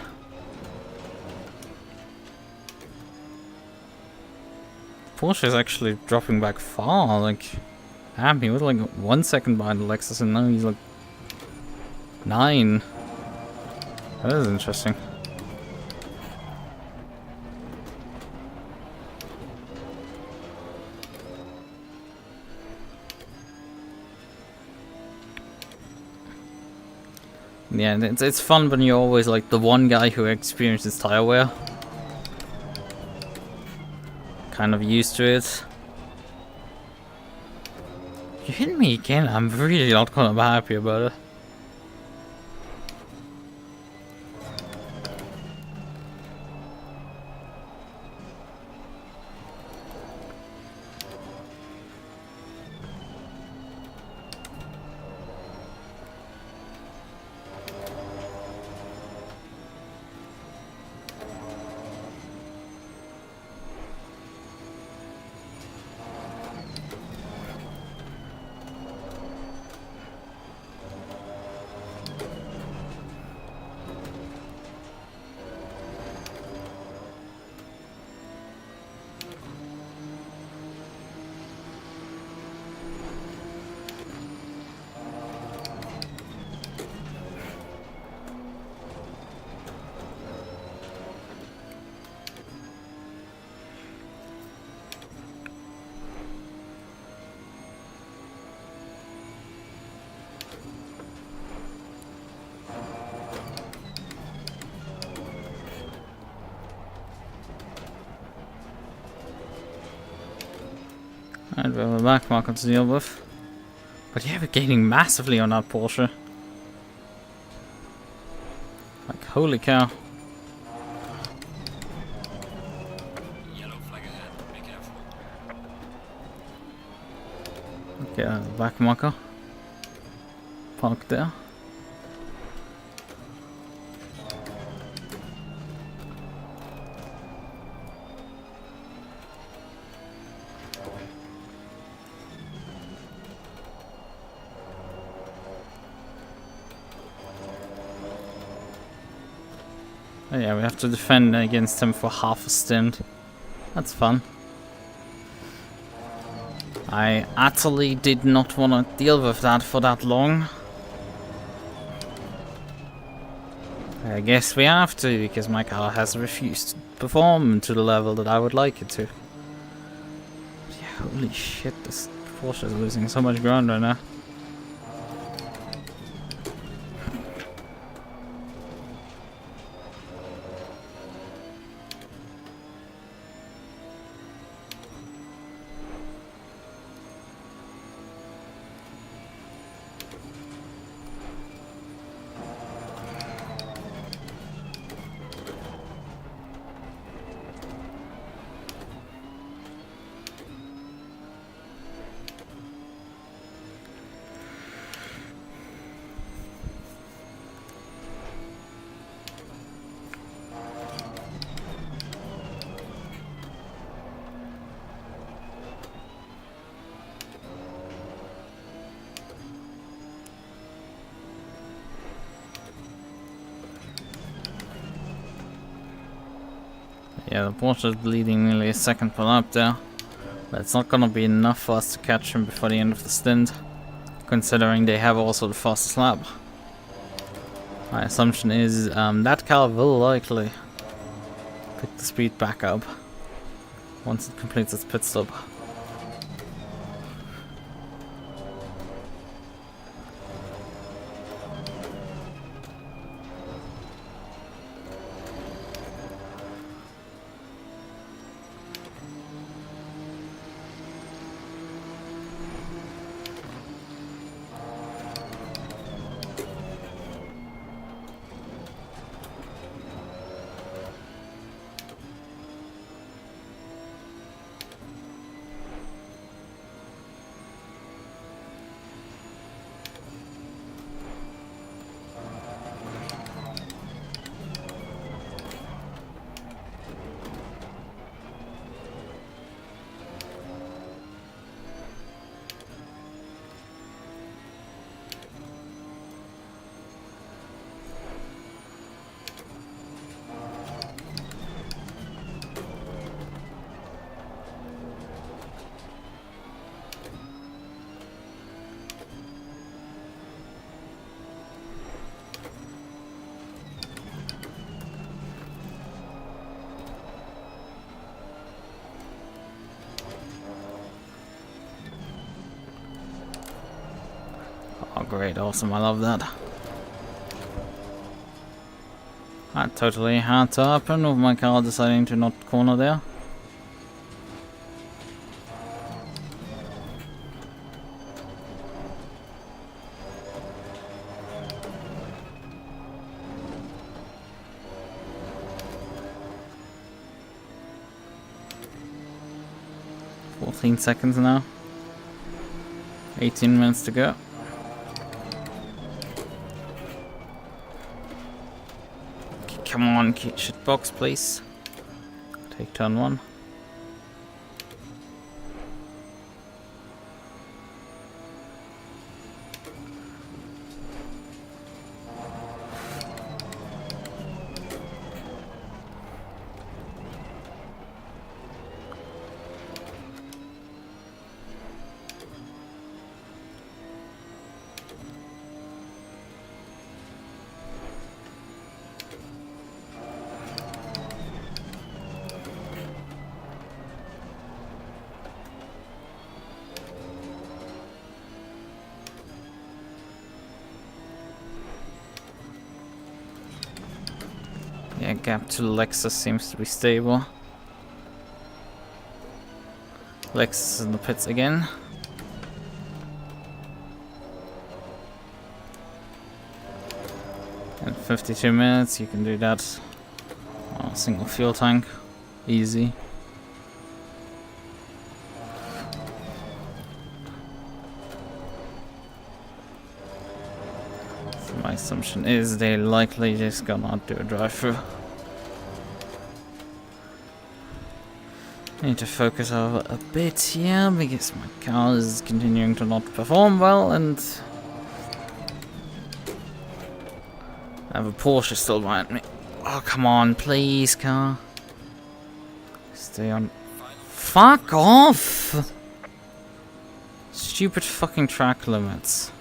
Porsche is actually dropping back far, like... Damn, he was like 1 second behind the Lexus and now he's like 9. That is interesting. Yeah, it's fun when you're always like the one guy who experiences tire wear. Kind of used to it. You hit me again, I'm really not gonna be happy about it. And we have a back market to deal with. But yeah, we're gaining massively on that Porsche. Like, holy cow. Yellow flag ahead, be careful. Okay, back marker. Park there. Oh yeah, we have to defend against him for half a stint. That's fun. I utterly did not want to deal with that for that long. I guess we have to, because my car has refused to perform to the level that I would like it to. But yeah, holy shit, this Porsche is losing so much ground right now. Yeah, the Porsche is bleeding nearly a second per lap there. But it's not gonna be enough for us to catch him before the end of the stint, considering they have also the fastest lap. My assumption is that car will likely pick the speed back up once it completes its pit stop. Oh great, awesome, I love that. That totally had to happen with my car deciding to not corner there. "14 seconds now. 18 minutes to go. Come on, shitbox, please. Take turn 1. Yeah, gap to Lexus seems to be stable. Lexus in the pits again. In 52 minutes, you can do that on a single fuel tank. Easy. So my assumption is they likely just gonna do a drive-through. Need to focus over a bit here because my car is continuing to not perform well, and I have a Porsche still behind me. Oh, come on, please, car. Stay on. Fuck off! Stupid fucking track limits.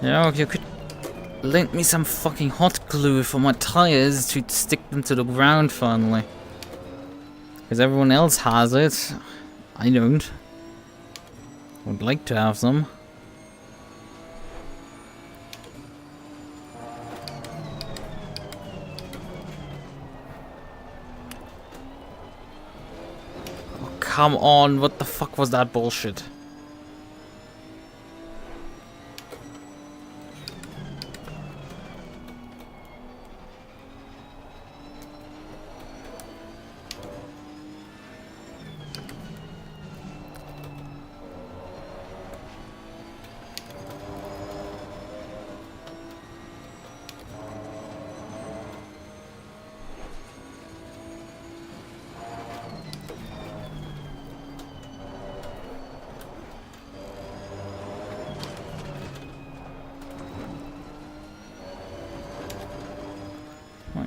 You know, you could link me some fucking hot glue for my tires to stick them to the ground finally. Because everyone else has it. I don't. Would like to have some. Oh, come on, what the fuck was that bullshit?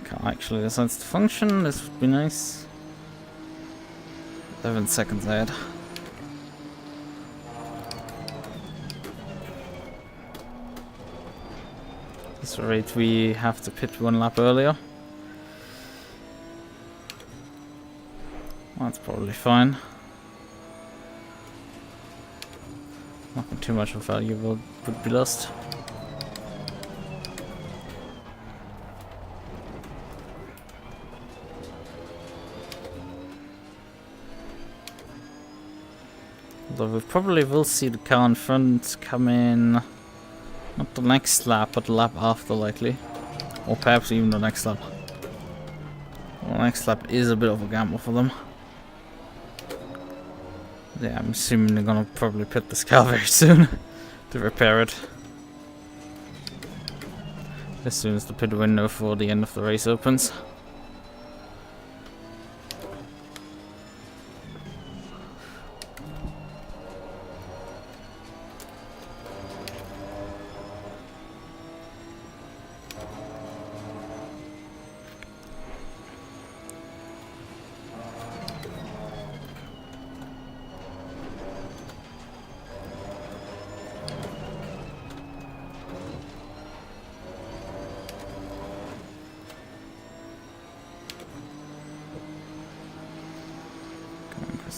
car actually decides to function. This would be nice. 11 seconds ahead. At this rate, we have to pit 1 lap earlier. That's probably fine. Nothing too much of value would be lost. Although we probably will see the car in front come in, not the next lap, but the lap after likely. Or perhaps even the next lap. Well, the next lap is a bit of a gamble for them. Yeah, I'm assuming they're gonna probably pit this car very soon to repair it. As soon as the pit window for the end of the race opens.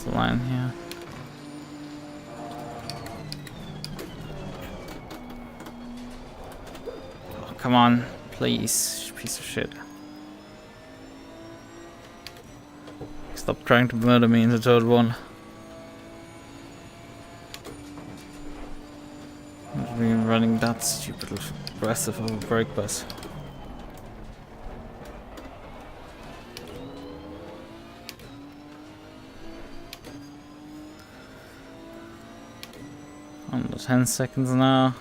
The line here. Oh, come on, please, piece of shit. Stop trying to murder me in the third one. I've been running that stupid aggressive of a brake bus. Under 10 seconds now.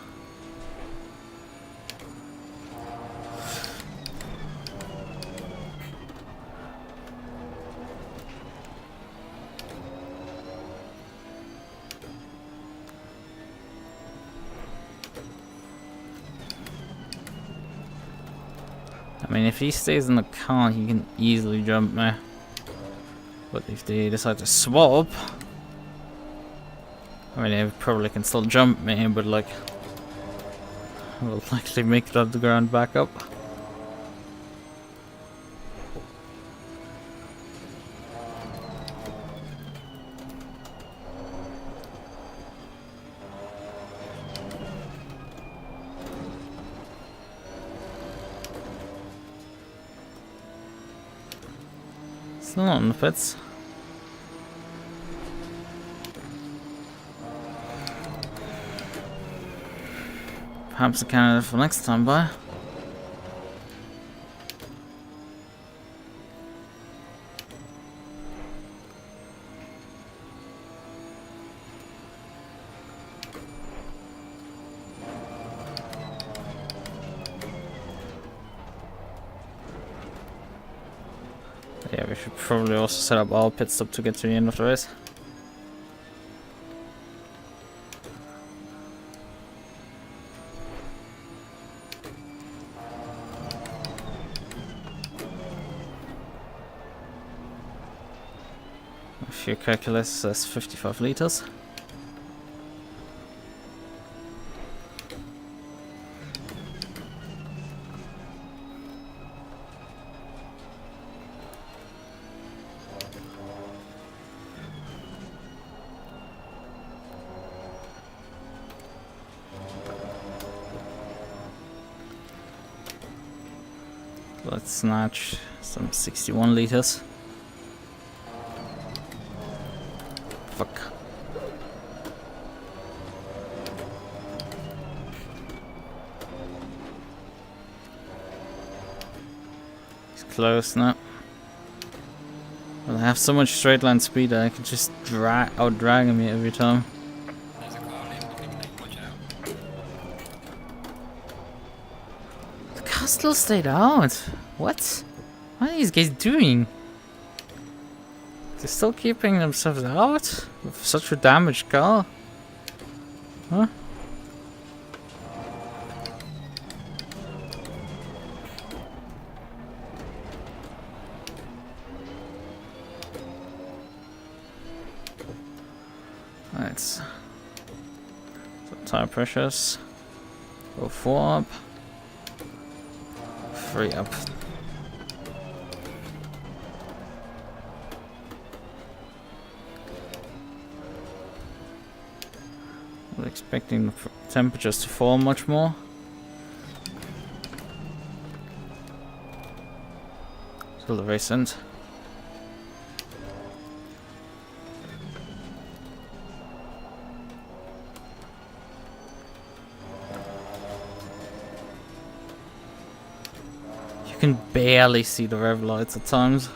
I mean, if he stays in the car, he can easily jump me. But if they decide to swap, I mean, they probably can still jump me, but like, will likely make it up the ground back up. Still not in the pits. Perhaps a candidate for next time by. Yeah, we should probably also set up our pit stop to get to the end of the race. Fuel calculus says 55 liters. Let's snatch some 61 liters. Fuck. He's close now. Well, I have so much straight line speed that I can just out-drag him every time. There's a Qualy looking, watch out. The car still stayed out. What? What are these guys doing? They're still keeping themselves out with such a damaged car. Huh? Alright. So tire pressures. Go 4 up. 3 up. I was expecting the temperatures to fall much more. Till the race ends. You can barely see the rev lights at times.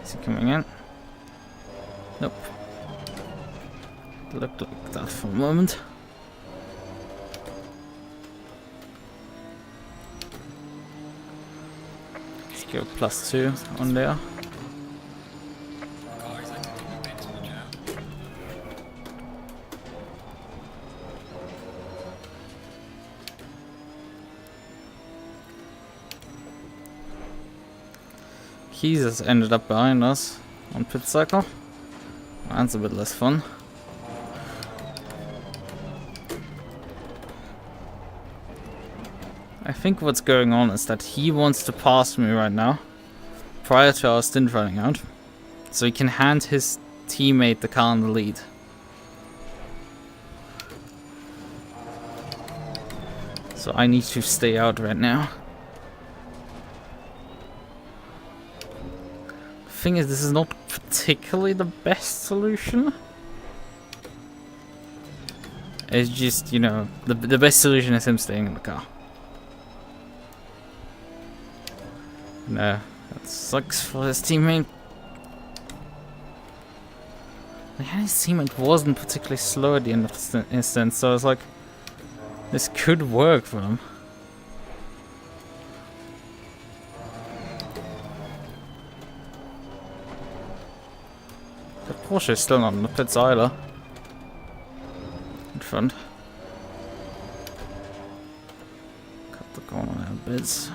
Is he coming in? Nope. Looked like that for a moment. Let's go +2 on there. Car is like a bit to the jam. Keys has ended up behind us on pit cycle. That's a bit less fun. I think what's going on is that he wants to pass me right now, prior to our stint running out, so he can hand his teammate the car in the lead. So I need to stay out right now. Thing is, this is not particularly the best solution. It's just, you know, the best solution is him staying in the car. No, that sucks for his teammate. Yeah, his teammate wasn't particularly slow at the end of the instance, so I was like, this could work for him. The Porsche is still not in the pits either. In front. Cut the corner there a bit.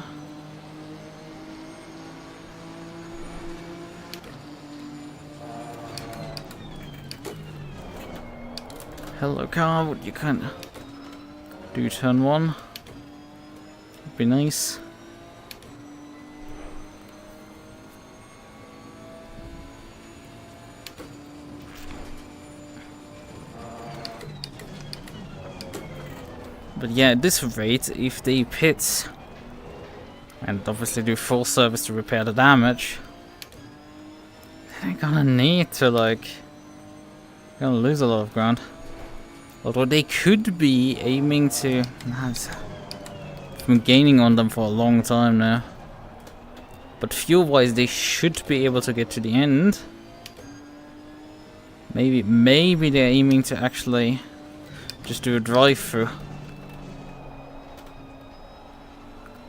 Hello car, would you kind of do turn 1? Would be nice. But yeah, at this rate, if they pit and obviously do full service to repair the damage, they're gonna need to like, gonna lose a lot of ground. Although they could be aiming to, I've been gaining on them for a long time now. But fuel wise, they should be able to get to the end. Maybe they're aiming to actually just do a drive through.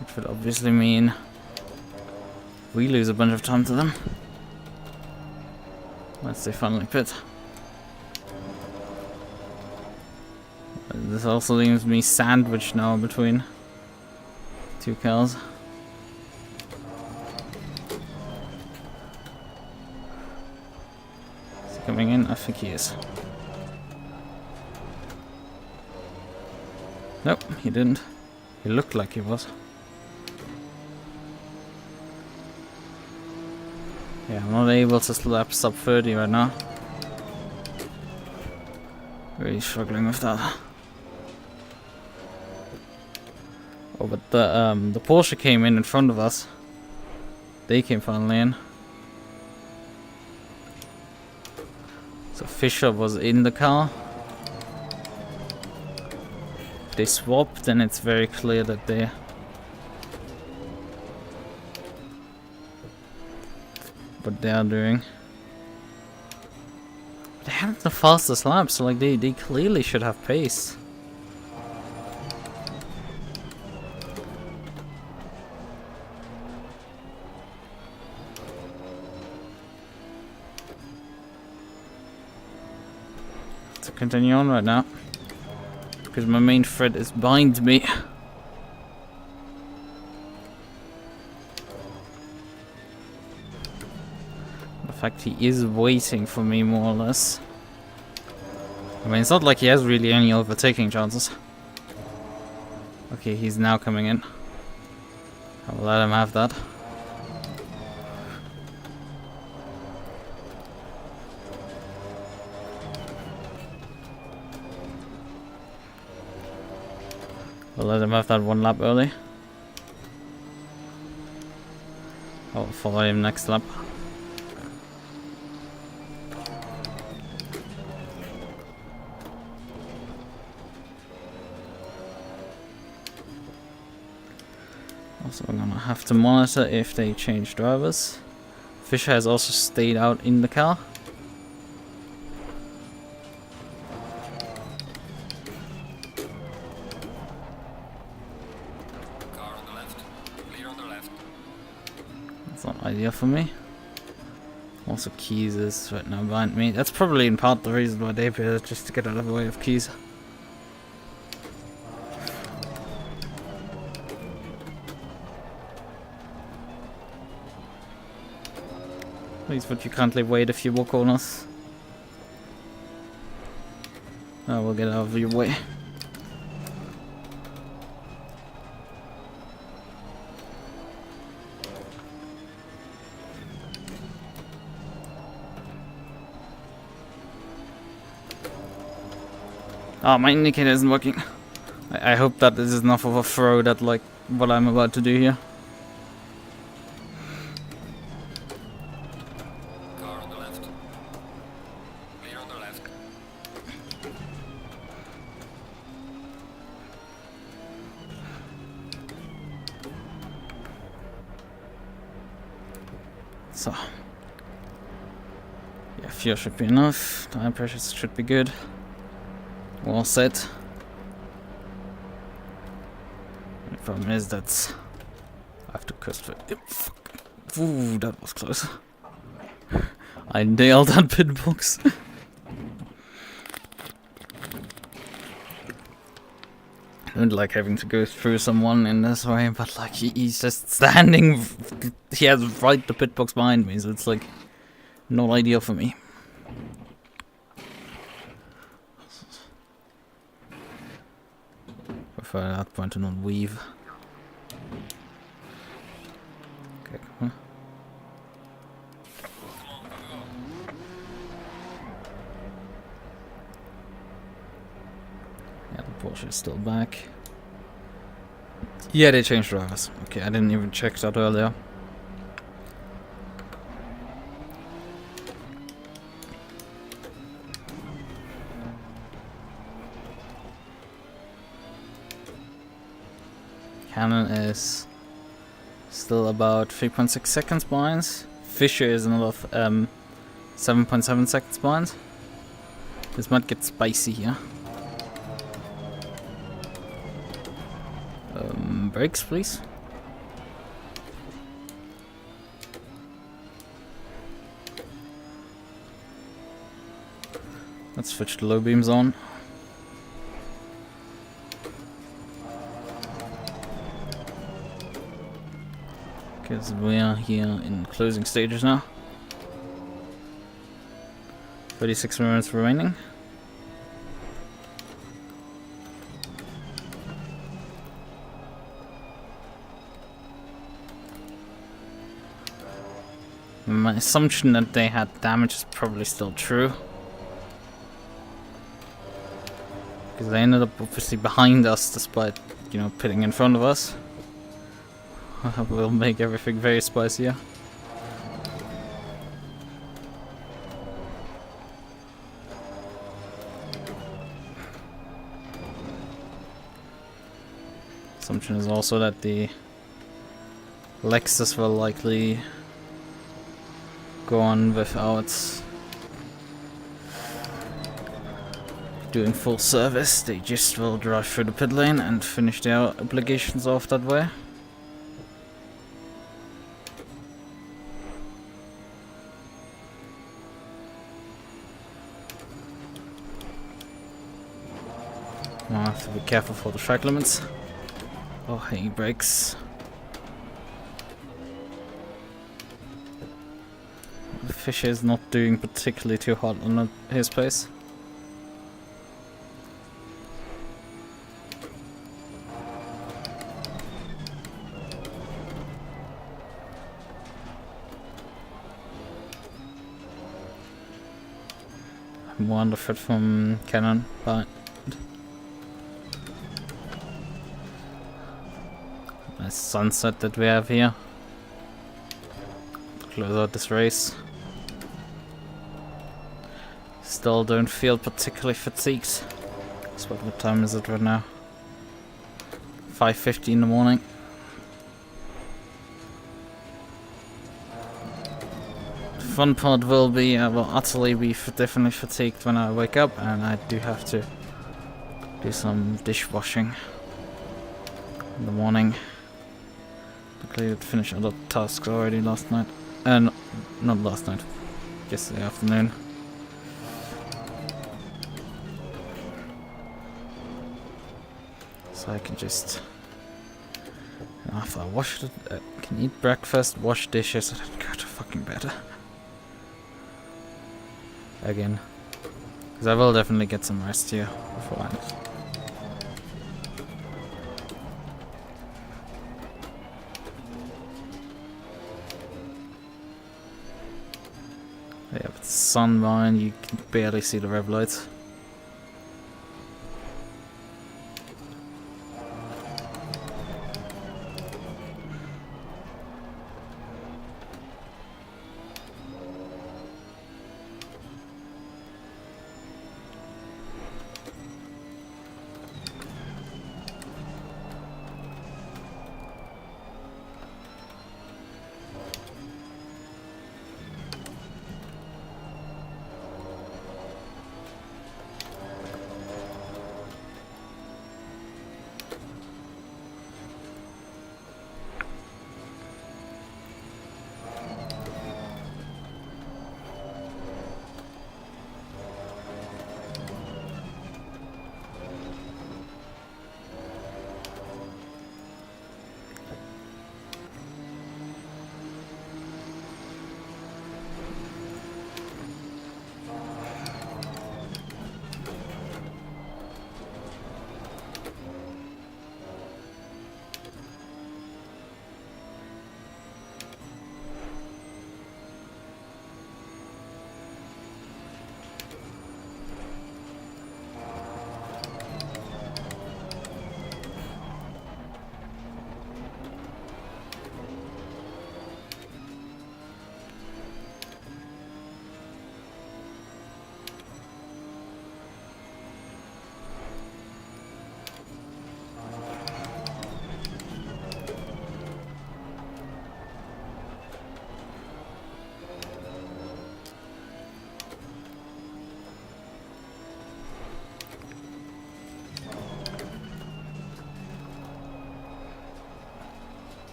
Which would obviously mean we lose a bunch of time to them. Once they finally pit. This also leaves me sandwiched now between 2 cars. Is he coming in? I think he is. Nope, he didn't. He looked like he was. Yeah, I'm not able to slap sub 30 right now. Really struggling with that. Oh, but the Porsche came in front of us. They came finally in. So Fisher was in the car. If they swapped, then it's very clear that they... what they are doing. They have the fastest lap, so like they clearly should have pace. To continue on right now, because my main thread is behind me. fact, he is waiting for me more or less. I mean, it's not like he has really any overtaking chances. Okay, he's now coming in. I'll let him have that. We'll let him have that one lap early. I'll follow him next lap. Also, I'm gonna have to monitor if they change drivers. Fisher has also stayed out in the car. Car on the left. Clear on the left. That's not ideal for me. Also, Keys is right now behind me. That's probably in part the reason why they appeared, just to get out of the way of Keys. Please, but you can't leave wait if you walk corners. Oh, we'll get out of your way. Oh, my indicator isn't working. I hope that this is enough of a throw that, like, what I'm about to do here. Car on the left. Clear on the left. So. Yeah, fuel should be enough. Tire pressures should be good. All set. The problem is that I have to coast for it. Fuck. Ooh, that was close. I nailed that pit box. I don't like having to go through someone in this way, but like he's just standing. He has right the pit box behind me, so it's like not ideal for me. Prefer at that point to not weave. Okay, come on. Yeah, the Porsche is still back. Yeah, they changed drivers. Okay, I didn't even check that earlier. Canon is still about 3.6 seconds behind. Fisher is another 7.7 seconds behind. This might get spicy here. Brakes, please. Let's switch the low beams on. Because we are here in closing stages now. 36 minutes remaining. My assumption that they had damage is probably still true. Because they ended up obviously behind us despite, you know, pitting in front of us. Will make everything very spicy here. Assumption is also that the Lexus will likely go on without doing full service. They just will drive through the pit lane and finish their obligations off that way. I have to be careful for the track limits. Oh, he brakes. Fisher is not doing particularly too hot on his pace. Wonderful from Canon, but nice sunset that we have here. Close out this race. Still don't feel particularly fatigued. So what time is it right now? 5:50 in the morning. The fun part will be, I will utterly be definitely fatigued when I wake up, and I do have to do some dishwashing in the morning. Luckily, I finished other tasks already last night. Not last night, yesterday afternoon. So I can just, after I wash it, can eat breakfast, wash dishes, and then go to fucking bed. Again. Because I will definitely get some rest here beforehand. Yeah, with the sun behind, you can barely see the rev lights.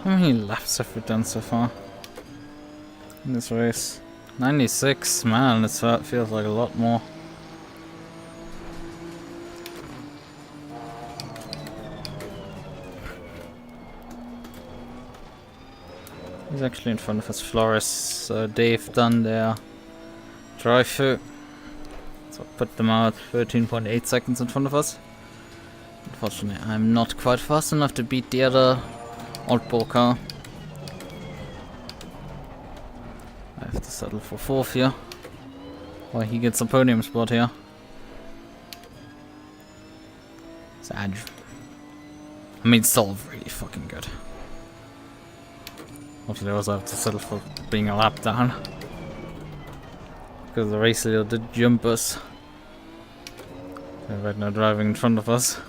How many laps have we done so far in this race? 96, man, it feels like a lot more. He's actually in front of us. Flores, Dave done their drive-through. So put them out 13.8 seconds in front of us. Unfortunately, I'm not quite fast enough to beat the other oddball car. I have to settle for 4th here, while he gets a podium spot here. Sad. I mean, still really fucking good. Obviously, I also have to settle for being a lap down, because the race leader did jump us. They're right now driving in front of us.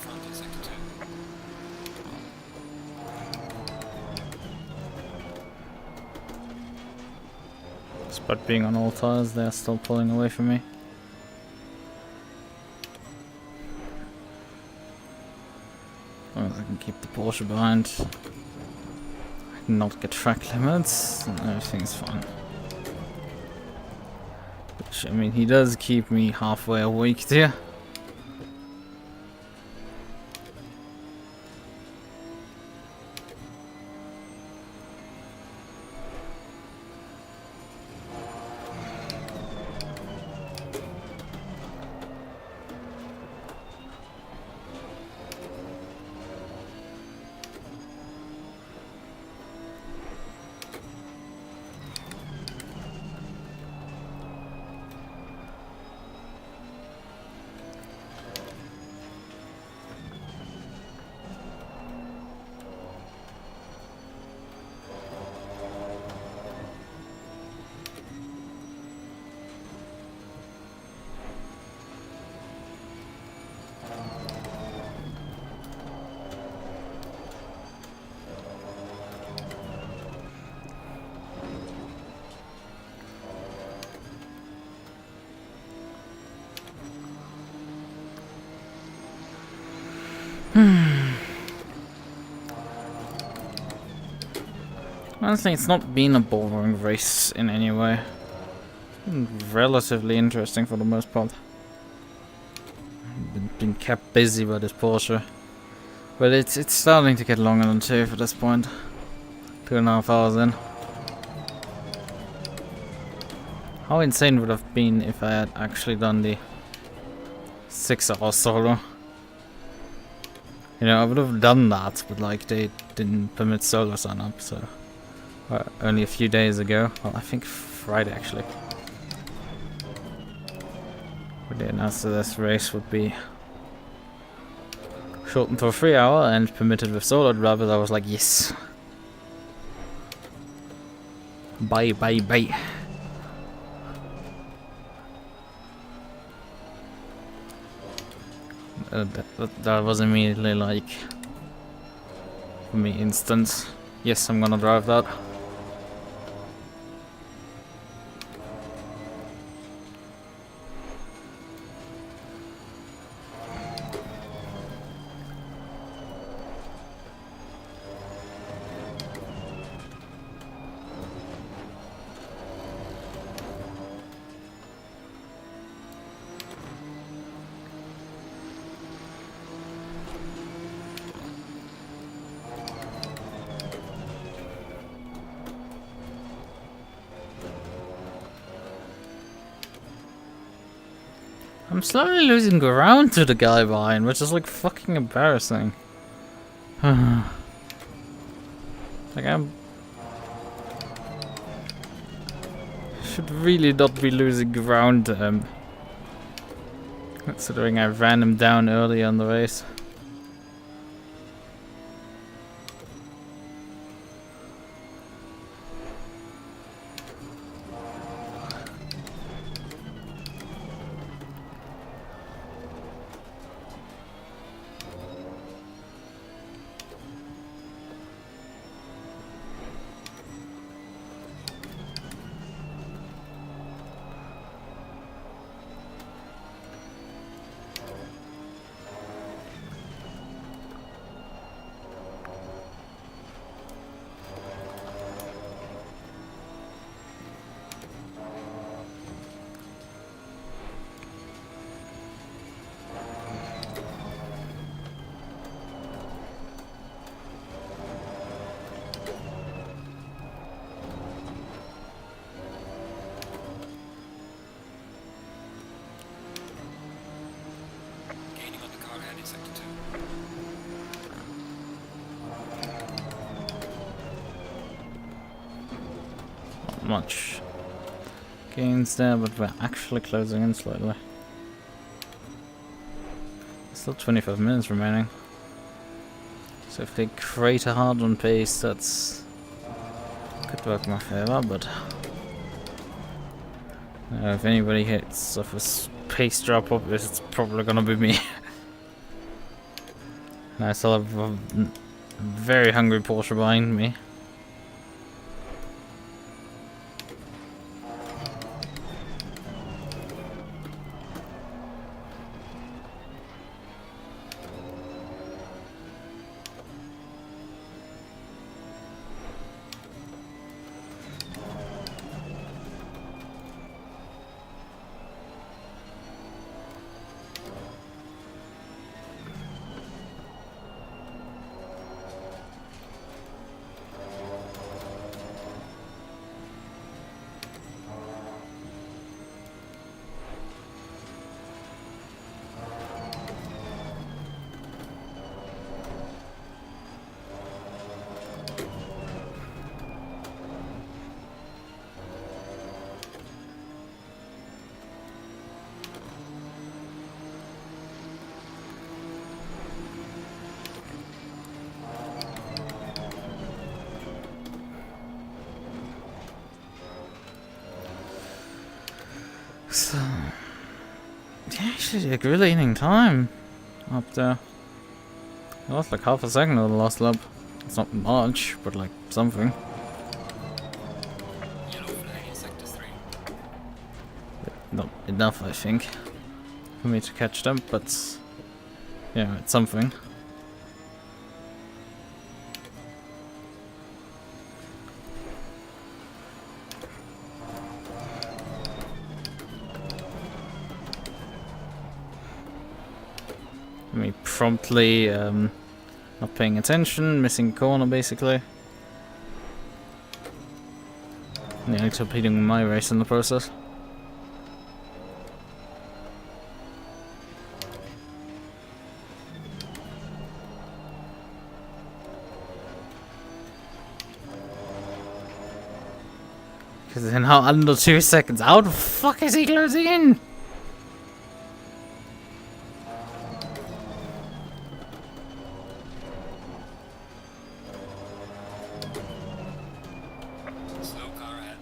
front in sector 2. Despite being on all tires, they're still pulling away from me. As long as I can keep the Porsche behind, not get track limits, and everything's fine. Which, I mean, he does keep me halfway awake there. Honestly, it's not been a boring race in any way. Relatively interesting for the most part. Been kept busy by this Porsche. But it's starting to get longer than 2 at this point. 2.5 hours in. How insane would it have been if I had actually done the 6-hour solo? You know, I would have done that, but like they didn't permit solo sign up, so only a few days ago. Well, I think Friday actually. When they announced that this race would be shortened to a 3-hour and permitted with solo drivers, I was like, yes. Bye, bye, bye. That was immediately like, for me, instant. Yes, I'm gonna drive that. I'm slowly losing ground to the guy behind, which is like fucking embarrassing. Like should really not be losing ground to him. Considering I ran him down early on the race. Gaining on the car ahead in sector 2. Not much gains there, but we're actually closing in slightly. Still 25 minutes remaining. So if they create a hard on pace, that's could work in my favor, but if anybody hits off a pace drop up, it's probably gonna be me. And I still have a very hungry Porsche behind me. So, yeah, actually a really eating time up there. I lost like half a second on the last lap. It's not much, but like something. Yellow flag in sector 3. Not enough, I think, for me to catch them, but yeah, it's something. Me promptly not paying attention, missing a corner basically. Nearly torpedoing my race in the process. Because in how under 2 seconds, how the fuck is he closing in? Slow car ahead.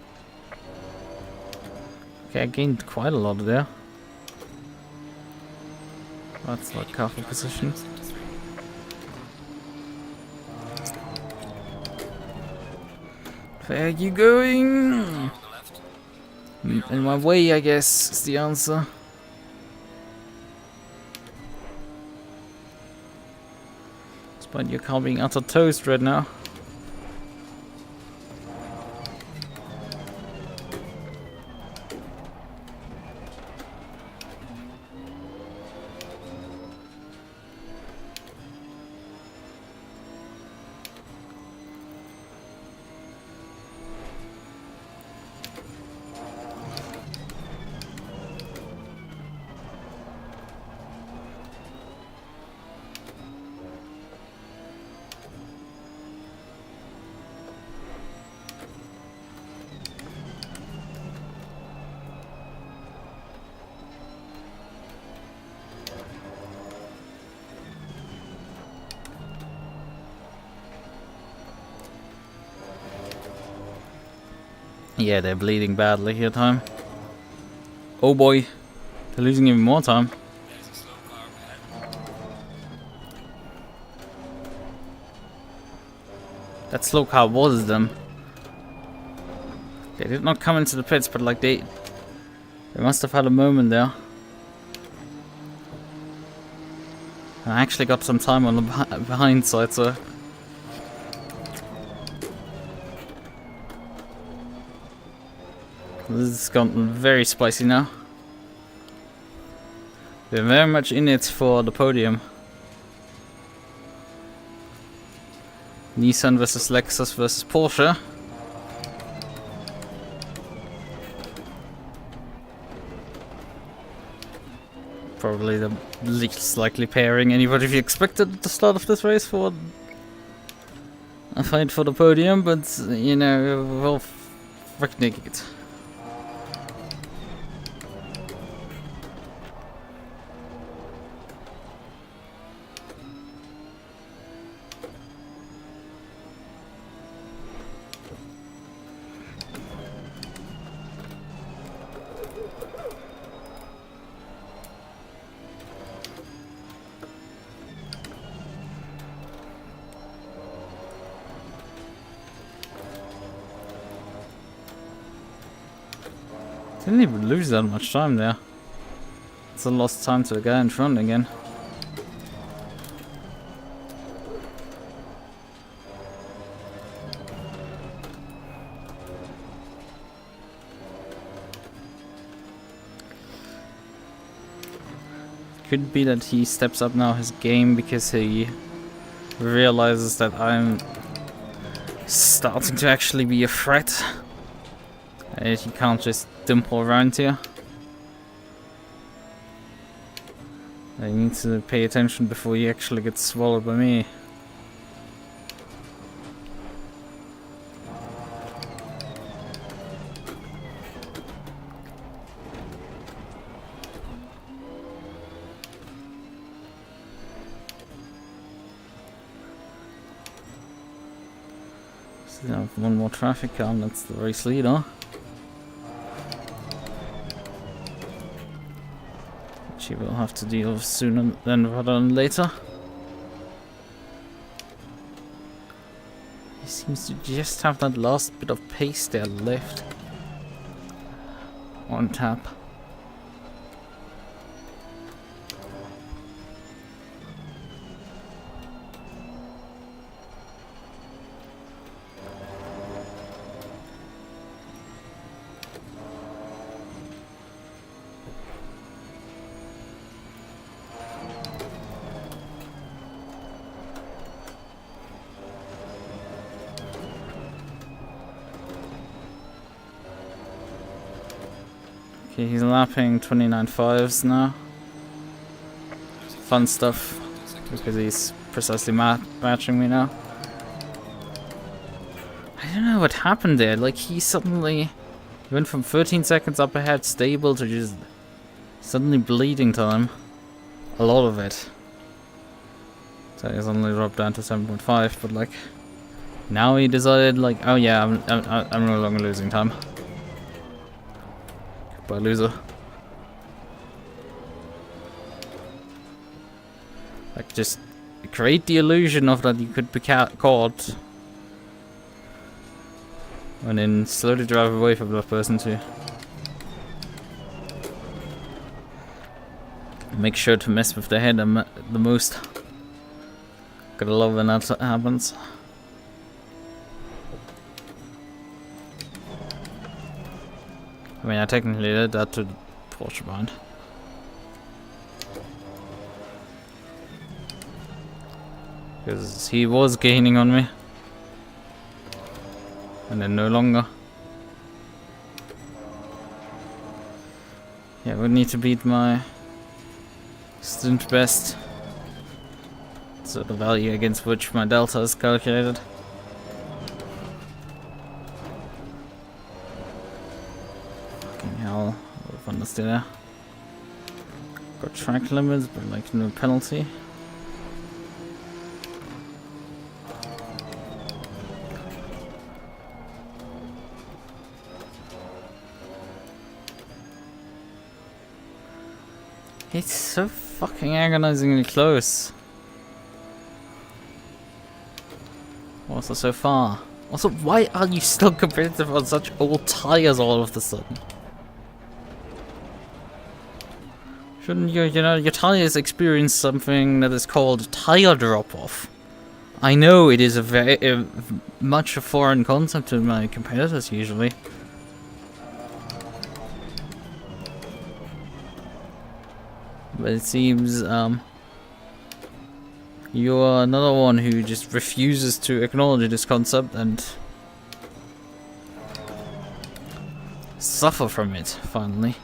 Okay, I gained quite a lot there. That's like half a position. Sector 3. Where are you going? Car on the left. In my way, I guess, is the answer. Despite your car being utter toast right now. Yeah, they're bleeding badly here, time. Oh boy, they're losing even more time. There's a slow car ahead. That slow car was them. They did not come into the pits, but like they must have had a moment there. And I actually got some time on the behind side, so this has gotten very spicy now. We're very much in it for the podium. Nissan versus Lexus versus Porsche. Probably the least likely pairing anybody expected at the start of this race for a fight for the podium, but you know, we'll freaking it. Didn't even lose that much time there. It's a lost time to the guy in front again. Could be that he steps up now his game because he realizes that I'm starting to actually be a threat. And he can't just dimple around here. I need to pay attention before he actually gets swallowed by me. So I have one more traffic car, and that's the race leader. Which he will have to deal with sooner rather than later. He seems to just have that last bit of pace there left on tap. Okay, he's lapping 29.5s now. Fun stuff, because he's precisely matching me now. I don't know what happened there, like he suddenly went from 13 seconds up ahead stable to just suddenly bleeding time. A lot of it. So he suddenly dropped down to 7.5, but like now he decided like, oh yeah, I'm no longer losing time. Goodbye, loser. Like, just create the illusion of that you could be caught, and then slowly drive away from that person too. Make sure to mess with the head the most. Gotta love when that happens. I mean, I technically did that to the Porsche behind. Because he was gaining on me. And then no longer. Yeah, I would need to beat my stint best. So the value against which my delta is calculated. Fucking hell, what a fun to stay there. Got track limits, but like no penalty. It's so fucking agonizingly close. Also so far. Also, why are you still competitive on such old tires all of a sudden? Shouldn't you, your tires experience something that is called tire drop-off? I know it is a very much a foreign concept to my competitors usually. But it seems you're another one who just refuses to acknowledge this concept and suffer from it, finally.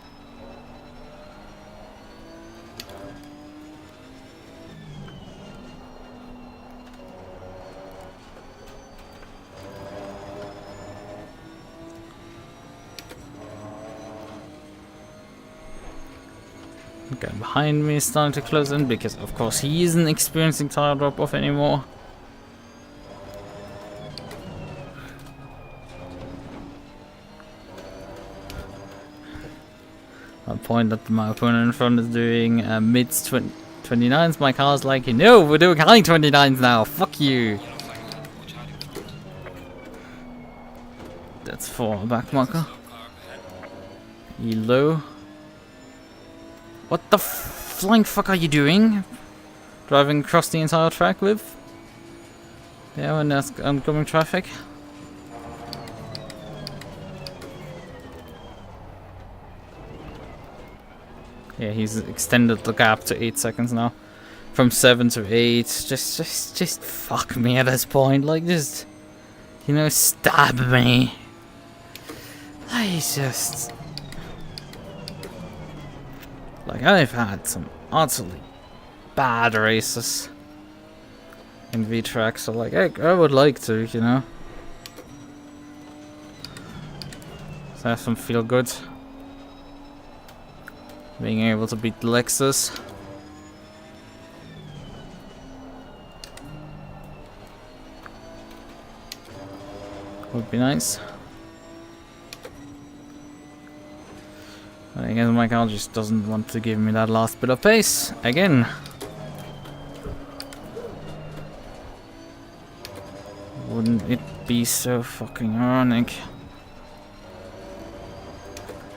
Okay, behind me is starting to close in because of course he isn't experiencing tire drop off anymore. I'll point that my opponent in front is doing mids 29s. My car's like, no, we're doing high 29s now. Fuck you. That's for a back marker. You low. What the flying fuck are you doing? Driving across the entire track with? Yeah, when there's oncoming traffic. Yeah, he's extended the gap to 8 seconds now. From 7 to 8. Just fuck me at this point. Like, just, you know, stab me. I just... Like, I've had some utterly bad races in V-Track, so like, I would like to, you know. So have some feel good. Being able to beat Lexus. Would be nice. I guess my car just doesn't want to give me that last bit of pace again. Wouldn't it be so fucking ironic?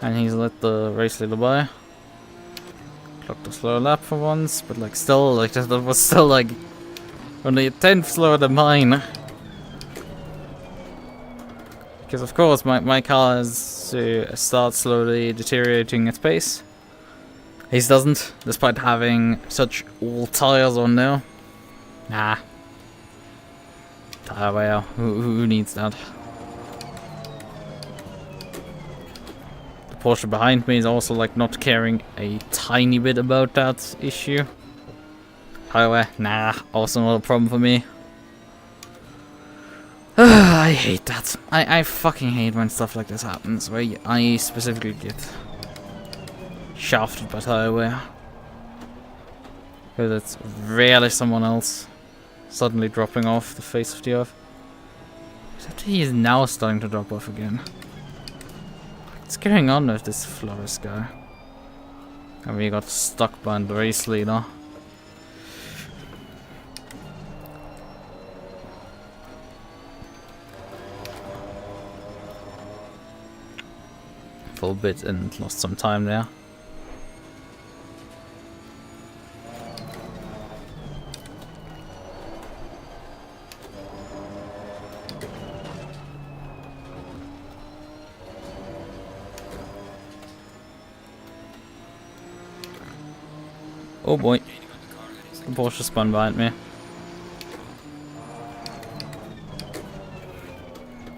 And he's let the race leader by. Clocked a slow lap for once, but like still, like that was still like only a tenth slower than mine. Because of course my car has to start slowly deteriorating its pace. His doesn't, despite having such old tires on there. Nah. Tire wear, who needs that? The Porsche behind me is also like not caring a tiny bit about that issue. Tire wear, nah, also not a problem for me. I hate that. I fucking hate when stuff like this happens, where I specifically get shafted by tire wear. Because it's rarely someone else suddenly dropping off the face of the earth. Except he is now starting to drop off again. What's going on with this Flores guy? I mean, he got stuck by the race leader. For a bit and lost some time there. Oh boy, the Porsche spun behind me.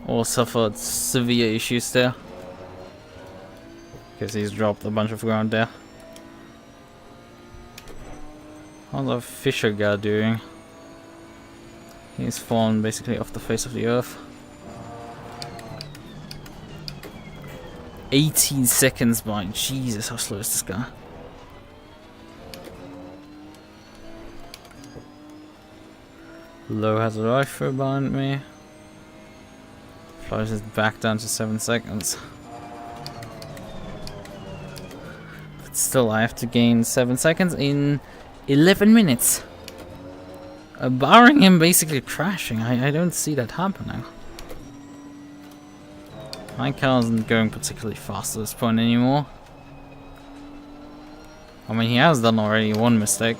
Or suffered severe issues there. Because he's dropped a bunch of ground there. How's the Fisher guy doing? He's fallen basically off the face of the earth. 18 seconds behind. Jesus, how slow is this guy? Low has a rifle behind me. Flies it back down to 7 seconds. But still, I have to gain 7 seconds in 11 minutes. Barring him basically crashing, I don't see that happening. My car isn't going particularly fast at this point anymore. I mean, he has done already one mistake.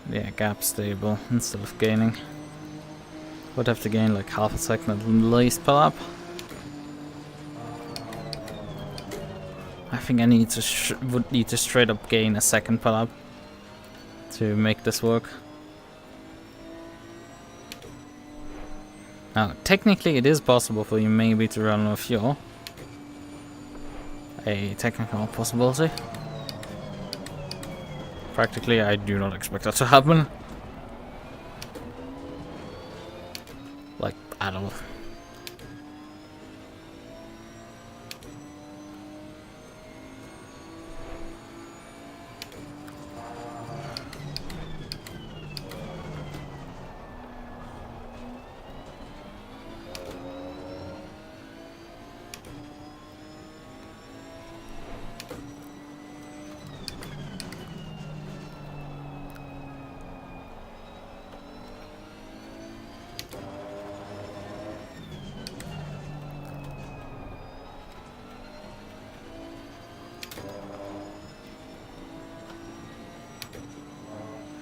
Yeah, gap stable instead of gaining. Would have to gain like half a second at least per lap. I think I need to would need to straight up gain a second per lap to make this work. Now, technically, it is possible for you maybe to run with fuel. A technical possibility. Practically, I do not expect that to happen. Like, at all.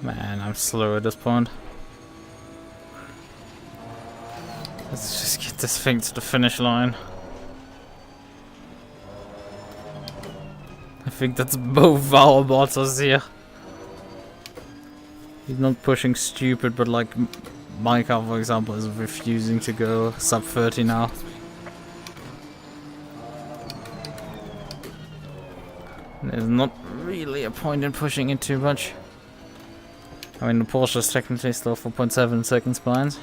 Man, I'm slow at this point. Let's just get this thing to the finish line. I think that's both our bosses here. He's not pushing stupid, but like my car, for example, is refusing to go sub 30 now. There's not really a point in pushing it too much. I mean, the Porsche is technically still 4.7 seconds behind.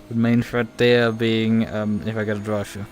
The main threat there being if I get a drive through.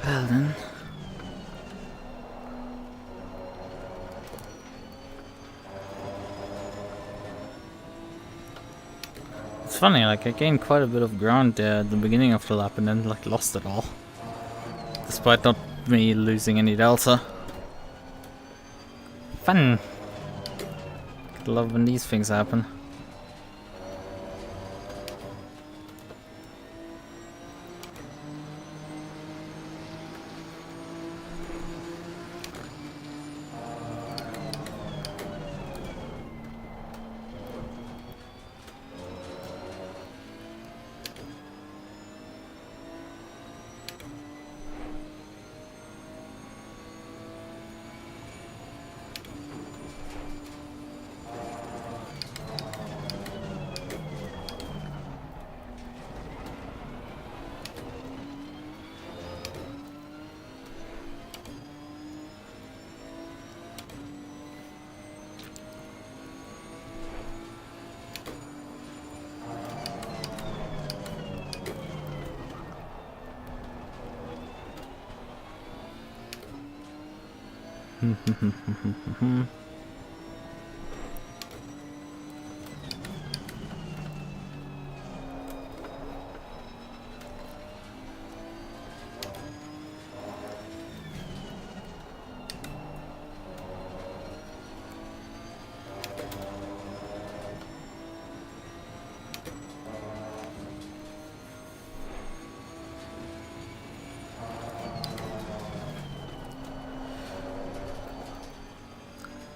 Well then. It's funny, like I gained quite a bit of ground there at the beginning of the lap and then like lost it all. Despite not me losing any delta. Fun! I love when these things happen.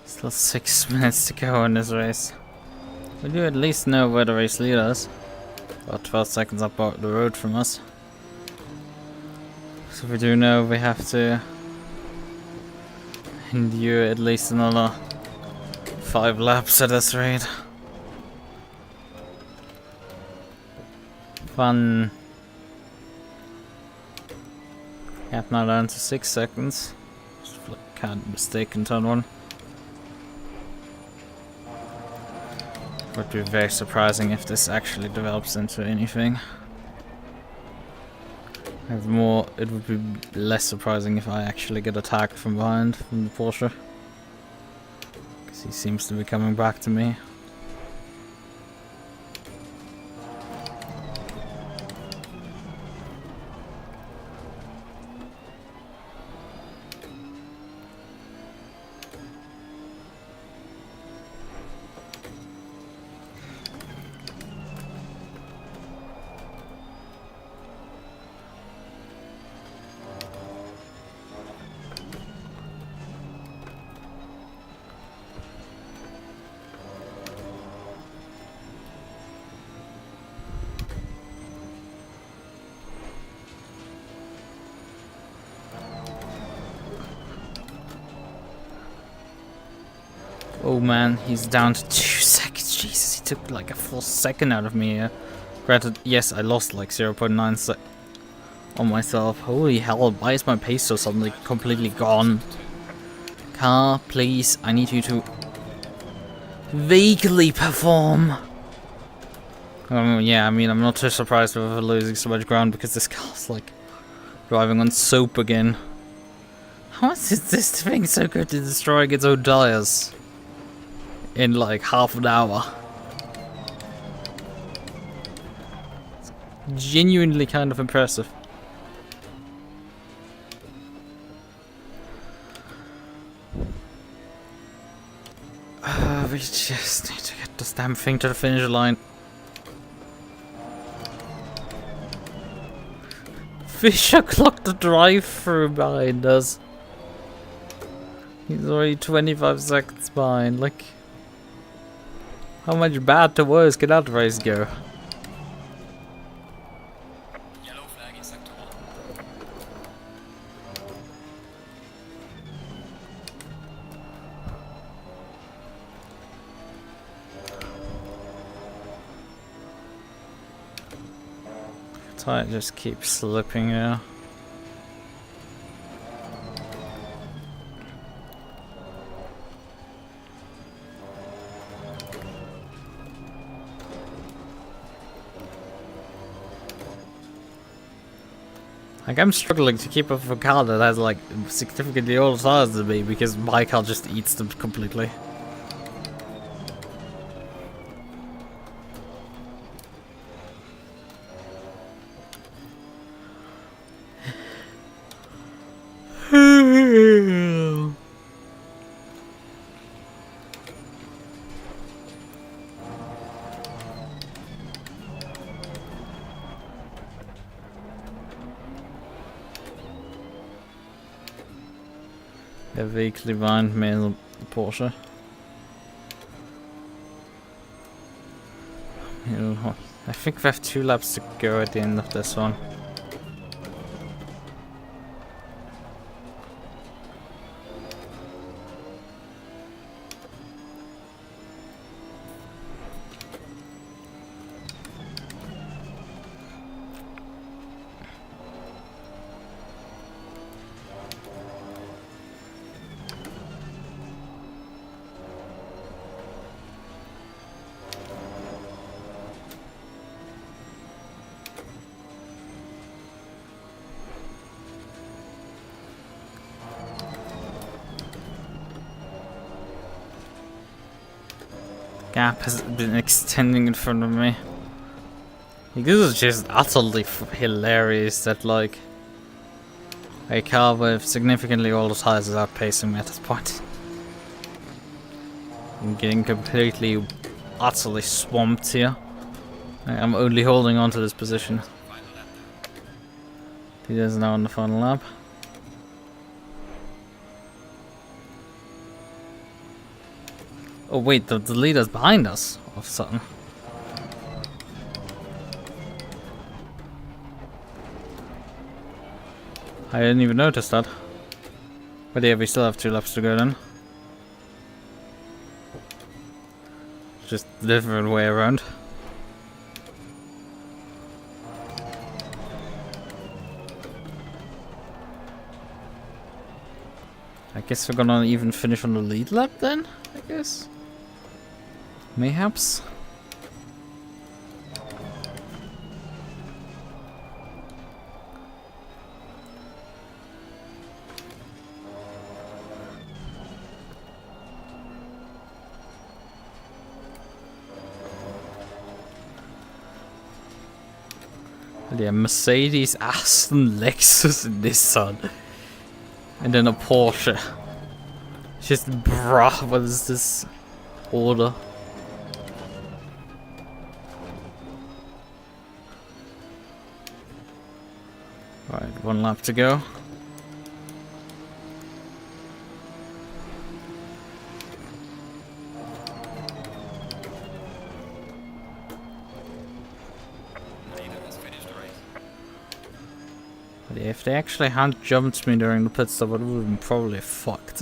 Still 6 minutes to go in this race. We do at least know where the race leader is. About 12 seconds up the road from us. So we do know we have to endure at least another 5 laps at this rate. Fun. Gap now down to 6 seconds. Can't mistake in turn 1. Would be very surprising if this actually develops into anything. It would be less surprising if I actually get attacked from behind from the Porsche. Because he seems to be coming back to me. Oh man, he's down to 2 seconds. Jesus, he took like a full second out of me here. Granted, yes, I lost like 0.9 sec on myself. Holy hell, why is my pace so suddenly completely gone? Car, please, I need you to vaguely perform. Yeah, I mean, I'm not too surprised with her losing so much ground because this car's like driving on soap again. How is this thing so good at destroying its own tires in like half an hour? It's genuinely kind of impressive. We just need to get this damn thing to the finish line. Fisher clocked the drive-through behind us. He's already 25 seconds behind. Like, how much bad to worse can that race go? Yellow flag in sector 1. Tire just keeps slipping here. Like, I'm struggling to keep up with a car that has like significantly older tires than me because my car just eats them completely. They're vaguely behind me in the Porsche. I think we have 2 laps to go at the end of this one. Gap has been extending in front of me. Like, this is just utterly hilarious that like a car with significantly older tires is outpacing me at this point. I'm getting completely, utterly swamped here. I'm only holding on to this position. He is now on the final lap. Oh wait, the leader's behind us or something. I didn't even notice that. But yeah, we still have 2 laps to go then. Just the different way around. I guess we're gonna even finish on the lead lap then, I guess. Mayhaps. Yeah, Mercedes, Aston, Lexus, and Nissan. And then a Porsche. Just bruh, what is this order? Alright, 1 lap to go. But if they actually hadn't jumped me during the pit stop, I would have been probably fucked.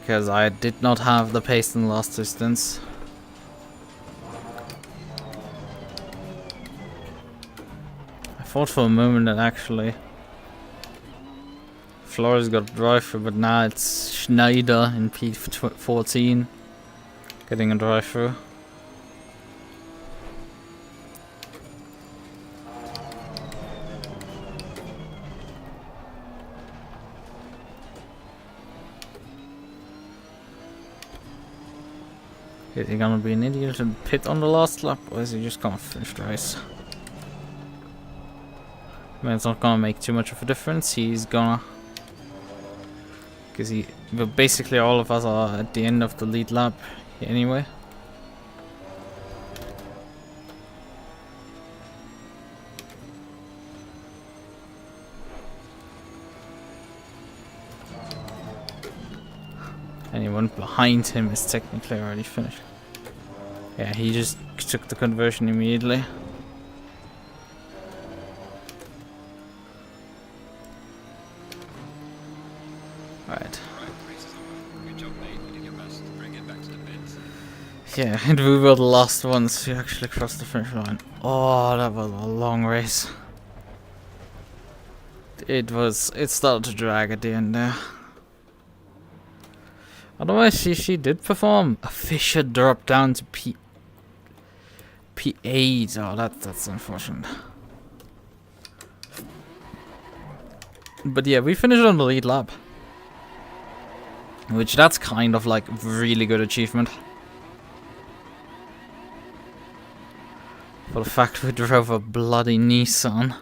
Because I did not have the pace in the last 2 stints. I thought for a moment that actually Flores got a drive-through, but now it's Schneider in P14 getting a drive-through. Is he gonna be an idiot and pit on the last lap, or is he just gonna finish the race? I mean, it's not gonna make too much of a difference. He's gonna... Because well, basically all of us are at the end of the lead lap anyway. Anyone behind him is technically already finished. Yeah, he just took the conversion immediately. Right. Good job, mate. You did your best to bring it back to the pits. Yeah, and we were the last ones to actually cross the finish line. Oh, that was a long race. It started to drag at the end there. Otherwise, she did perform. A Fisher dropped down to P8. Oh, that's unfortunate. But yeah, we finished on the lead lap. Which, that's kind of like really good achievement. For the fact we drove a bloody Nissan.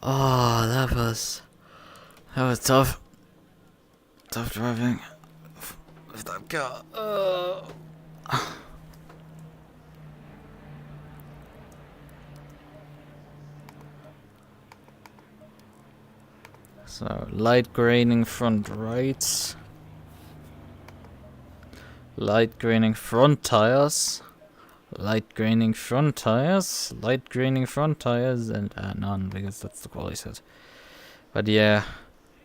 Oh, that was tough. Tough driving with that car. So, light graining front rights. Light graining front tires. Light graining front tires. Light graining front tires. And none, because that's the Qualy set. But yeah,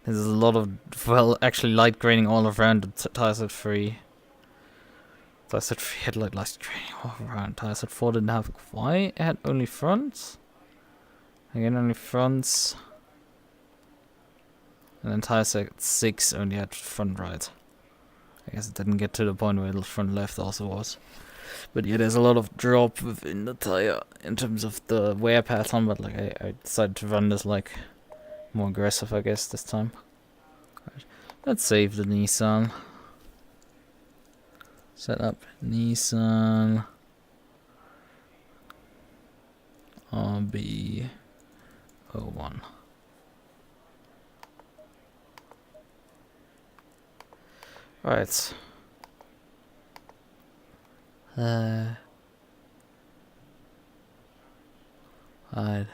there's a lot of, well, actually light graining all around the tire set 3. Tire set 3 had like light graining all around. Tire set 4 didn't have. Why? It had only fronts? Again, only fronts. And then tire set 6 only had front right. I guess it didn't get to the point where the front left also was. But yeah, there's a lot of drop within the tire in terms of the wear pattern, but like I decided to run this like more aggressive, I guess, this time. Right. Let's save the Nissan. Set up Nissan RB01. Right. Right.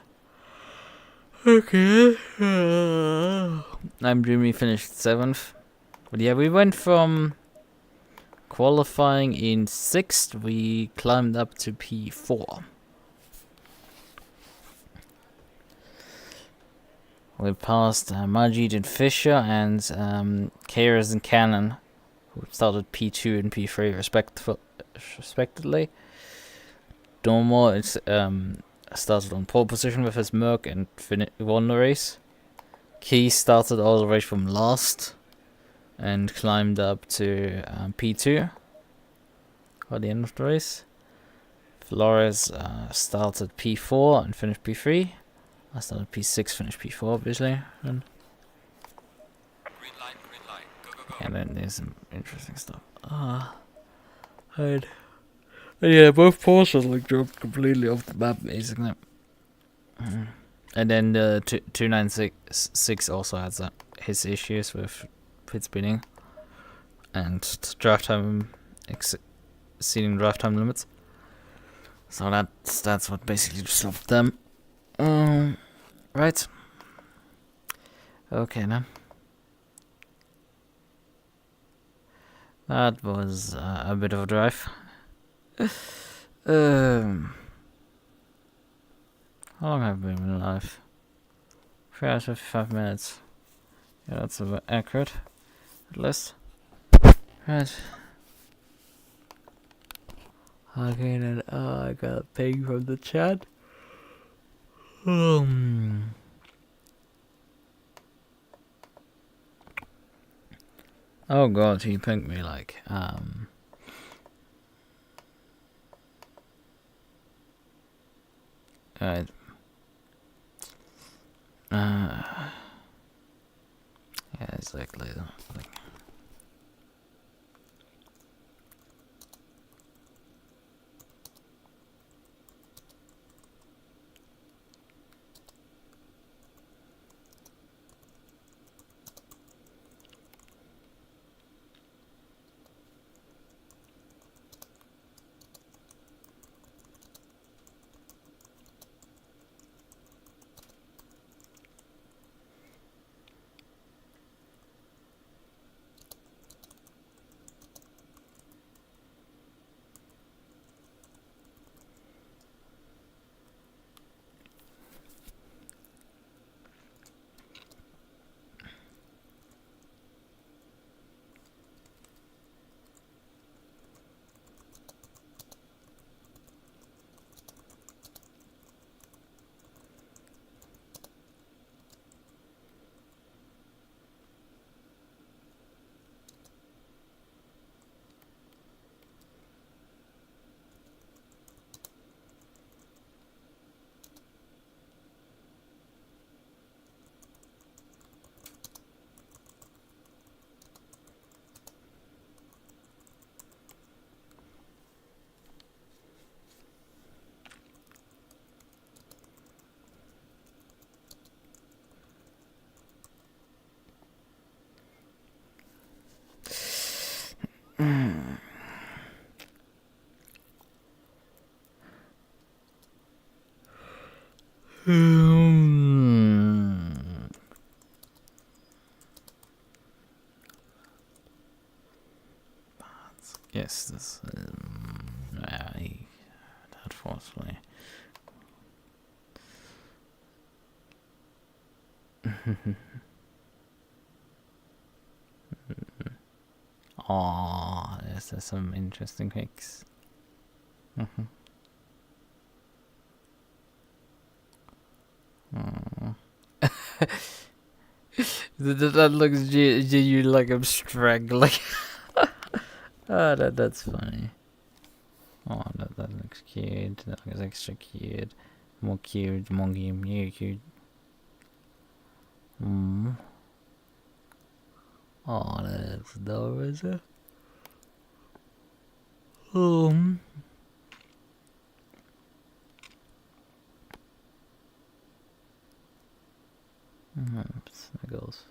Okay. I'm Jimmy finished 7th. But yeah, we went from qualifying in 6th, we climbed up to P4. We passed Majid and Fisher and Kairos and Cannon, who started P2 and P3 respectively. Domo started on pole position with his Merc and won the race. Key started all the way from last and climbed up to P2 by the end of the race. Flores started P4 and finished P3. I started P6, finished P4 obviously. And Green light, go, go, go. yeah, then there's some interesting stuff. And yeah, both Porsches like dropped completely off the map basically. And then the 296 also has his issues with pit spinning and draft time exceeding draft time limits. So that's what basically stopped them. Right. Okay then. That was a bit of a drive. How long have I been live? 3 hours 55 minutes. Yeah, that's a bit accurate. At least. Right. Okay then, I got a ping from the chat. Oh god, he pinged me like, Alright. Yeah, exactly. Like, yes, this. Unfortunately. Oh, yes, there's some interesting picks. That looks genuinely like I'm struggling. Oh, that's funny. Oh, that looks cute. That looks extra cute. More cute, more cute. Oh, that's adorable. Snuggles.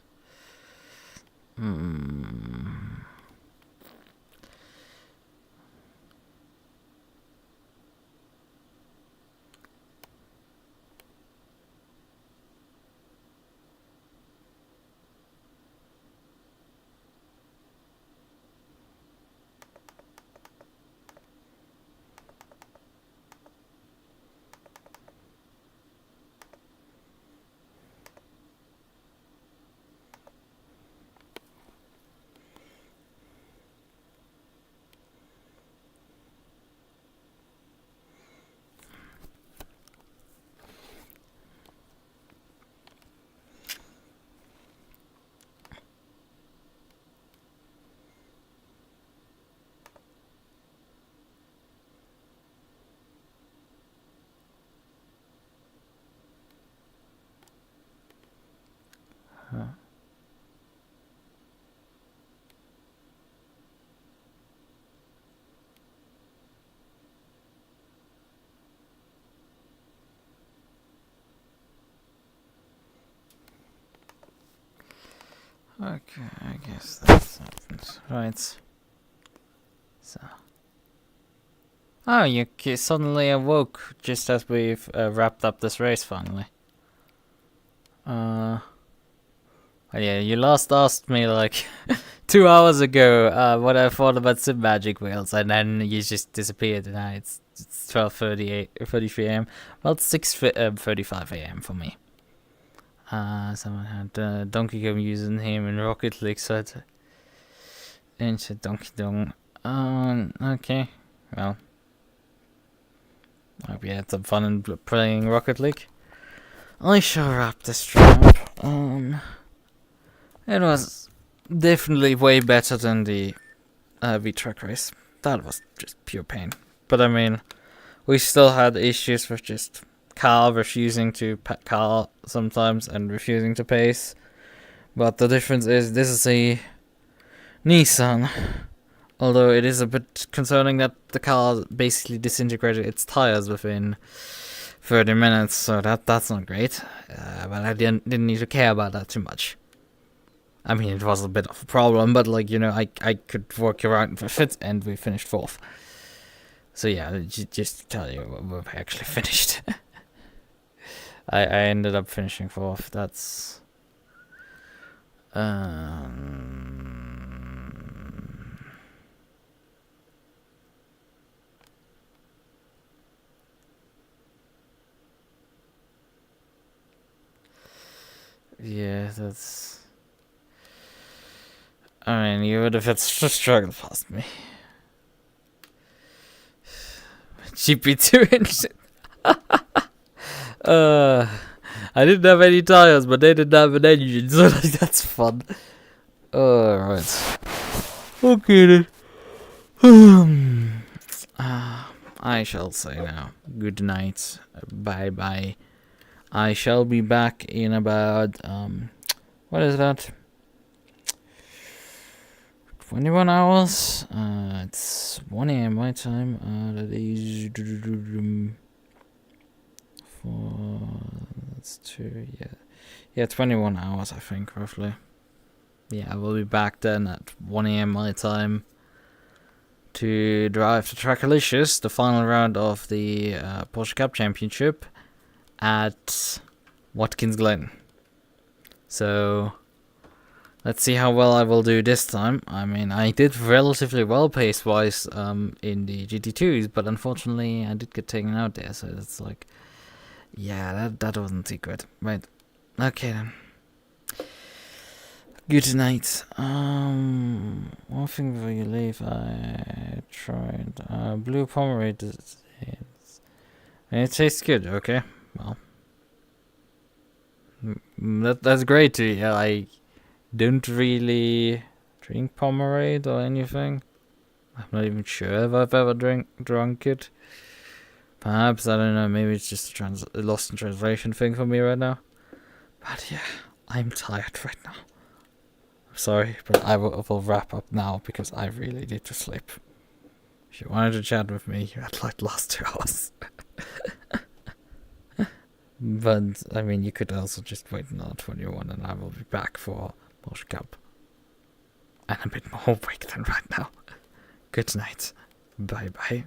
Okay, I guess that's happened. Right. So. Oh, you suddenly awoke just as we've wrapped up this race finally. Oh yeah, you last asked me like 2 hours ago what I thought about some magic wheels, and then you just disappeared. And now it's 12:33 a.m. Well, it's 6:35 a.m. for me. Someone had Donkey Kong using him in Rocket League, so it's into Donkey Kong. Okay, well, hope you had some fun in playing Rocket League. I shall wrap this stream up. It was definitely way better than the V-Truck race. That was just pure pain. But I mean, we still had issues with just Carl refusing to car sometimes and refusing to pace. But the difference is this is a Nissan. Although it is a bit concerning that the car basically disintegrated its tires within 30 minutes, so that's not great. But I didn't need to care about that too much. I mean, it was a bit of a problem, but like, you know, I could work around with it, and we finished 4th. So yeah, just to tell you, we actually finished. I ended up finishing 4th. That's yeah, that's. I mean, you would have had to struggle past me. GP2 engine. I didn't have any tires, but they didn't have an engine, so like, that's fun. Alright. Okay then. I shall say now, good night, bye bye. I shall be back in about, what is that? 21 hours. It's 1 AM my time. That is 4. That's 2. Yeah, 21 hours, I think, roughly. Yeah, I will be back then at 1 AM my time to drive to Trackalicious, the final round of the Porsche Cup Championship at Watkins Glen. So let's see how well I will do this time. I mean, I did relatively well pace-wise in the GT2s, but unfortunately I did get taken out there, so it's like, yeah, that wasn't too good. Right, okay then. Good night. One thing before you leave, I tried blue pomade. It tastes good. Okay, well, that's great to hear. I don't really drink pomade or anything. I'm not even sure if I've ever drunk it. Perhaps, I don't know, maybe it's just a lost in translation thing for me right now. But yeah, I'm tired right now. Sorry, but I will wrap up now because I really need to sleep. If you wanted to chat with me, you had like last 2 hours. But, I mean, you could also just wait another 21 and I will be back for Porsche Cup. And a bit more awake than right now. Good night. Bye bye.